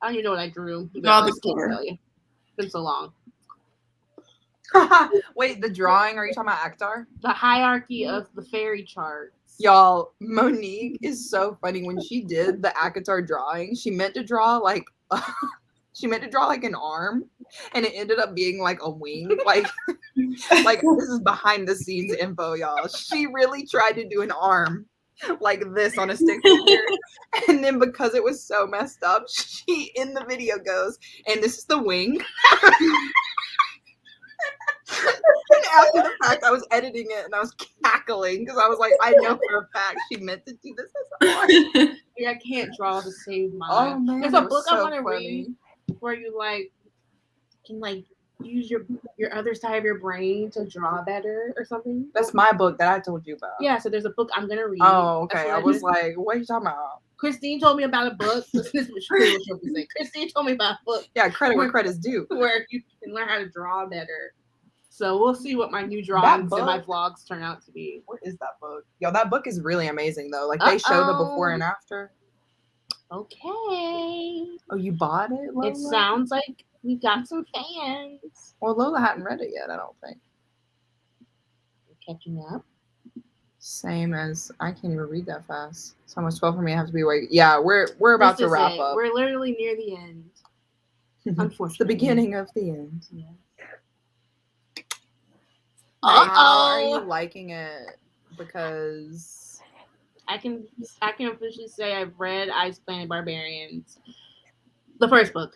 I don't even know what I drew. Draw the killer. It's been so long. Wait, the drawing? Are you talking about Akhtar? The hierarchy of the fairy charts. Y'all, Monique is so funny. When she did the Akhtar drawing, she meant to draw like an arm, and it ended up being like a wing. Like this is behind the scenes info, y'all. She really tried to do an arm like this on a stick figure, and then because it was so messed up, she in the video goes, and this is the wing. And after the fact, I was editing it and I was cackling because I was like, I know for a fact she meant to do this as a art. Yeah, I can't draw to save my life. Oh man, there's a book I want to read where you can use your other side of your brain to draw better or something. That's my book that I told you about. Yeah, so there's a book I'm gonna read. Oh, okay. I was like, what are you talking about? Christine told me about a book. This is what she'll say. Christine told me about a book. Yeah, credit where credit's due. Where you can learn how to draw better. So we'll see what my new drawings and my vlogs turn out to be. What is that book? Yo, that book is really amazing though. Like they show the before and after. Okay. Oh, you bought it, Lola? It sounds like we got some fans. Well, Lola hadn't read it yet, I don't think. Catching up. Same as I can't even read that fast. It's almost 12 for me. I have to be awake. Yeah, we're about to wrap up. We're literally near the end. Unfortunately. The beginning of the end. Yeah. Are you liking it? Because I can officially say I've read Ice Planet Barbarians, the first book.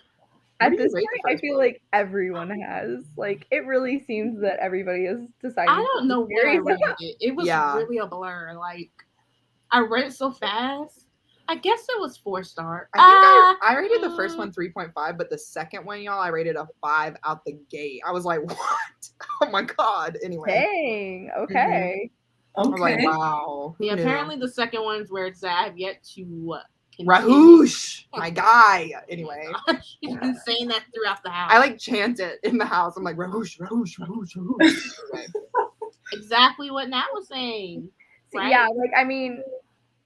At this point, I feel like everyone has. Like, it really seems that everybody has decided. I don't know where I read it. It was really a blur. Like, I read it so fast. I guess it was 4-star. I think I rated the first one 3.5, but the second one, y'all, I rated a 5 out the gate. I was like, what? Oh my god. Anyway. Dang. Okay. I was like, wow. Yeah, apparently the second one's where it's at. I have yet to Rahoosh, my guy. Anyway. She's been saying that throughout the house. I like chant it in the house. I'm like, Rahoosh, Rahoosh, Rahoosh, Rahoosh. Anyway. Exactly what Nat was saying. Right? Yeah, like, I mean,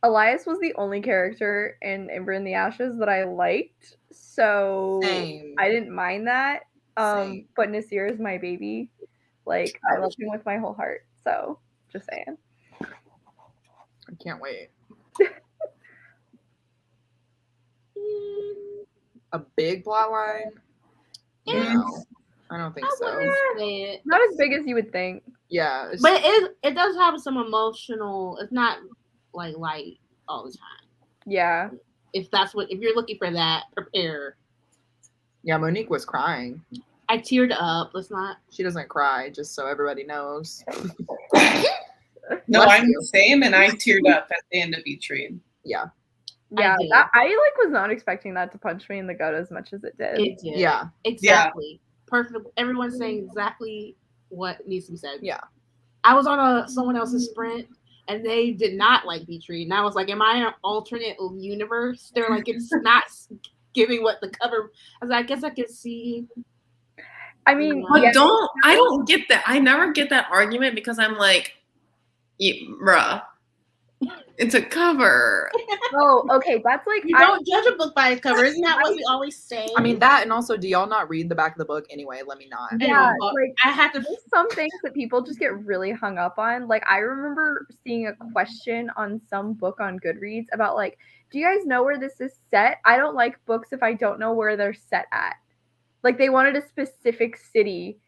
Elias was the only character in Ember in the Ashes that I liked, so Same. I didn't mind that. Same. But Nasir is my baby. Like, I love him with my whole heart. So, just saying. I can't wait. A big plot line? No, I don't think so. Not as big as you would think. Yeah, but it does have some emotional. It's not like light all the time. Yeah. If you're looking for that, prepare. Yeah, Monique was crying. I teared up. Let's not. She doesn't cry, just so everybody knows. No, I'm the same, and I teared up at the end of each read. Yeah. Yeah, I was not expecting that to punch me in the gut as much as it did. It did. Yeah. Exactly. Yeah. Perfect. Everyone's saying exactly what needs to be said. Yeah. I was on someone else's sprint, and they did not like Beach Read. And I was like, am I in an alternate universe? They're like, it's not giving what the cover. I was like, I guess I could see. I mean, but I don't get that. I never get that argument because I'm like, bruh, it's a cover. Oh, okay. That's like you don't judge a book by its cover. Isn't that what we always say? I mean that, and also, do y'all not read the back of the book anyway? Let me not. Yeah, like I have to. Some things that people just get really hung up on. Like I remember seeing a question on some book on Goodreads about like, do you guys know where this is set? I don't like books if I don't know where they're set at. Like they wanted a specific city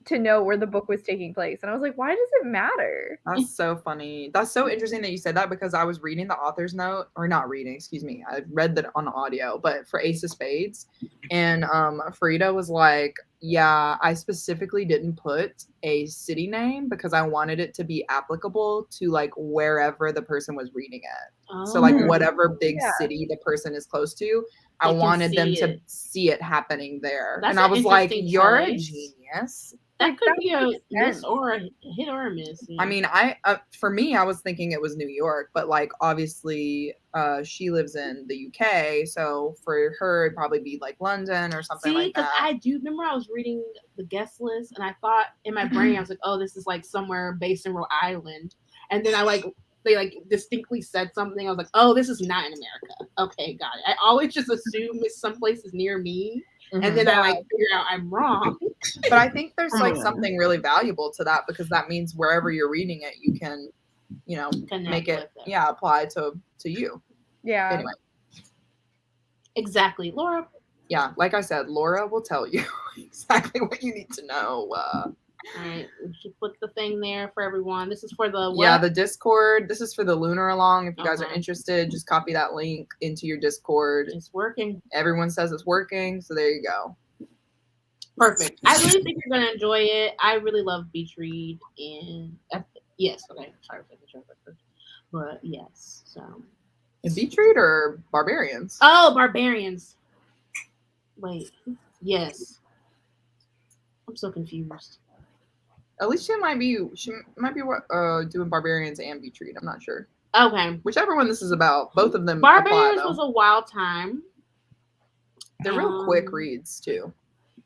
to know where the book was taking place. And I was like, why does it matter? That's so funny. That's so interesting that you said that because I was reading the author's note, or not reading, excuse me. I read that on audio, but for Ace of Spades. And Frida was like, yeah, I specifically didn't put a city name because I wanted it to be applicable to like wherever the person was reading it. Oh. So like whatever big city the person is close to, I wanted them to see it happening there. And I was like, you're a genius. That could be a miss or a hit or a miss. Yeah. I mean, for me, I was thinking it was New York, but like obviously, she lives in the UK, so for her it'd probably be like London or something like that. Because I do remember I was reading the guest list, and I thought in my brain I was like, oh, this is like somewhere based in Rhode Island, and then they like distinctly said something. I was like, oh, this is not in America. Okay, got it. I always just assume it's someplace is near me. Mm-hmm. And then I like figure out I'm wrong. But I think there's like something really valuable to that because that means wherever you're reading it, you can, make it, apply to you. Yeah. Anyway. Exactly. Laura. Yeah. Like I said, Laura will tell you exactly what you need to know. All right. We should put the thing there for everyone. This is for the what? Yeah, the Discord. This is for the Lunar Along. If you guys are interested, just copy that link into your Discord. It's working. Everyone says it's working, so there you go. Perfect. I really think you're gonna enjoy it. I really love Beach Read, and yes, okay. Sorry for the but yes. So. Is Beach Read or Barbarians? Oh, Barbarians. Wait. Yes. I'm so confused. At least she might be doing Barbarians and Beach Read. I'm not sure. Okay. Whichever one this is about, both of them. Barbarians was a wild time. They're real quick reads too.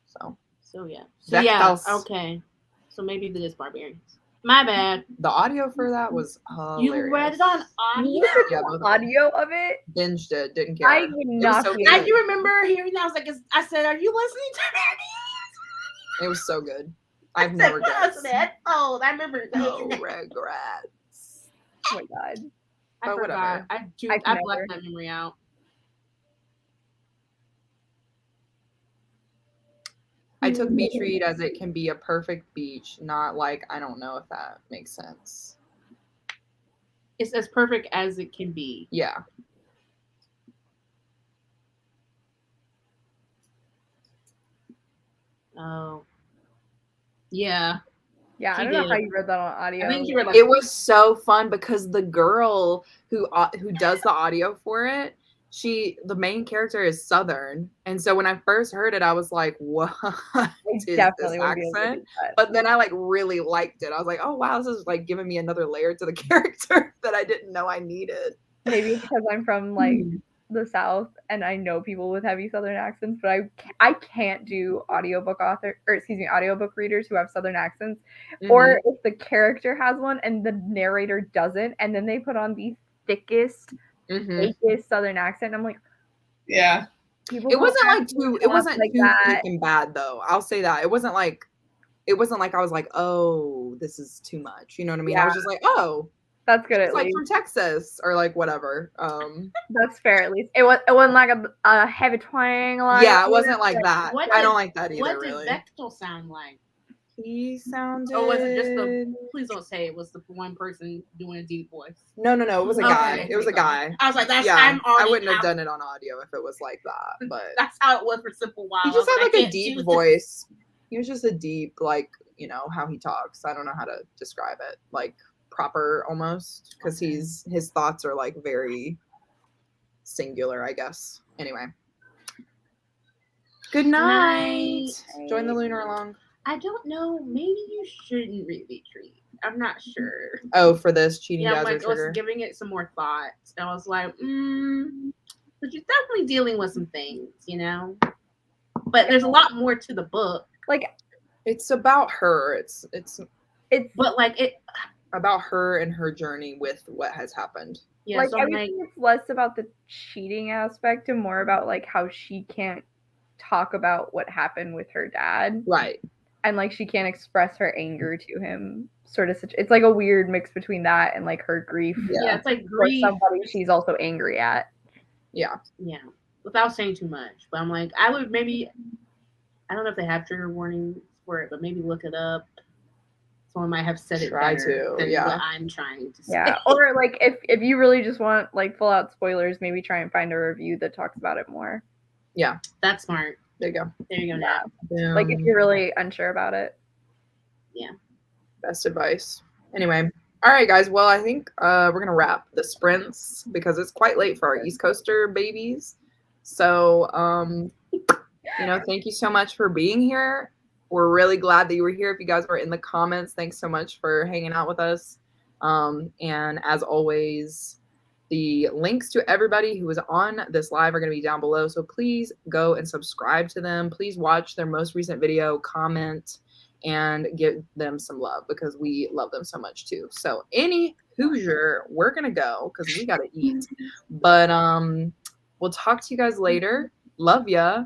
So yeah. So yeah. Okay. So maybe it is Barbarians. My bad. The audio for that was hilarious. You read it on audio? Yeah, audio of it? Binged it. Didn't care. I would not. I do remember hearing that. I was like, I said, are you listening to me? It was so good. I have no regrets. Oh, I remember. No regrets. Oh my god. I forgot. I blacked that memory out. I took Beach Read as it can be a perfect beach, not like, I don't know if that makes sense. It's as perfect as it can be. Yeah. Oh. Yeah. Yeah, I don't know how you read that on audio. I think you read it was so fun because the girl who does the audio for it, the main character is Southern, and so when I first heard it, I was like, "What is this accent?" But then I like really liked it. I was like, "Oh wow, this is like giving me another layer to the character that I didn't know I needed." Maybe because I'm from like the South and I know people with heavy Southern accents, but I can't do audiobook readers who have Southern accents, or if the character has one and the narrator doesn't, and then they put on the thickest Southern accent. I'm like, yeah, People It wasn't don't like too. It talk wasn't like too that. freaking bad though. I'll say that. It wasn't like I was like, oh, this is too much. You know what I mean? I was just like, oh, That's good it's at like least. from Texas or like whatever. That's fair at least. It wasn't like a heavy twang. Like, Yeah, it wasn't like that. What I did- don't like that either. What did Really. Bechtel sound like? He sounded. Or was it just the? Please don't say it was the one person doing a deep voice. No. It was a Okay. guy. It was a guy. I was like, that's. Yeah, I'm I already wouldn't have out. done it on audio if it was like that. But That's how it was for Simple Wild. he just I had was like I a can't do deep this. voice. He was just a deep, like, you know, how he talks. I don't know how to describe it. Like proper almost, because his thoughts are like very singular, I guess. Anyway. Good night. Join the lunar along. I don't know. Maybe you shouldn't really treat. I'm not sure. Oh, for this cheating Yeah, dads I'm or like, I was trigger. giving it some more thought. And I was like, but you're definitely dealing with some things, you know? But there's a lot more to the book. like It's about her. It's But like it about her and her journey with what has happened. yeah, like so I I'm would like, think it's less about the cheating aspect and more about like how she can't talk about what happened with her dad, Right. and like she can't express her anger to him. Sort of, it's like a weird mix between that and like her grief yeah, it's like for grief. somebody she's also angry at. Yeah. Yeah, without saying too much. But I'm like, I would maybe, I don't know if they have trigger warnings for it, but maybe look it up. Someone might have said it Try better to, than yeah. what I'm trying to say. Yeah, or like if you really just want like full out spoilers, maybe try and find a review that talks about it more. Yeah. That's smart. There you go. There you go now. Like if you're really unsure about it. Best advice. Anyway. All right, guys. Well, I think we're going to wrap the sprints because it's quite late for our East Coaster babies. So, you know, thank you so much for being here. We're really glad that you were here. If you guys were in the comments, thanks so much for hanging out with us. And as always, the links to everybody who was on this live are going to be down below. So please go and subscribe to them. Please watch their most recent video, comment, and give them some love because we love them so much too. So any Hoosier, we're going to go because we got to eat. But we'll talk to you guys later. Love ya.